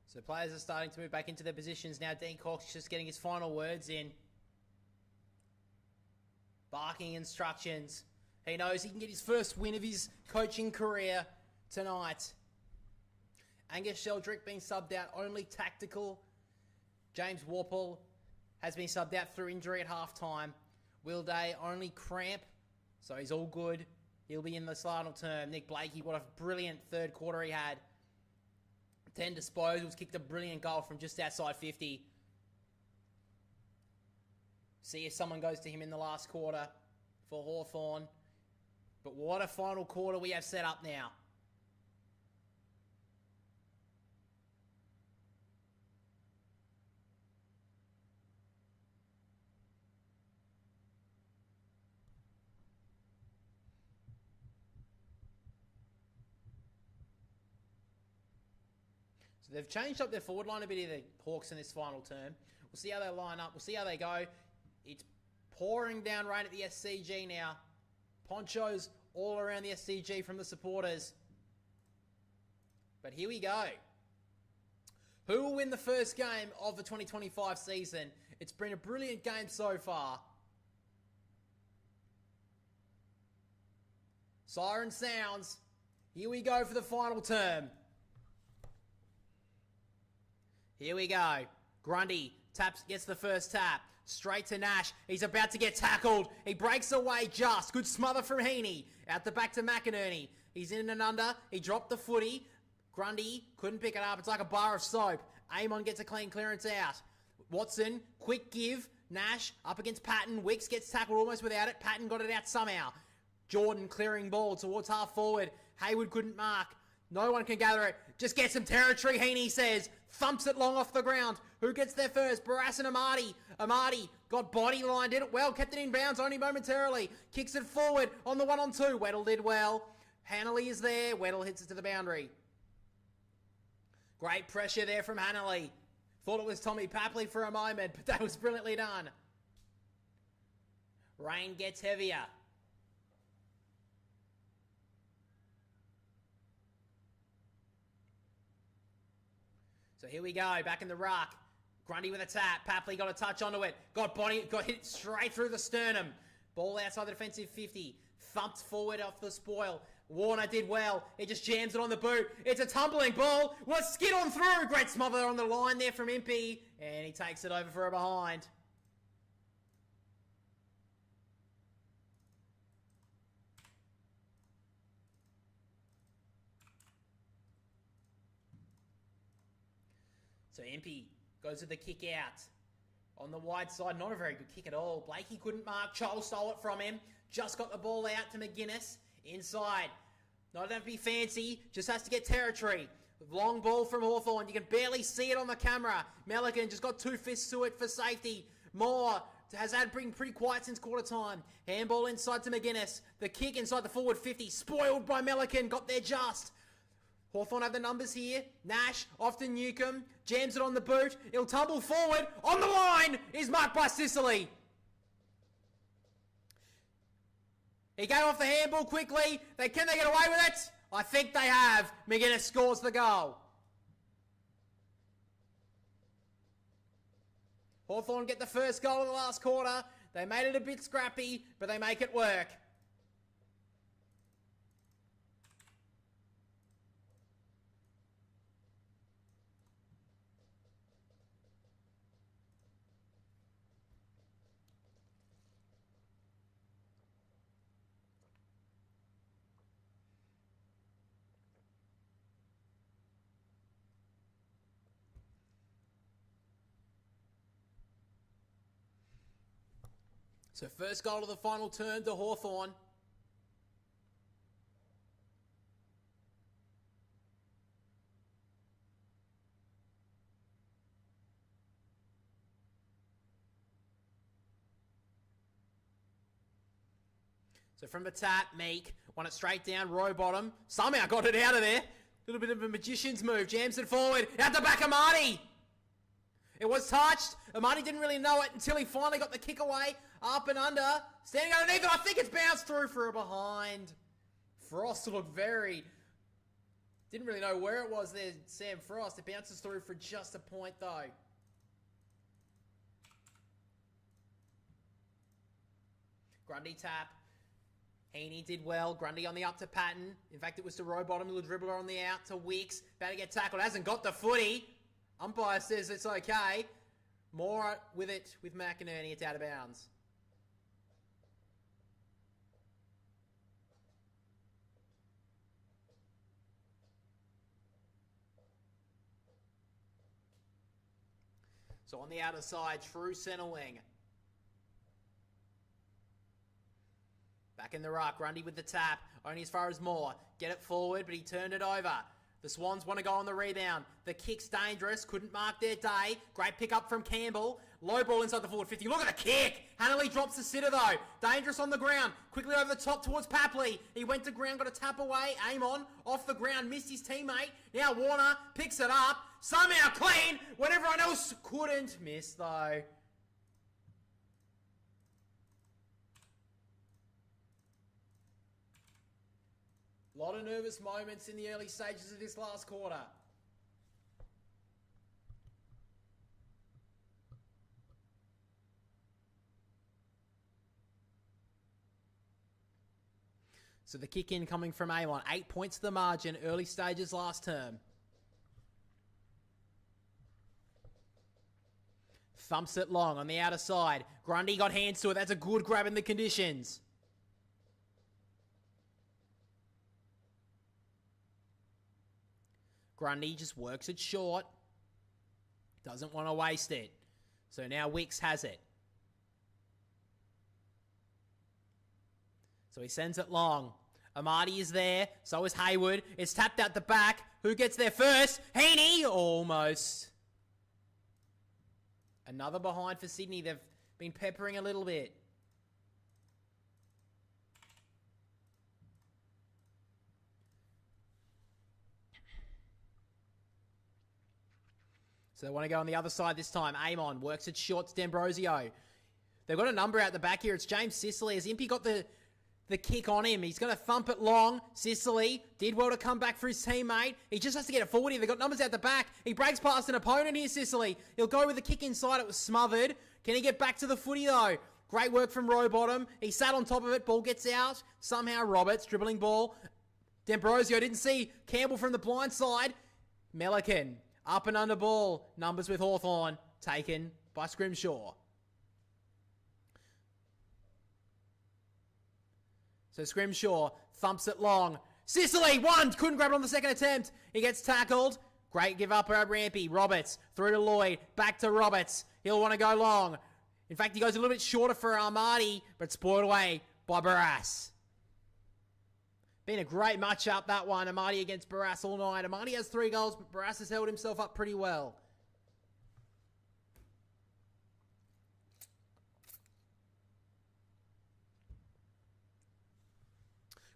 So players are starting to move back into their positions now. Dean Cox just getting his final words in. Barking instructions. He knows he can get his first win of his coaching career tonight. Angus Sheldrick being subbed out, only tactical. James Warple has been subbed out through injury at halftime. Will Day, only cramp, so he's all good. He'll be in the final term. Nick Blakey, what a brilliant third quarter he had. 10 disposals, kicked a brilliant goal from just outside 50. See if someone goes to him in the last quarter for Hawthorn. But what a final quarter we have set up now. So they've changed up their forward line a bit of the Hawks in this final term. We'll see how they line up. We'll see how they go. It's pouring down rain at the SCG now. Ponchos all around the SCG from the supporters. But here we go. Who will win the first game of the 2025 season? It's been a brilliant game so far. Siren sounds. Here we go for the final term. Here we go. Grundy gets the first tap. Straight to Nash. He's about to get tackled. He breaks away just. Good smother from Heaney. Out the back to McInerney. He's in and under. He dropped the footy. Grundy couldn't pick it up. It's like a bar of soap. Amon gets a clean clearance out. Watson, quick give. Nash up against Patton. Wicks gets tackled almost without it. Patton got it out somehow. Jordan clearing ball towards half forward. Haywood couldn't mark. No one can gather it. Just get some territory, Heaney says. Thumps it long off the ground. Who gets there first? Barras and Amati. Amati got body lined, did it well, kept it in bounds only momentarily. Kicks it forward on the 1-on-2. Weddle did well. Hanley is there. Weddle hits it to the boundary. Great pressure there from Hanley. Thought it was Tommy Papley for a moment, but that was brilliantly done. Rain gets heavier. So here we go, back in the ruck. Grundy with a tap. Papley got a touch onto it. Got hit straight through the sternum. Ball outside the defensive 50. Thumped forward off the spoil. Warner did well. He just jams it on the boot. It's a tumbling ball. Well, skid on through. Great smother on the line there from Impey. And he takes it over for a behind. So Impey goes with the kick out. On the wide side, not a very good kick at all. Blakey couldn't mark. Chol stole it from him. Just got the ball out to McGuinness. Inside. Not have to be fancy. Just has to get territory. Long ball from Hawthorn. You can barely see it on the camera. Melican just got 2 fists to it for safety. Moore has been pretty quiet since quarter time. Handball inside to McGuinness. The kick inside the forward 50. Spoiled by Melican. Got there just. Hawthorn have the numbers here. Nash off to Newcomb. Jams it on the boot. It'll tumble forward. On the line is marked by Sicily. He gave off the handball quickly. Can they get away with it? I think they have. McGuinness scores the goal. Hawthorn get the first goal of the last quarter. They made it a bit scrappy, but they make it work. So first goal of the final turn to Hawthorn. So from the tap, Meek, won it straight down, row bottom. Somehow got it out of there. Little bit of a magician's move. Jams it forward. Out the back of Marty. It was touched. Amani didn't really know it until he finally got the kick away. Up and under. Standing underneath it. I think it's bounced through for a behind. Frost looked very Didn't really know where it was there, Sam Frost. It bounces through for just a point, though. Grundy tap. Heaney did well. Grundy on the up to Patton. In fact, it was to Rowbottom, little dribbler on the out to Wicks. About to get tackled. Hasn't got the footy. Umpire says it's okay. More with it with McInerney. It's out of bounds. So on the outer side, true centre wing. Back in the ruck, Grundy with the tap, only as far as Moore. Get it forward, but he turned it over. The Swans want to go on the rebound. The kick's dangerous, couldn't mark their day. Great pick up from Campbell. Low ball inside the forward 50. Look at the kick! Hanley drops the sitter though. Dangerous on the ground. Quickly over the top towards Papley. He went to ground, got a tap away. Aim on, off the ground, missed his teammate. Now Warner picks it up. Somehow clean when everyone else couldn't. Miss though. A lot of nervous moments in the early stages of this last quarter. So the kick in coming from Amon. 8 points to the margin, early stages last term. Thumps it long on the outer side. Grundy got hands to it. That's a good grab in the conditions. Grundy just works it short. Doesn't want to waste it. So now Wicks has it. So he sends it long. Amati is there. So is Hayward. It's tapped out the back. Who gets there first? Heaney! Almost. Another behind for Sydney. They've been peppering a little bit. So they want to go on the other side this time. Amon works it short to D'Ambrosio. They've got a number out the back here. It's James Sicily. As Impey got the kick on him. He's going to thump it long. Sicily did well to come back for his teammate. He just has to get it forward here. They've got numbers out the back. He breaks past an opponent here, Sicily. He'll go with the kick inside. It was smothered. Can he get back to the footy, though? Great work from Rowbottom. He sat on top of it. Ball gets out. Somehow Roberts, dribbling ball. D'Ambrosio didn't see Campbell from the blind side. Melican, up and under ball. Numbers with Hawthorn. Taken by Scrimshaw. So Scrimshaw thumps it long. Sicily, one! Couldn't grab it on the second attempt. He gets tackled. Great give up by Rampy. Roberts, through to Lloyd. Back to Roberts. He'll want to go long. In fact, he goes a little bit shorter for Armati, but spoiled away by Barras. Been a great matchup, that one. Armati against Barras all night. Armati has 3 goals, but Barras has held himself up pretty well.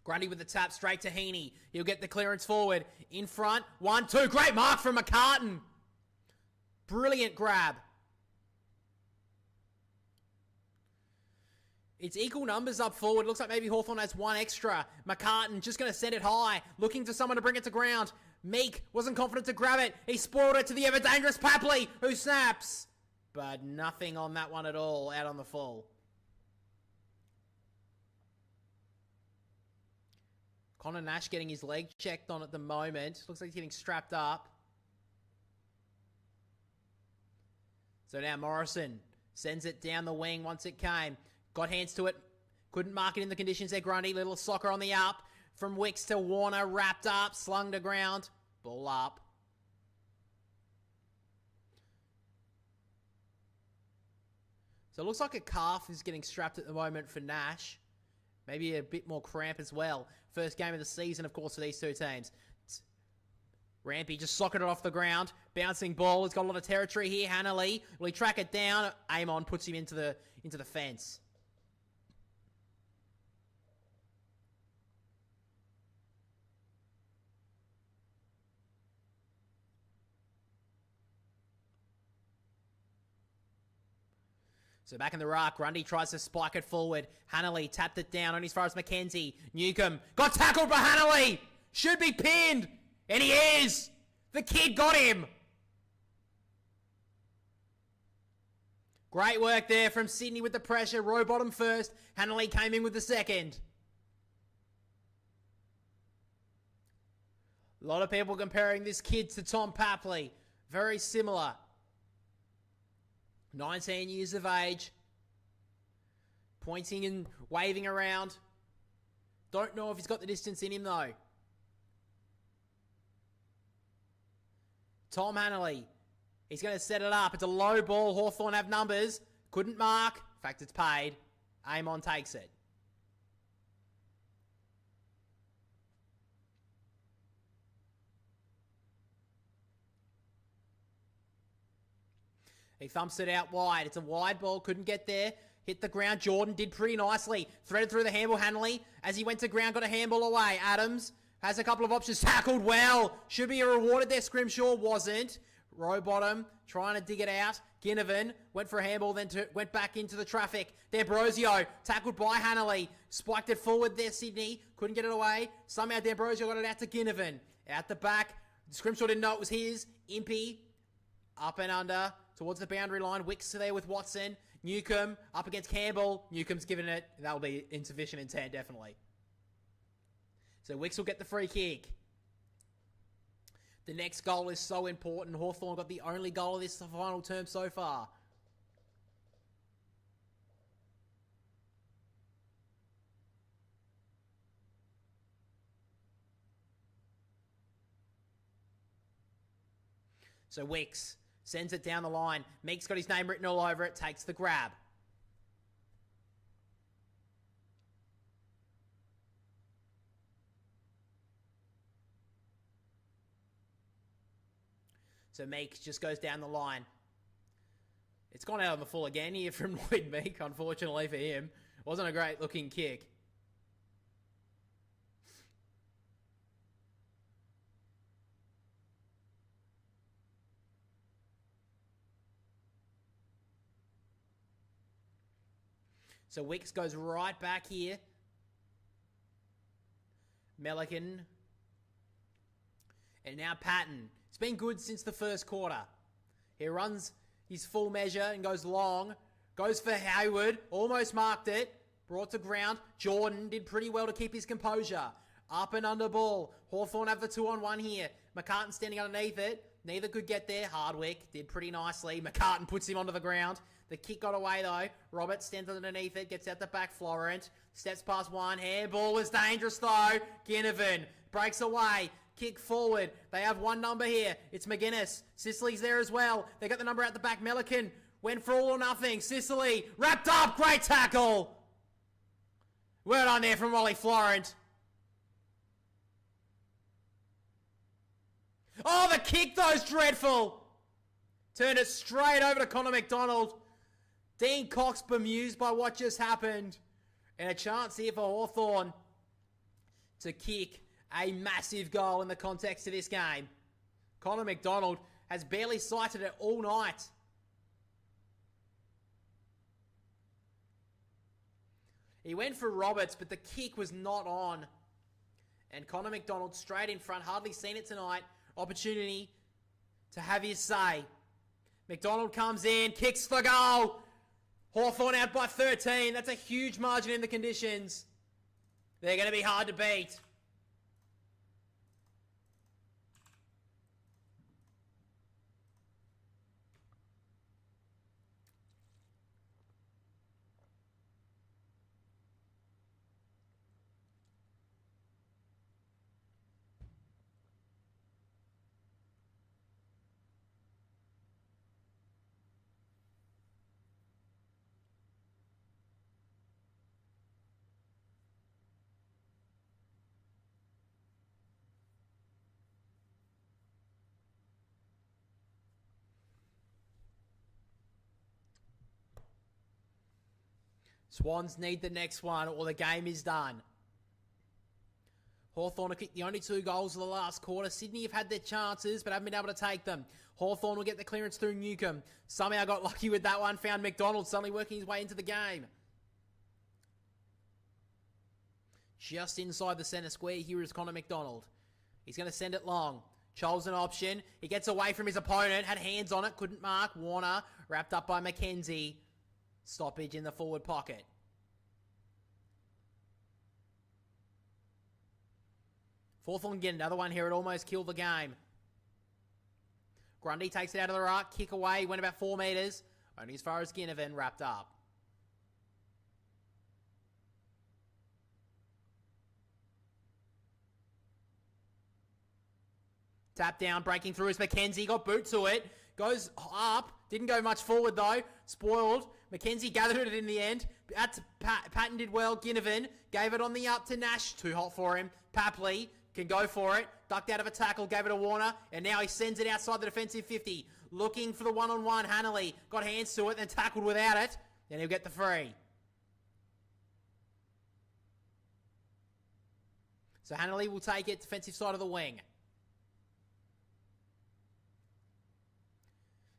Grundy with the tap straight to Heaney. He'll get the clearance forward. In front. 1-2. Great mark from McCartan. Brilliant grab. It's equal numbers up forward. Looks like maybe Hawthorn has 1 extra. McCartan just going to send it high. Looking for someone to bring it to ground. Meek wasn't confident to grab it. He spoiled it to the ever-dangerous Papley, who snaps. But nothing on that one at all. Out on the full. Connor Nash getting his leg checked on at the moment. Looks like he's getting strapped up. So now Morrison sends it down the wing once it came. Got hands to it. Couldn't mark it in the conditions there, Grundy. Little soccer on the up. From Wicks to Warner. Wrapped up. Slung to ground. Ball up. So it looks like a calf is getting strapped at the moment for Nash. Maybe a bit more cramp as well. First game of the season, of course, for these two teams. Rampy just socketed it off the ground. Bouncing ball. He's got a lot of territory here. Hanley. Will he track it down? Amon puts him into the fence. So back in the ruck, Grundy tries to spike it forward. Hanley tapped it down only as far as Mackenzie. Newcomb got tackled by Hanley. Should be pinned. And he is! The kid got him! Great work there from Sydney with the pressure. Rowbottom first. Hanley came in with the second. A lot of people comparing this kid to Tom Papley. Very similar. 19 years of age. Pointing and waving around. Don't know if he's got the distance in him though. Tom Hanley. He's going to set it up. It's a low ball. Hawthorn have numbers. Couldn't mark. In fact, it's paid. Amon takes it. He thumps it out wide. It's a wide ball. Couldn't get there. Hit the ground. Jordan did pretty nicely. Threaded through the handball. Hanley, as he went to ground, got a handball away. Adams has a couple of options. Tackled well. Should be rewarded there. Scrimshaw wasn't. Rowbottom trying to dig it out. Ginnivan went for a handball, then went back into the traffic. D'Ambrosio tackled by Hanley. Spiked it forward there, Sydney. Couldn't get it away. Somehow D'Ambrosio got it out to Ginnivan. Out the back. Scrimshaw didn't know it was his. Impey up and under towards the boundary line. Wicks there with Watson. Newcomb up against Campbell. Newcomb's given it. That'll be insufficient intent, definitely. So Wicks will get the free kick. The next goal is so important. Hawthorn got the only goal of this final term so far. So Wicks sends it down the line. Meek's got his name written all over it. Takes the grab. So Meek just goes down the line. It's gone out on the full again here from Lloyd Meek, unfortunately for him. Wasn't a great looking kick. So Wicks goes right back here. Melican. And now Patton. It's been good since the first quarter. He runs his full measure and goes long. Goes for Hayward. Almost marked it. Brought to ground. Jordan did pretty well to keep his composure. Up and under ball. Hawthorn have the 2-on-1 here. McCartan standing underneath it. Neither could get there. Hardwick did pretty nicely. McCartan puts him onto the ground. The kick got away though. Roberts stands underneath it. Gets out the back. Florent steps past one. Handball was dangerous though. Ginnivan breaks away. Kick forward. They have one number here. It's McGuinness. Sicily's there as well. They got the number out the back. Melican went for all or nothing. Sicily wrapped up. Great tackle. Well done there from Wally Florent. Oh, the kick though is dreadful. Turned it straight over to Connor McDonald. Dean Cox bemused by what just happened. And a chance here for Hawthorn to kick a massive goal in the context of this game. Connor McDonald has barely sighted it all night. He went for Roberts, but the kick was not on. And Connor McDonald straight in front, hardly seen it tonight. Opportunity to have his say. McDonald comes in, kicks the goal. Hawthorn out by 13. That's a huge margin in the conditions. They're going to be hard to beat. Swans need the next one or the game is done. Hawthorn have kicked the only 2 goals of the last quarter. Sydney have had their chances but haven't been able to take them. Hawthorn will get the clearance through Newcomb. Somehow got lucky with that one. Found McDonald suddenly working his way into the game. Just inside the centre square here is Connor McDonald. He's going to send it long. Charles an option. He gets away from his opponent. Had hands on it. Couldn't mark. Warner wrapped up by Mackenzie. Stoppage in the forward pocket. Hawthorn get another one here. It almost killed the game. Grundy takes it out of the ruck. Kick away. Went about 4 metres. Only as far as Ginnivan wrapped up. Tap down, breaking through is Mackenzie. Got boot to it. Goes up. Didn't go much forward though. Spoiled. Mackenzie gathered it in the end. Patton did well. Ginnivan gave it on the up to Nash. Too hot for him. Papley can go for it. Ducked out of a tackle. Gave it to Warner. And now he sends it outside the defensive 50. Looking for the one-on-one. Hanley got hands to it. Then tackled without it. Then he'll get the free. So Hanley will take it. Defensive side of the wing.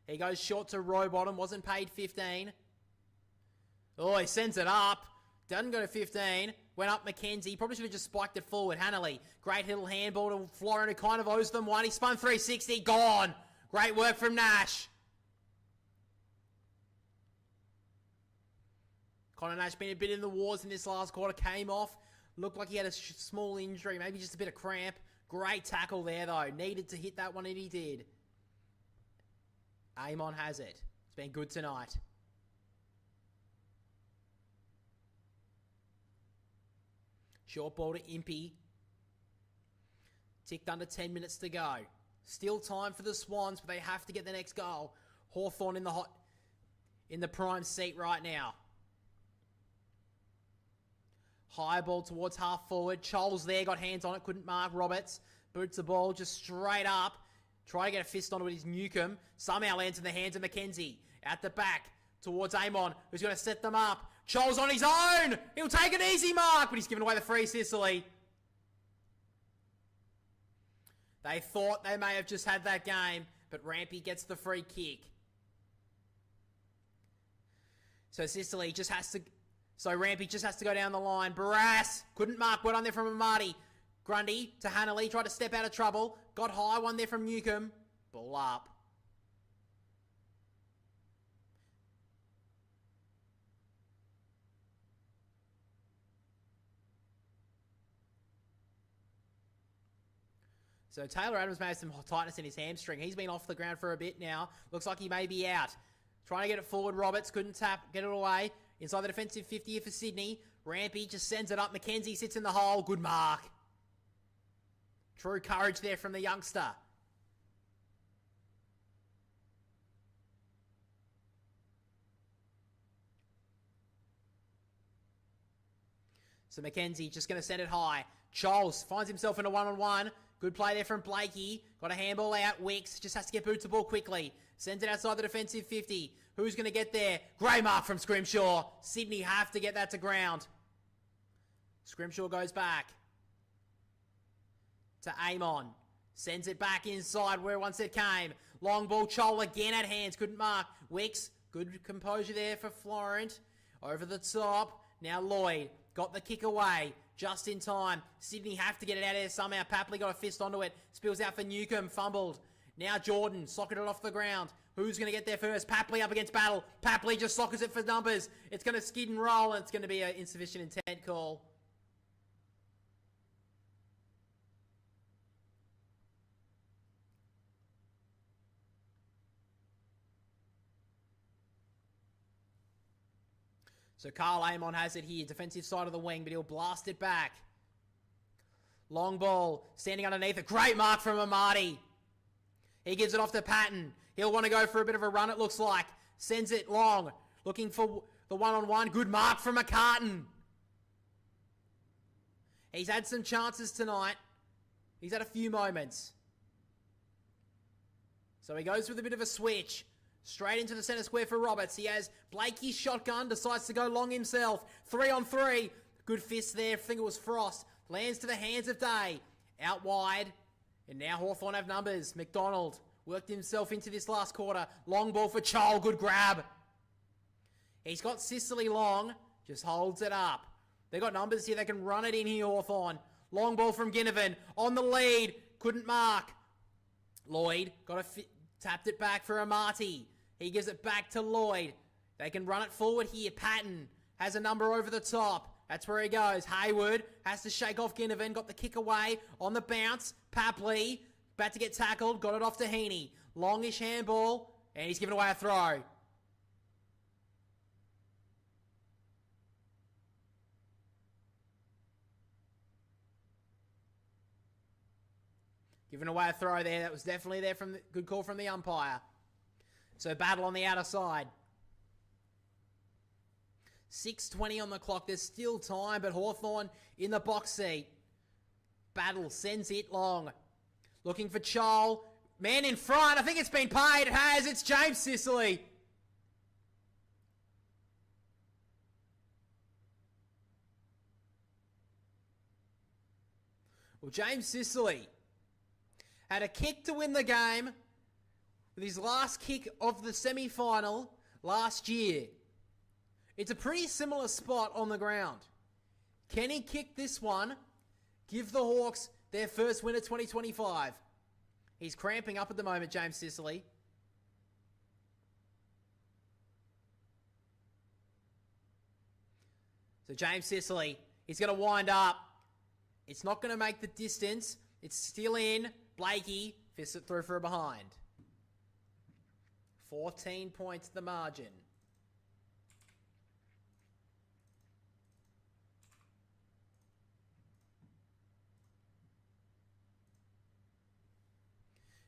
He goes short to Rowbottom. Wasn't paid 15. Oh, he sends it up. Doesn't go to 15. Went up Mackenzie. Probably should have just spiked it forward. Hanley. Great little handball to Florin, who kind of owes them one. He spun 360. Gone. Great work from Nash. Connor Nash been a bit in the wars in this last quarter. Came off. Looked like he had a small injury. Maybe just a bit of cramp. Great tackle there, though. Needed to hit that one, and he did. Amon has it. It's been good tonight. Short ball to Impey. Ticked under 10 minutes to go. Still time for the Swans, but they have to get the next goal. Hawthorn in the prime seat right now. High ball towards half forward. Charles there, got hands on it, couldn't mark. Roberts boots the ball just straight up. Try to get a fist onto it is Newcomb. Somehow lands in the hands of Mackenzie. At the back towards Amon, who's going to set them up. Charles on his own. He'll take an easy mark, but he's given away the free, Sicily. They thought they may have just had that game, but Rampy gets the free kick. So Sicily just has to... So Rampy just has to go down the line. Barras couldn't mark. Well done there from Amati. Grundy to Hanley. Tried to step out of trouble. Got high. One there from Newcomb. Ball up. So Taylor Adams may have some tightness in his hamstring. He's been off the ground for a bit now. Looks like he may be out. Trying to get it forward. Roberts couldn't get it away. Inside the defensive 50 here for Sydney. Rampy just sends it up. Mackenzie sits in the hole. Good mark. True courage there from the youngster. So Mackenzie just going to send it high. Charles finds himself in a one-on-one. Good play there from Blakey. Got a handball out. Wicks just has to get boots the ball quickly. Sends it outside the defensive 50. Who's going to get there? Great mark from Scrimshaw. Sydney have to get that to ground. Scrimshaw goes back to Amon. Sends it back inside where once it came. Long ball. Chol again at hands. Couldn't mark. Wicks. Good composure there for Florent. Over the top. Now Lloyd. Got the kick away. Just in time. Sydney have to get it out of there somehow. Papley got a fist onto it. Spills out for Newcomb. Fumbled. Now Jordan. Socketed it off the ground. Who's going to get there first? Papley up against Battle. Papley just sockets it for numbers. It's going to skid and roll, and it's going to be an insufficient intent call. So Carl Amon has it here. Defensive side of the wing, but he'll blast it back. Long ball. Standing underneath it. Great mark from Amati. He gives it off to Patton. He'll want to go for a bit of a run, it looks like. Sends it long. Looking for the one-on-one. Good mark from McCartan. He's had some chances tonight. He's had a few moments. So he goes with a bit of a switch. Straight into the centre square for Roberts. He has Blakey's shotgun. Decides to go long himself. 3-on-3. Good fist there. I think it was Frost. Lands to the hands of Day. Out wide. And now Hawthorn have numbers. McDonald worked himself into this last quarter. Long ball for Chol. Good grab. He's got Sicily long. Just holds it up. They got numbers here. They can run it in here, Hawthorn. Long ball from Ginnivan. On the lead. couldn't mark. Lloyd tapped it back for Amati. He gives it back to Lloyd. They can run it forward here. Patton has a number over the top. That's where he goes. Hayward has to shake off Ginnivan. Got the kick away on the bounce. Papley about to get tackled. Got it off to Heaney. Longish handball. And he's given away a throw. Giving away a throw there. That was definitely there from good call from the umpire. So battle on the outer side. 6:20 on the clock. There's still time, but Hawthorn in the box seat. Battle sends it long. Looking for Chol. Man in front. I think it's been paid. It has. It's James Sicily. Well, James Sicily had a kick to win the game with his last kick of the semi-final last year. It's a pretty similar spot on the ground. Can he kick this one? Give the Hawks their first win of 2025. He's cramping up at the moment, James Sicily. So James Sicily, he's going to wind up. It's not going to make the distance. It's still in. Blakey fists it through for a behind. 14 points the margin.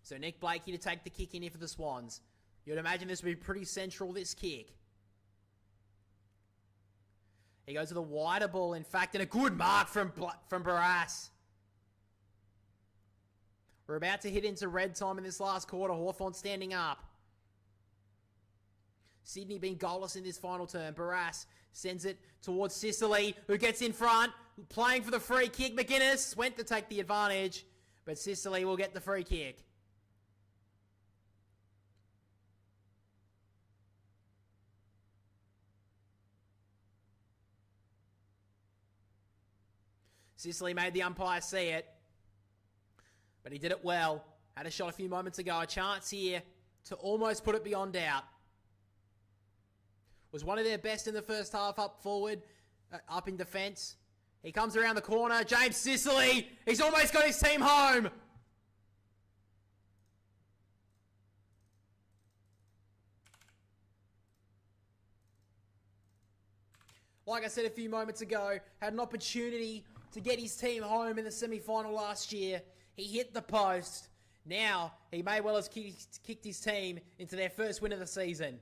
So Nick Blakey to take the kick in here for the Swans. You'd imagine this would be pretty central, this kick. He goes with a wider ball, in fact, and a good mark from Barras. We're about to hit into red time in this last quarter. Hawthorn standing up. Sydney being goalless in this final term. Barras sends it towards Sicily, who gets in front, playing for the free kick. McGuinness went to take the advantage, but Sicily will get the free kick. Sicily made the umpire see it, but he did it well. Had a shot a few moments ago. A chance here to almost put it beyond doubt. Was one of their best in the first half up forward, up in defence. He comes around the corner. James Sicily, he's almost got his team home. Like I said a few moments ago, had an opportunity to get his team home in the semi-final last year. He hit the post. Now, he may well have kicked his team into their first win of the season.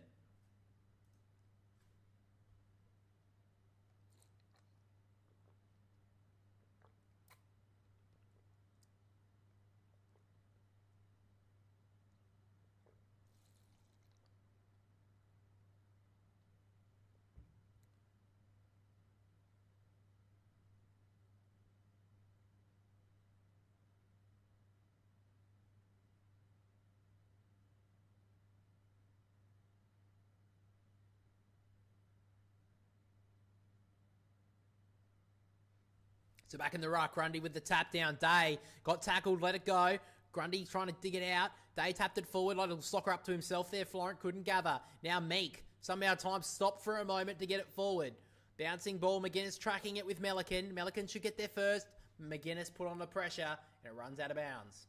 So back in the ruck, Grundy with the tap down. Day got tackled, let it go. Grundy trying to dig it out. Day tapped it forward, like a soccer up to himself there. Florent couldn't gather. Now Meek, somehow time stopped for a moment to get it forward. Bouncing ball, McGuinness tracking it with Melican. Melican should get there first. McGuinness put on the pressure, and it runs out of bounds.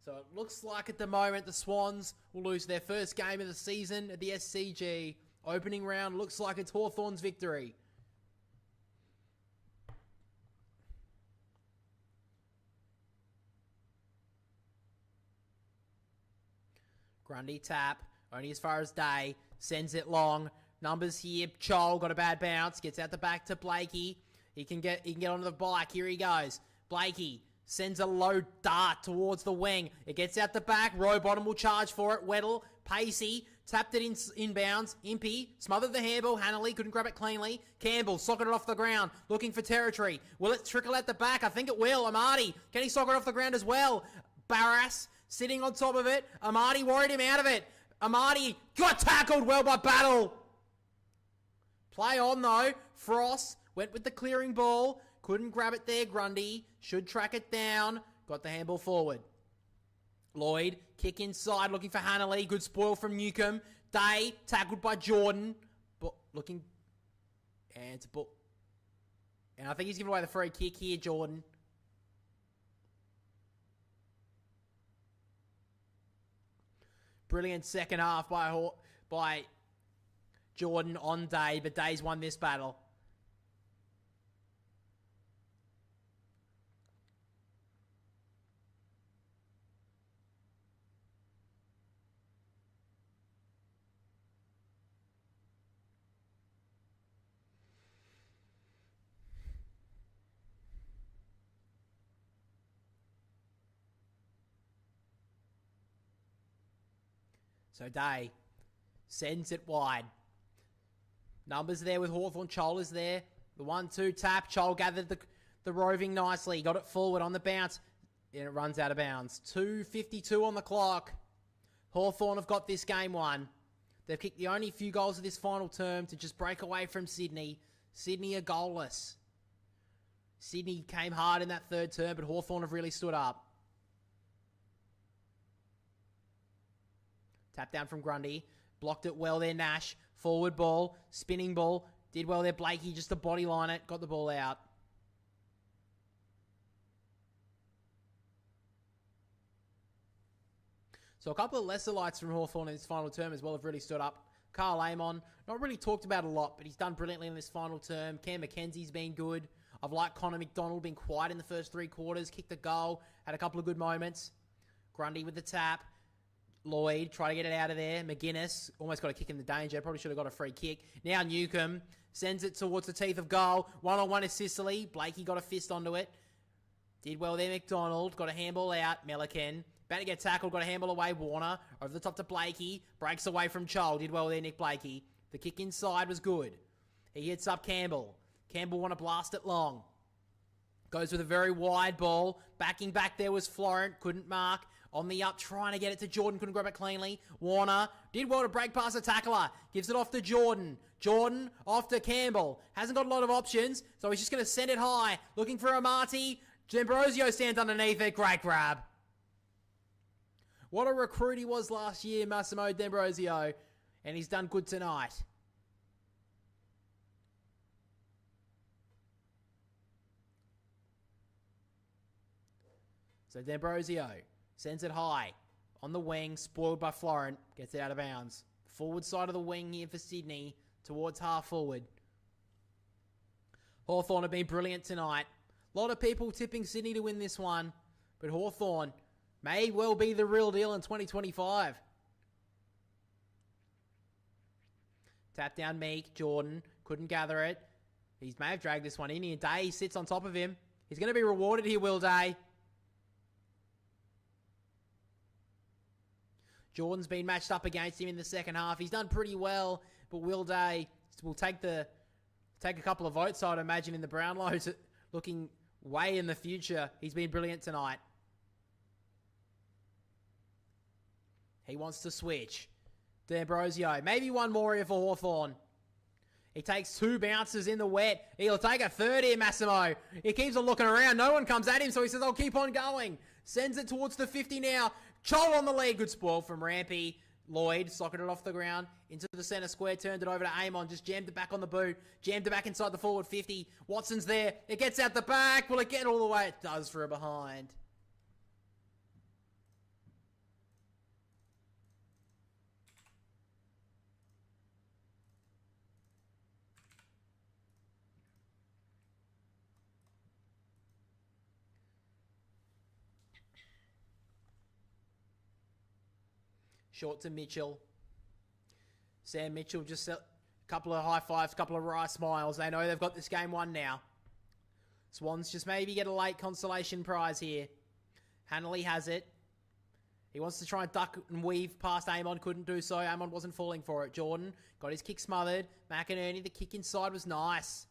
So it looks like at the moment the Swans will lose their first game of the season at the SCG. Opening round looks like it's Hawthorn's victory. Grundy tap, only as far as Day, sends it long. Numbers here, Chol got a bad bounce, gets out the back to Blakey. He can get onto the bike, here he goes. Blakey sends a low dart towards the wing. It gets out the back, Rowbottom will charge for it. Weddle, Pacey, tapped it inbounds. Impey, smothered the handball. Hanley couldn't grab it cleanly. Campbell, socketed it off the ground, looking for territory. Will it trickle out the back? I think it will. Amati, can he socket it off the ground as well? Barras, sitting on top of it. Amati worried him out of it. Amati got tackled well by Battle. Play on though. Frost went with the clearing ball. Couldn't grab it there. Grundy should track it down. got the handball forward. Lloyd, kick inside, looking for Hanley. Good spoil from Newcomb. Day, tackled by Jordan. But looking... And it's a ball. And I think he's giving away the free kick here, Jordan. Brilliant second half by Jordan on Day, but Day's won this battle. So Day sends it wide. Numbers there with Hawthorn. Chol is there. The 1-2 tap. Chol gathered the roving nicely. Got it forward on the bounce. And it runs out of bounds. 2:52 on the clock. Hawthorn have got this game won. They've kicked the only few goals of this final term to just break away from Sydney. Sydney are goalless. Sydney came hard in that third term, but Hawthorn have really stood up. Tap down from Grundy. Blocked it well there, Nash. Forward ball. Spinning ball. Did well there, Blakey. Just to body line it. Got the ball out. So a couple of lesser lights from Hawthorn in this final term as well have really stood up. Carl Amon, not really talked about a lot, but he's done brilliantly in this final term. Cam McKenzie's been good. I've liked Connor McDonald, been quiet in the first three quarters. Kicked a goal. Had a couple of good moments. Grundy with the tap. Lloyd, try to get it out of there. McGuinness, almost got a kick in the danger. Probably should have got a free kick. Now Newcomb sends it towards the teeth of goal. One-on-one is Sicily. Blakey got a fist onto it. Did well there, McDonald. Got a handball out. Melican. About to get tackled. Got a handball away. Warner. Over the top to Blakey. Breaks away from Chol. Did well there, Nick Blakey. The kick inside was good. He hits up Campbell. Campbell want to blast it long. Goes with a very wide ball. Backing back there was Florent. Couldn't mark. On the up, trying to get it to Jordan. Couldn't grab it cleanly. Warner did well to break past the tackler. Gives it off to Jordan. Jordan off to Campbell. Hasn't got a lot of options, so he's just going to send it high. Looking for Amati. D'Ambrosio stands underneath it. Great grab. What a recruit he was last year, Massimo D'Ambrosio. And he's done good tonight. So D'Ambrosio sends it high. On the wing, spoiled by Florent. Gets it out of bounds. Forward side of the wing here for Sydney. Towards half forward. Hawthorn have been brilliant tonight. A lot of people tipping Sydney to win this one. But Hawthorn may well be the real deal in 2025. Tap down Meek. Jordan couldn't gather it. He may have dragged this one in here. Day sits on top of him. He's going to be rewarded here, Will Day. Jordan's been matched up against him in the second half. He's done pretty well, but Will Day will take a couple of votes, I'd imagine, in the Brownlows, looking way in the future. He's been brilliant tonight. He wants to switch. D'Ambrosio, maybe one more here for Hawthorn. He takes two bounces in the wet. He'll take a third here, Massimo. He keeps on looking around. No one comes at him, so he says, I'll keep on going. Sends it towards the 50 now. Chol on the lead. Good spoil from Rampy. Lloyd socketed it off the ground into the centre square. Turned it over to Amon. Just jammed it back on the boot. Jammed it back inside the forward 50. Watson's there. It gets out the back. Will it get all the way? It does for a behind. Short to Mitchell. Sam Mitchell just a couple of high fives, couple of wry smiles. They know they've got this game won now. Swans just maybe get a late consolation prize here. Hanley has it. He wants to try and duck and weave past Amon. Couldn't do so. Amon wasn't falling for it. Jordan got his kick smothered. McInerney, the kick inside was nice.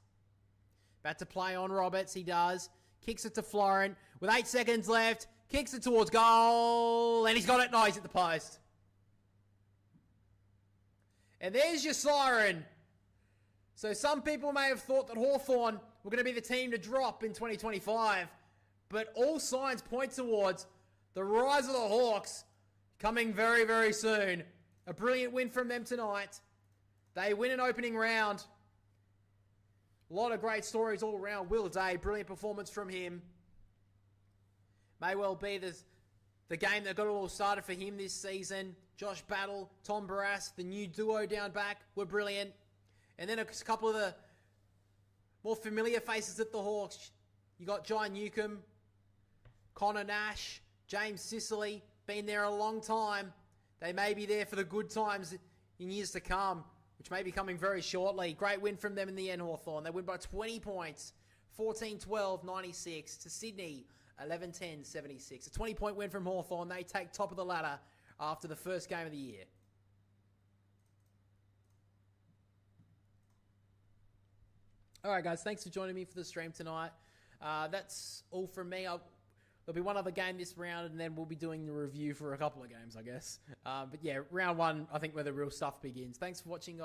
About to play on Roberts. He does. Kicks it to Florent. With 8 seconds left. Kicks it towards goal. And he's got it. No, he's at the post. And there's your siren. So some people may have thought that Hawthorn were going to be the team to drop in 2025. But all signs point towards the rise of the Hawks coming very, very soon. A brilliant win from them tonight. They win an opening round. A lot of great stories all around. Will Day, brilliant performance from him. May well be the game that got it all started for him this season. Josh Battle, Tom Barras, the new duo down back were brilliant. And then a couple of the more familiar faces at the Hawks. You got John Newcomb, Connor Nash, James Sicily, been there a long time. They may be there for the good times in years to come, which may be coming very shortly. Great win from them in the end, Hawthorn. They win by 20 points, 14-12, 96 to Sydney, 11-10, 76. A 20-point win from Hawthorn. They take top of the ladder after the first game of the year. All right, guys, thanks for joining me for the stream tonight. That's all from me. There'll be one other game this round, and then we'll be doing the review for a couple of games, I guess. But yeah, round one, I think, where the real stuff begins. Thanks for watching, guys.